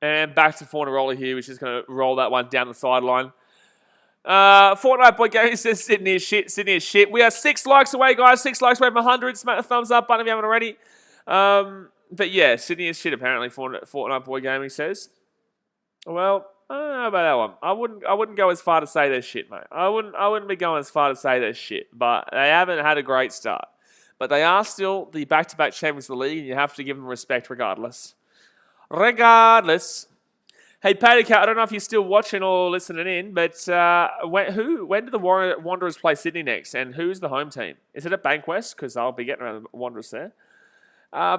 And back to Fornarola here, which is going to roll that one down the sideline. Fortnite Boy Gaming says Sydney is shit. Sydney is shit. We are 6 likes away, guys. 6 likes away from 100. Smack the thumbs up button if you haven't already. But yeah, Sydney is shit, apparently, Fortnite Boy Gaming says. Well, I don't know about that one. I wouldn't go as far to say they're shit, mate. I wouldn't be going as far to say they're shit. But they haven't had a great start. But they are still the back-to-back champions of the league, and you have to give them respect regardless. Hey, Paddy Cat, I don't know if you're still watching or listening in, but when do the Wanderers play Sydney next? And who's the home team? Is it at Bankwest? Because I'll be getting around the Wanderers there.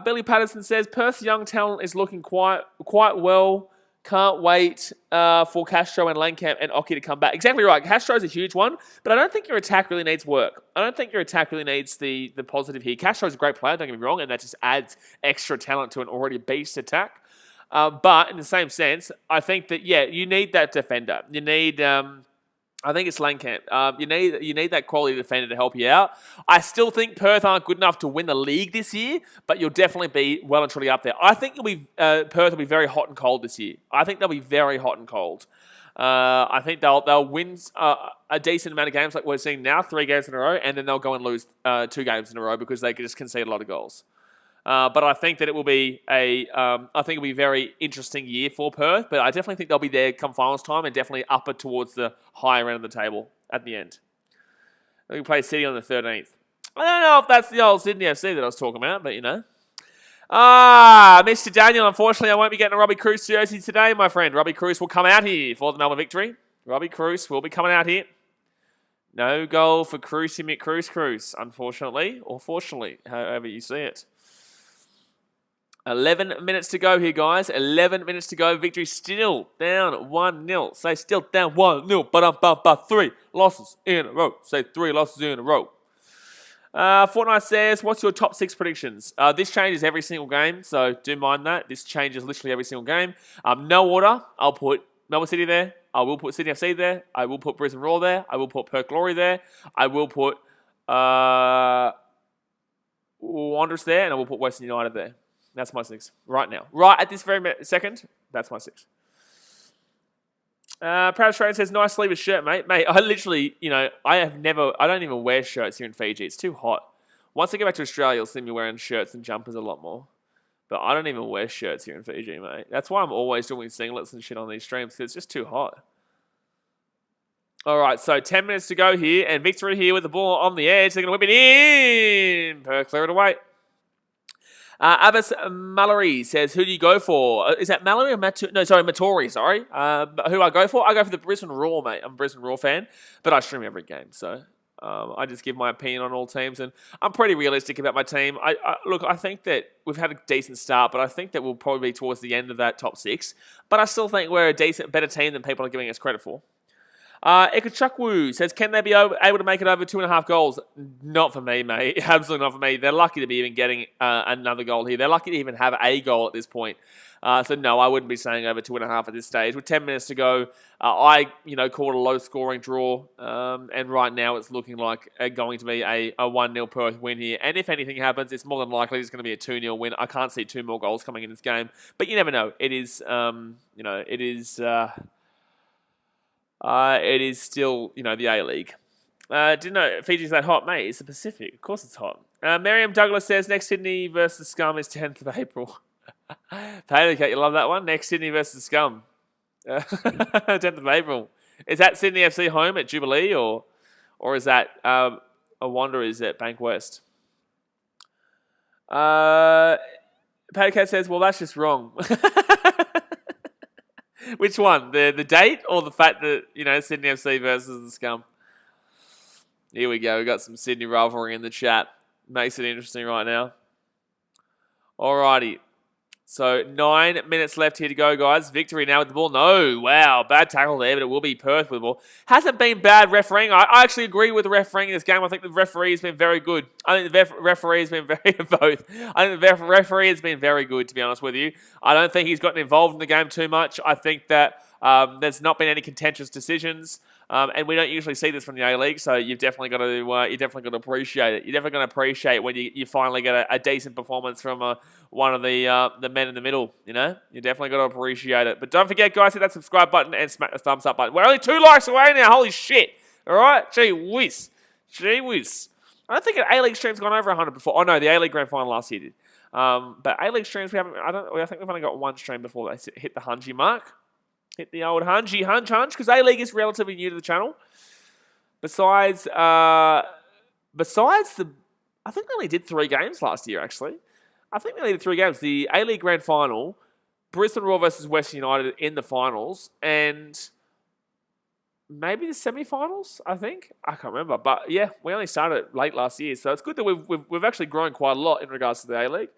Billy Patterson says, Perth's young talent is looking quite well. Can't wait for Castro and Langkamp and Oki to come back. Exactly right. Castro's a huge one, but I don't think your attack really needs work. I don't think your attack really needs the positive here. Castro's a great player, don't get me wrong, and that just adds extra talent to an already beast attack. But in the same sense, I think that, yeah, you need that defender. You need, I think it's Langkamp. You need that quality defender to help you out. I still think Perth aren't good enough to win the league this year, but you'll definitely be well and truly up there. I think Perth will be very hot and cold this year. I think they'll be very hot and cold. I think they'll win a decent amount of games like we're seeing now, 3 games in a row, and then they'll go and lose 2 games in a row because they just concede a lot of goals. But I think that it will be a very interesting year for Perth. But I definitely think they'll be there come finals time and definitely upper towards the higher end of the table at the end. We play City on the 13th. I don't know if that's the old Sydney FC that I was talking about, but you know. Mr. Daniel, unfortunately, I won't be getting a Robbie Cruz jersey today, my friend. Robbie Cruz will come out here for the Melbourne Victory. Robbie Cruz will be coming out here. No goal for Cruz, unfortunately, or fortunately, however you see it. 11 minutes to go here, guys. 11 minutes to go. Victory still down 1-0. Say still down 1-0. But 3 losses in a row. Say 3 losses in a row. Fortnite says, what's your top 6 predictions? This changes every single game, so do mind that. This changes literally every single game. No order. I'll put Melbourne City there. I will put Sydney FC there. I will put Brisbane Roar there. I will put Perth Glory there. I will put Wanderers there. And I will put Western United there. That's my 6 right now. Right at this very second, that's my 6. Proud Australian says, nice sleeveless shirt, mate. Mate, I literally, I don't even wear shirts here in Fiji. It's too hot. Once I get back to Australia, you'll see me wearing shirts and jumpers a lot more. But I don't even wear shirts here in Fiji, mate. That's why I'm always doing singlets and shit on these streams, because it's just too hot. All right, so 10 minutes to go here, and Victory here with the ball on the edge. They're going to whip it in. Perth clear it away. Abbas Mallory says, who do you go for? Is that Mallory or Matori, sorry. Who I go for? I go for the Brisbane Roar, mate. I'm a Brisbane Roar fan, but I stream every game, so I just give my opinion on all teams, and I'm pretty realistic about my team. Look, I think that we've had a decent start, but I think that we'll probably be towards the end of that top 6, but I still think we're a better team than people are giving us credit for. Ekachukwu says, can they be able to make it over 2.5 goals? Not for me, mate. Absolutely not for me. They're lucky to be even getting another goal here. They're lucky to even have a goal at this point. So no, I wouldn't be saying over 2.5 at this stage. With 10 minutes to go, I called a low-scoring draw, and right now it's looking like going to be a 1-0 Perth win here. And if anything happens, it's more than likely it's going to be a 2-0 win. I can't see 2 more goals coming in this game, but you never know. It is, it is still, the A-League. Didn't know Fiji's that hot, mate. It's the Pacific. Of course it's hot. Miriam Douglas says, next Sydney versus Scum is 10th of April. Taylor Cat, you love that one? Next Sydney versus Scum. 10th of April. Is that Sydney FC home at Jubilee, or is that a Wanderers at Bankwest? Paddy Cat says, well, that's just wrong. Which one? The date or the fact that, Sydney FC versus the Scum? Here we go. We got some Sydney rivalry in the chat. Makes it interesting right now. Alrighty. So 9 minutes left here to go, guys. Victory now with the ball. No, wow, bad tackle there, but it will be Perth with the ball. Hasn't been bad refereeing. I actually agree with the refereeing in this game. I think the referee has been very good. I think the referee has been very both. I think the referee has been very good, to be honest with you. I don't think he's gotten involved in the game too much. I think that there's not been any contentious decisions. And we don't usually see this from the A-League, so you've definitely got to appreciate it. You're definitely going to appreciate when you finally get a decent performance from one of the men in the middle. You know, you definitely got to appreciate it. But don't forget, guys, hit that subscribe button and smack the thumbs up button. We're only 2 likes away now. Holy shit! All right, gee whiz. I don't think an A-League stream's gone over 100 before. Oh no, the A-League Grand Final last year did. But A-League streams we haven't. I think we've only got 1 stream before they hit the 100 mark. Hit the old hunch, because A-League is relatively new to the channel. Besides the... I think they only did 3 games last year, actually. I think they only did 3 games. The A-League Grand Final, Brisbane Roar versus Western United in the finals, and maybe the semi-finals, I think. I can't remember. But yeah, we only started late last year, so it's good that we've actually grown quite a lot in regards to the A-League.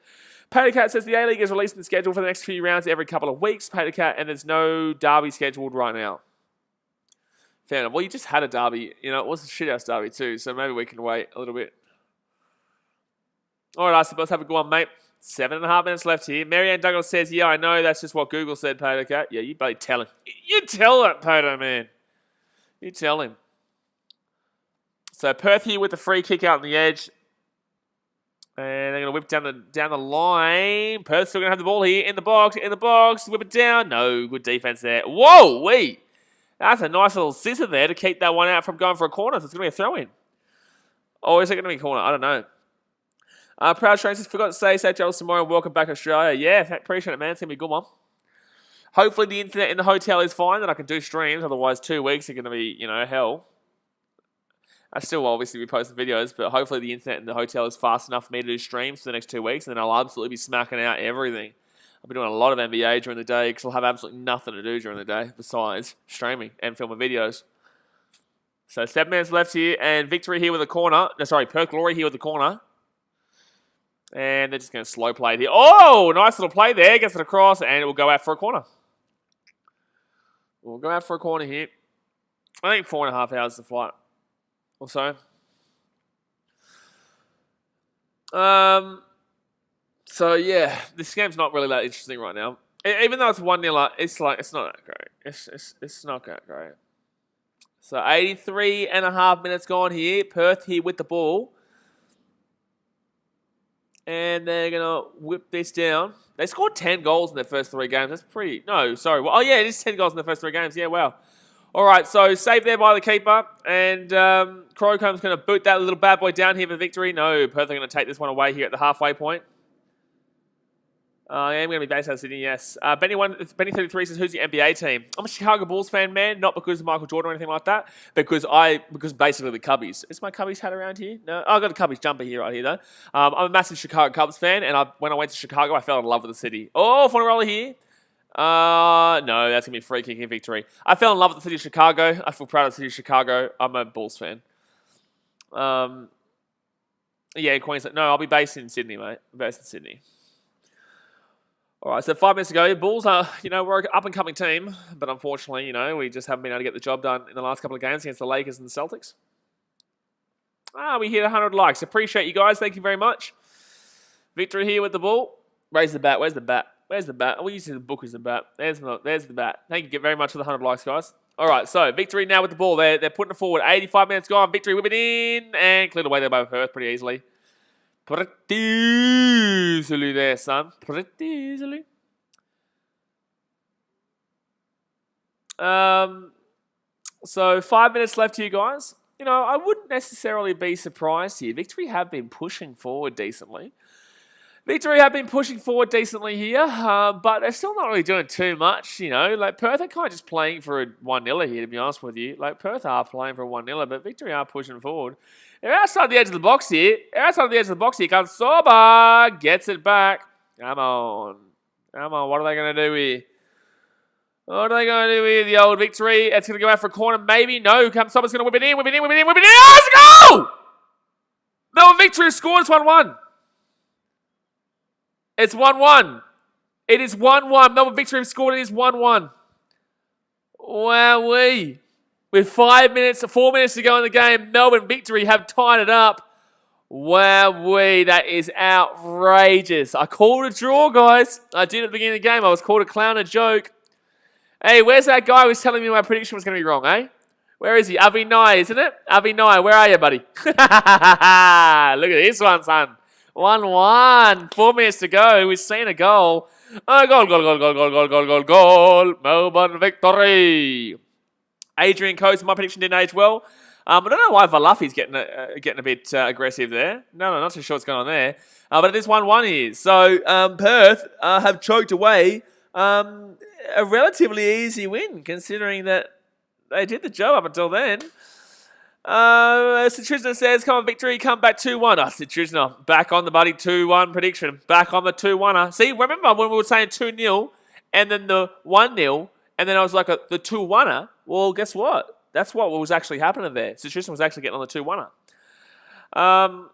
Patercat says the A-League is releasing the schedule for the next few rounds every couple of weeks, Patercat, and there's no derby scheduled right now. Fair enough. Well, you just had a derby. You know, it was a shithouse derby too, so maybe we can wait a little bit. All right, Arsenal, let's have a good one, mate. 7.5 minutes left here. Marianne Douglas says, yeah, I know. That's just what Google said, Patercat. Yeah, you bloody tell him. You tell that, Pato, man. You tell him. So Perth here with the free kick out on the edge. And they're going to whip down the line. Perth's still going to have the ball here in the box. Whip it down. No, good defense there. Whoa, wee. That's a nice little scissor there to keep that one out from going for a corner. So it's going to be a throw-in. Or is it going to be a corner? I don't know. Proud Trains just forgot to say, safe travels tomorrow and welcome back Australia. Yeah, appreciate it, man. It's going to be a good one. Hopefully the internet in the hotel is fine that I can do streams. Otherwise, 2 weeks are going to be, you know, hell. I still obviously be posting videos, but hopefully the internet in the hotel is fast enough for me to do streams for the next 2 weeks, and then I'll absolutely be smacking out everything. I'll be doing a lot of NBA during the day because I'll have absolutely nothing to do during the day besides streaming and filming videos. So 7 minutes left here, and Victory here with a corner. No, sorry, Perth Glory here with the corner. And they're just going to slow play it here. Oh, nice little play there. Gets it across, and it will go out for a corner. We'll go out for a corner here. I think 4.5 hours to flight. Or so. So yeah, this game's not really that interesting right now. Even though it's 1-0, it's not that great. It's not that great. So 83.5 minutes gone here. Perth here with the ball. And they're gonna whip this down. They scored 10 goals in their first 3 games. That's pretty. No, sorry. Well, oh yeah, it is 10 goals in their first 3 games. Yeah, wow. All right, so saved there by the keeper. And Crowcomb's going to boot that little bad boy down here for Victory. No, Perth are going to take this one away here at the halfway point. I am going to be based out of Sydney, yes. Benny33 says, who's the NBA team? I'm a Chicago Bulls fan, man. Not because of Michael Jordan or anything like that. Because basically the Cubbies. Is my Cubbies hat around here? No, I've got a Cubbies jumper here right here, though. I'm a massive Chicago Cubs fan. And when I went to Chicago, I fell in love with the city. Oh, for a roller here. No, that's going to be free kicking Victory. I fell in love with the city of Chicago. I feel proud of the city of Chicago. I'm a Bulls fan. Yeah, Queensland. No, I'll be based in Sydney, mate. I'm based in Sydney. All right, so 5 minutes ago, Bulls are, we're an up-and-coming team, but unfortunately, we just haven't been able to get the job done in the last couple of games against the Lakers and the Celtics. We hit 100 likes. Appreciate you guys. Thank you very much. Victory here with the ball. Raise the bat. Where's the bat? Where's the bat? We use the book as the bat. There's the bat. Thank you very much for the 100 likes, guys. All right, so Victory now with the ball. They're putting it forward. 85 minutes gone. Victory whip it in and cleared away there by Perth pretty easily. Pretty easily there, son. Pretty easily. So 5 minutes left here, guys. I wouldn't necessarily be surprised here. Victory have been pushing forward decently. Victory have been pushing forward decently here, but they're still not really doing too much, Like, Perth are kind of just playing for a 1-0 here, to be honest with you. Like, Perth are playing for a 1-0, but Victory are pushing forward. They're outside the edge of the box here. Kansoba gets it back. Come on. What are they going to do here? What are they going to do here, the old Victory? It's going to go out for a corner, maybe. No, Kansoba's going to whip it in. Oh, let's go! Melbourne Victory scored. It's 1-1. It's 1-1. It is 1-1. Melbourne Victory have scored. It is 1-1. Wowee. With 4 minutes to go in the game, Melbourne Victory have tied it up. Wowee, that is outrageous. I called a draw, guys. I did at the beginning of the game. I was called a clown, a joke. Hey, where's that guy who was telling me my prediction was going to be wrong, eh? Where is he? Avi Nye, isn't it? Avi Nye, where are you, buddy? Look at this one, son. 1-1. 4 minutes to go. We've seen a goal. Oh, goal. Melbourne Victory. Adrian Coates, my prediction didn't age well. I don't know why Valafi's getting a bit aggressive there. No, not too sure what's going on there. But it is 1-1 here. So Perth have choked away a relatively easy win, considering that they did the job up until then. Citrusna says, come on, Victory, come back 2-1. Oh, Citrusna, back on the buddy 2-1 prediction. Back on the 2-1er. See, remember when we were saying 2-0 and then the 1-0 and then I was like the 2-1er? Well, guess what? That's what was actually happening there. Citrusna was actually getting on the 2-1er.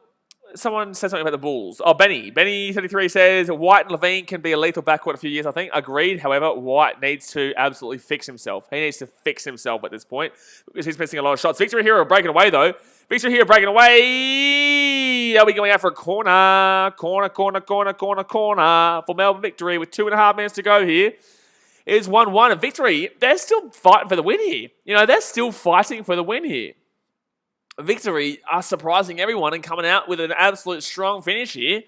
Someone said something about the Bulls. Oh, Benny33 says, White and Levine can be a lethal backcourt a few years, I think. Agreed. However, White needs to absolutely fix himself. He needs to fix himself at this point because he's missing a lot of shots. Victory here are breaking away, though. Victory here breaking away. They'll be going out for a corner. Corner for Melbourne Victory with 2.5 minutes to go here. It is 1-1. And Victory, they're still fighting for the win here. You know, they're still fighting for the win here. Victory are surprising everyone and coming out with an absolute strong finish here.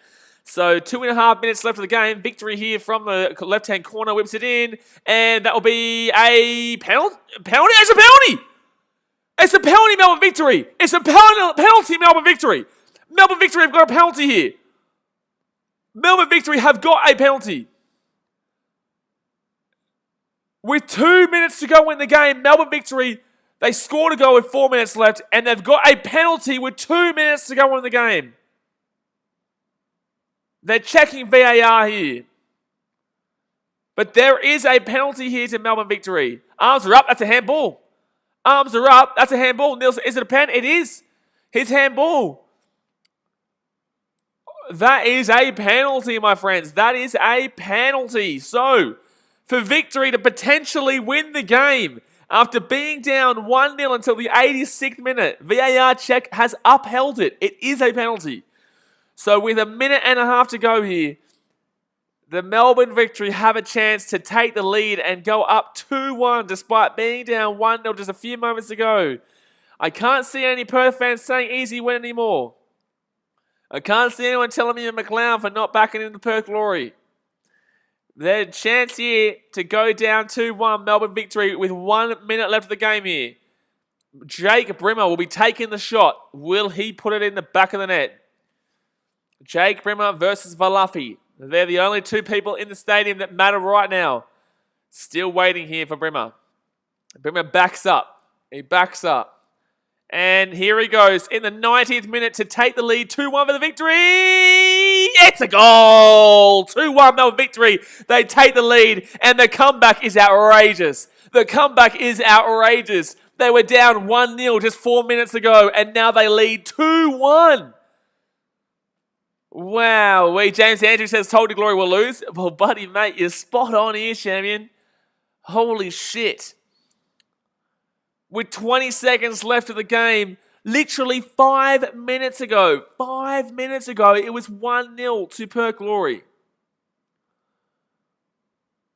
So 2.5 minutes left of the game. Victory here from the left-hand corner whips it in. And that will be a penalty. It's a penalty! It's a penalty, Melbourne Victory! It's a penalty, Melbourne Victory! Melbourne Victory have got a penalty here. Melbourne Victory have got a penalty. With 2 minutes to go in the game, Melbourne Victory, they scored a goal with 4 minutes left, and they've got a penalty with 2 minutes to go in the game. They're checking VAR here. But there is a penalty here to Melbourne Victory. Arms are up. That's a handball. Arms are up. That's a handball. Niels, is it a pen? It is. His handball. That is a penalty, my friends. That is a penalty. So, for Victory to potentially win the game, after being down 1-0 until the 86th minute, VAR check has upheld it. It is a penalty. So with a minute and a half to go here, the Melbourne Victory have a chance to take the lead and go up 2-1 despite being down 1-0 just a few moments ago. I can't see any Perth fans saying easy win anymore. I can't see anyone telling me a McLeod for not backing in the Perth Glory. Their chance here to go down 2-1 Melbourne Victory with 1 minute left of the game here. Jake Brimmer will be taking the shot. Will he put it in the back of the net? Jake Brimmer versus Valafi. They're the only two people in the stadium that matter right now. Still waiting here for Brimmer. Brimmer backs up. He backs up. And here he goes in the 90th minute to take the lead. 2-1 for the Victory. It's a goal. 2-1 Melbourne Victory. They take the lead and the comeback is outrageous. The comeback is outrageous. They were down 1-0 just 4 minutes ago and now they lead 2-1. Wow. James Andrews says, told you Glory will lose. Well, buddy, mate, you're spot on here, champion. Holy shit. With 20 seconds left of the game, literally 5 minutes ago, it was 1-0 to Perth Glory.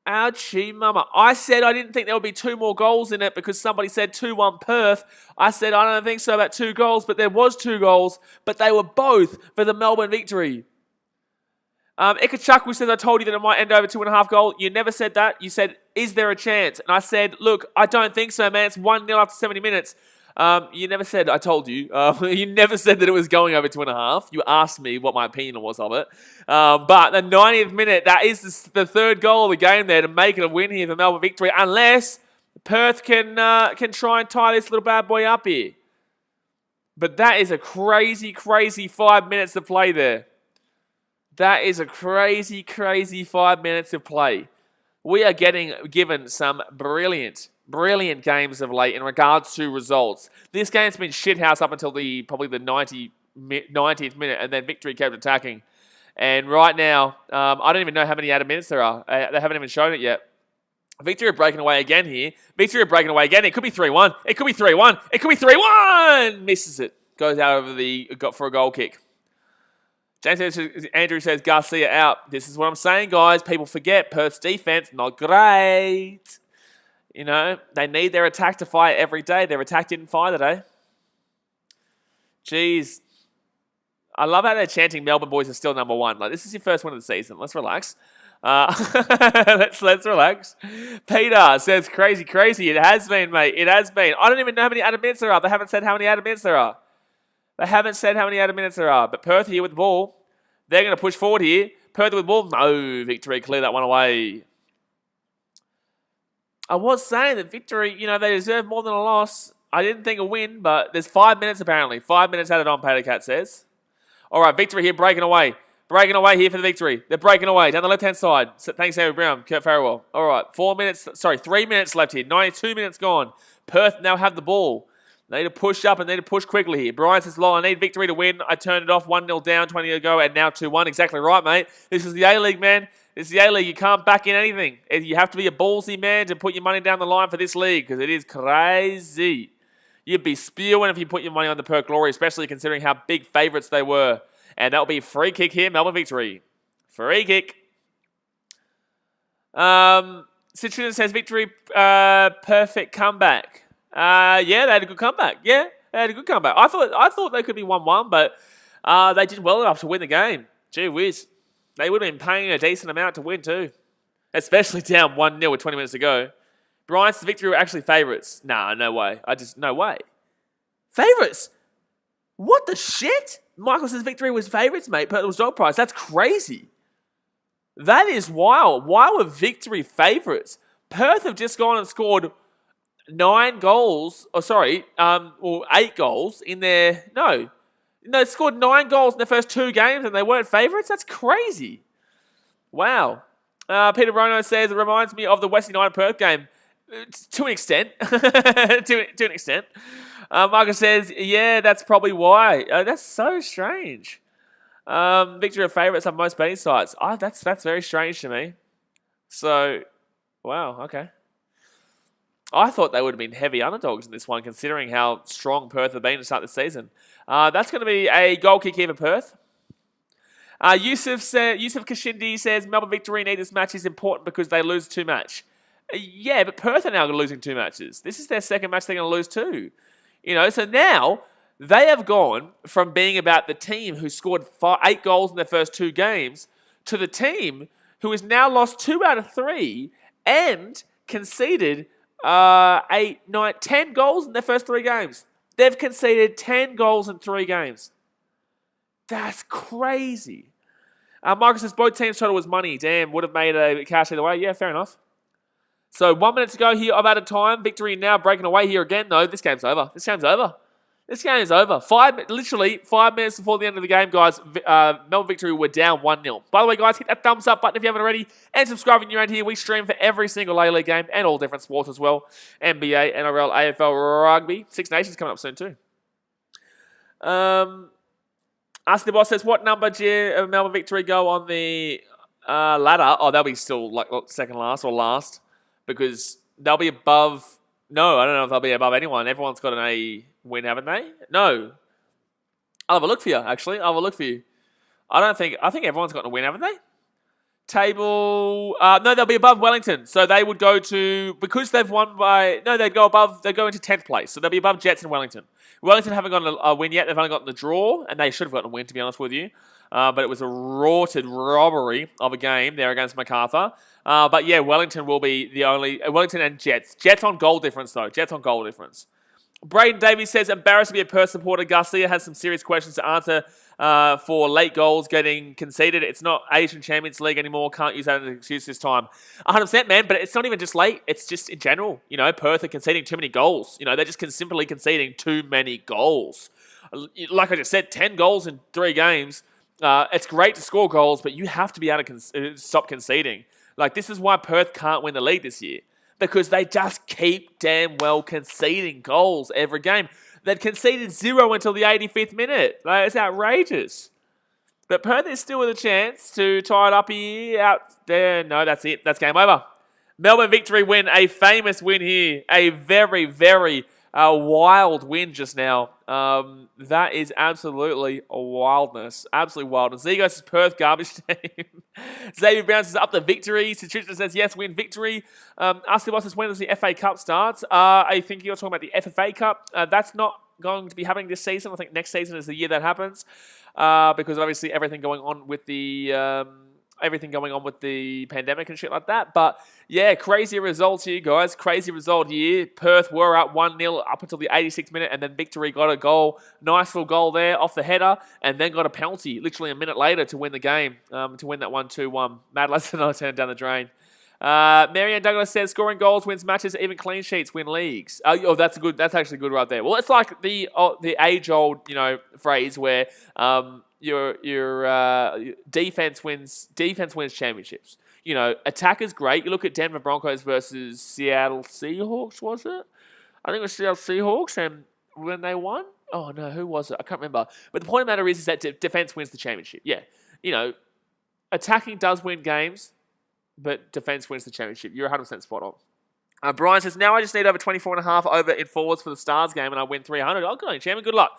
Ouchie mama. I said I didn't think there would be 2 more goals in it because somebody said 2-1 Perth. I said I don't think so about 2 goals, but there was 2 goals, but they were both for the Melbourne Victory. Ikachukwu says, I told you that it might end over 2.5 goals. You never said that. You said, is there a chance? And I said, look, I don't think so, man. It's 1-0 after 70 minutes. You never said, I told you. You never said that it was going over 2.5. You asked me what my opinion was of it. But the 90th minute, that is the 3rd goal of the game there to make it a win here for Melbourne Victory, unless Perth can try and tie this little bad boy up here. But that is a crazy, crazy 5 minutes to play there. That is a crazy, crazy 5 minutes of play. We are getting given some brilliant games of late in regards to results. This game's been shithouse up until probably the 90th minute, and then Victory kept attacking. And right now, I don't even know how many added minutes there are. They haven't even shown it yet. Victory are breaking away again here. Victory are breaking away again. It could be 3-1. It could be 3-1. It could be 3-1. Misses it. Goes out over for a goal kick. Andrew says Garcia out. This is what I'm saying, guys. People forget Perth's defense, not great. You know, they need their attack to fire every day. Their attack didn't fire today. Jeez. I love how they're chanting Melbourne boys are still number one. Like, this is your first win of the season. Let's relax. Let's relax. Peter says crazy. It has been, mate. It has been. I don't even know how many added minutes there are. They haven't said how many added minutes there are. But Perth here with the ball. They're going to push forward here. Perth with the ball. No, Victory clear that one away. I was saying that Victory, you know, they deserve more than a loss. I didn't think a win, but there's 5 minutes apparently. 5 minutes added on, Peter Cat says. All right, Victory here breaking away. Breaking away here for the Victory. They're breaking away down the left-hand side. Thanks, Harry Brown, Kurt Farrell. All right, 3 minutes left here. 92 minutes gone. Perth now have the ball. They need to push up and they need to push quickly here. Brian says, lol, I need Victory to win. I turned it off 1-0 down 20 ago and now 2-1. Exactly right, mate. This is the A-League, man. This is the A-League. You can't back in anything. You have to be a ballsy man to put your money down the line for this league because it is crazy. You'd be spewing if you put your money on the Perth Glory, especially considering how big favourites they were. And that'll be free kick here, Melbourne Victory. Free kick. Citroen says Victory, perfect comeback. Yeah, they had a good comeback. I thought they could be 1-1, but they did well enough to win the game. Gee whiz. They would have been paying a decent amount to win too. Especially down 1-0 with 20 minutes to go. Brian says Victory were actually favourites. Nah, no way. No way. Favourites? What the shit? Michael says Victory was favourites, mate, but it was dog price. That's crazy. That is wild. Why were Victory favourites? Perth have just gone and scored 9 goals, or 8 goals in their, no, they scored 9 goals in their first 2 games and they weren't favourites? That's crazy. Wow. Peter Rono says, it reminds me of the West United Perth game. To an extent. to an extent. Marcus says, yeah, that's probably why. That's so strange. Victory of favourites on most betting sites. That's very strange to me. So, wow, okay. I thought they would have been heavy underdogs in this one, considering how strong Perth have been to start the season. That's going to be a goal kick here for Perth. Yusuf Kashindi says, Melbourne Victory need this match is important because they lose 2 matches. Yeah, but Perth are now losing 2 matches. This is their second match they're going to lose too. You know, so now they have gone from being about the team who scored 8 goals in their first 2 games to the team who has now lost 2 out of 3 and conceded 10 goals in their first 3 games. They've conceded 10 goals in 3 games. That's crazy. Marcus says both teams' total was money. Damn, would have made a cash either way. Yeah, fair enough. So 1 minute to go here of added time. Victory now breaking away here again. No, this game's over. This game is over. Literally 5 minutes before the end of the game, guys. Melbourne Victory were down 1-0. By the way, guys, hit that thumbs up button if you haven't already. And subscribe if you're around here. We stream for every single A-League game and all different sports as well. NBA, NRL, AFL, rugby. Six Nations coming up soon too. Ask the boss says, what number did Melbourne Victory go on the ladder? Oh, they'll be still like second last or last. Because they'll be above... No, I don't know if they'll be above anyone. Everyone's got an A win, haven't they? No. I'll have a look for you, actually. I'll have a look for you. I think everyone's got a win, haven't they? Table... no, they'll be above Wellington. So they would go to... Because they've won by... No, they'd go into 10th place. So they'll be above Jets and Wellington. Wellington haven't gotten a win yet. They've only gotten the draw. And they should have gotten a win, to be honest with you. But it was a rorted robbery of a game there against MacArthur. But yeah, Wellington will be the only... Wellington and Jets. Jets on goal difference, though. Jets on goal difference. Braden Davies says, embarrassed to be a Perth supporter. Garcia has some serious questions to answer for late goals getting conceded. It's not Asian Champions League anymore. Can't use that as an excuse this time. 100%, man. But it's not even just late. It's just in general. You know, Perth are conceding too many goals. You know, they're just simply conceding too many goals. Like I just said, 10 goals in 3 games. It's great to score goals, but you have to be able to stop conceding. Like, this is why Perth can't win the league this year. Because they just keep damn well conceding goals every game. They'd conceded 0 until the 85th minute. Like, it's outrageous. But Perth is still with a chance to tie it up here. Out there. No, that's it. That's game over. Melbourne Victory win. A famous win here. A very, very wild win just now. That is absolutely a wildness. Absolute wildness. There goes Perth garbage team. Xavier bounces up the Victory. Citrista says, yes, win Victory. Asking Bosses, when does the FA Cup start? I think you're talking about the FFA Cup. That's not going to be happening this season. I think next season is the year that happens. Because obviously everything going on with the pandemic and shit like that. But yeah, crazy results here, guys. Crazy result here. Perth were up 1-0 up until the 86th minute, and then Victory got a goal. Nice little goal there off the header, and then got a penalty literally a minute later to win the game, to win that 1-2-1. Mad lads another turn down the drain. Marianne Douglas says, scoring goals wins matches, even clean sheets win leagues. That's good. That's actually good right there. Well, it's like the age-old, phrase where your defense wins championships. Attack is great. You look at Denver Broncos versus Seattle Seahawks, was it? I think it was Seattle Seahawks, and when they won, oh no, who was it? I can't remember. But the point of the matter is that defense wins the championship. Yeah, attacking does win games, but defense wins the championship. You're 100% spot on. Brian says, now I just need over 24.5 over in forwards for the Stars game and I win 300. Oh, good on you, champion. Good luck.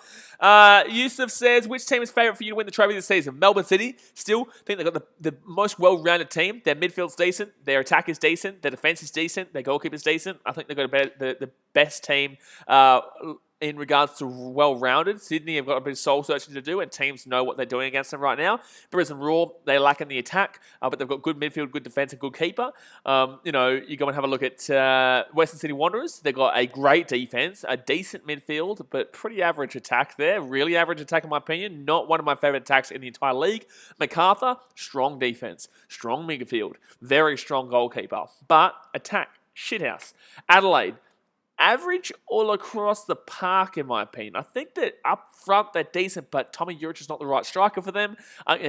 Yusuf says, which team is favourite for you to win the trophy this season? Melbourne City. Still, I think they've got the most well-rounded team. Their midfield's decent. Their attack is decent. Their defence is decent. Their goalkeeper's decent. I think they've got the best team in regards to well-rounded. Sydney have got a bit of soul-searching to do, and teams know what they're doing against them right now. Brisbane Roar, they lack in the attack, but they've got good midfield, good defence, and good keeper. You go and have a look at Western Sydney Wanderers. They've got a great defence, a decent midfield, but pretty average attack there. Really average attack, in my opinion. Not one of my favourite attacks in the entire league. MacArthur, strong defence, strong midfield, very strong goalkeeper, but attack, shithouse. Adelaide, average all across the park, in my opinion. I think that up front, they're decent, but Tommy Urich is not the right striker for them.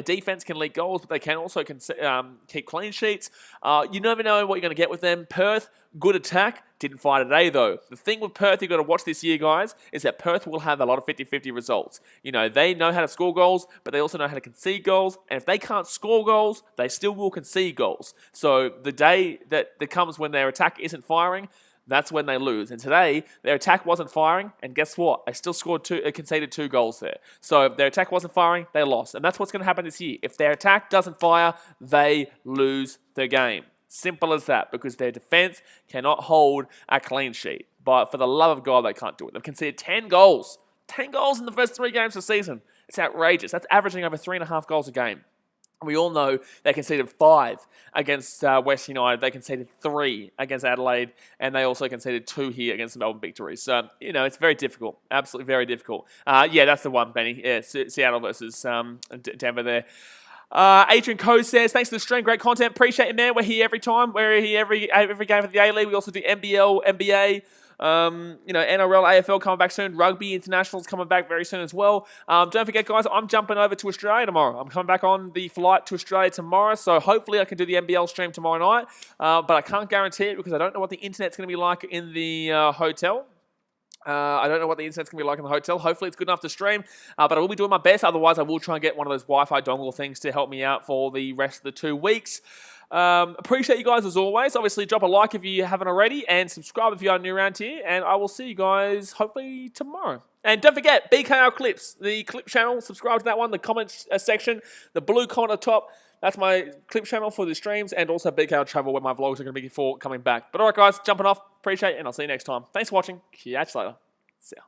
Defense can leak goals, but they can also keep clean sheets. You never know what you're going to get with them. Perth, good attack. Didn't fire today, though. The thing with Perth you've got to watch this year, guys, is that Perth will have a lot of 50-50 results. They know how to score goals, but they also know how to concede goals. And if they can't score goals, they still will concede goals. So the day that comes when their attack isn't firing, that's when they lose. And today, their attack wasn't firing, and guess what? They still conceded 2 goals there. So if their attack wasn't firing, they lost. And that's what's going to happen this year. If their attack doesn't fire, they lose the game. Simple as that, because their defense cannot hold a clean sheet. But for the love of God, they can't do it. They've conceded 10 goals. 10 goals in the first 3 games of the season. It's outrageous. That's averaging over 3.5 goals a game. We all know they conceded 5 against West United. They conceded 3 against Adelaide. And they also conceded 2 here against the Melbourne Victory. So, it's very difficult. Absolutely very difficult. Yeah, that's the one, Benny. Yeah, Seattle versus Denver there. Adrian Coe says, thanks for the stream. Great content. Appreciate it, man. We're here every time. We're here every game of the A-League. We also do NBL, NBA. NRL, AFL coming back soon. Rugby International's coming back very soon as well. Don't forget, guys, I'm jumping over to Australia tomorrow. I'm coming back on the flight to Australia tomorrow, so hopefully I can do the NBL stream tomorrow night. But I can't guarantee it because I don't know what the internet's going to be like in the hotel. I don't know what the internet's going to be like in the hotel. Hopefully it's good enough to stream, but I will be doing my best. Otherwise, I will try and get one of those Wi-Fi dongle things to help me out for the rest of the 2 weeks. Appreciate you guys as always. Obviously, drop a like if you haven't already, and subscribe if you are new around here. And I will see you guys hopefully tomorrow. And don't forget, BKR Clips, the clip channel. Subscribe to that one, the comment section, the blue comment at the top. That's my clip channel for the streams, and also BKR Travel, where my vlogs are going to be before coming back. But alright, guys, jumping off. Appreciate it, and I'll see you next time. Thanks for watching. Catch you later. See ya.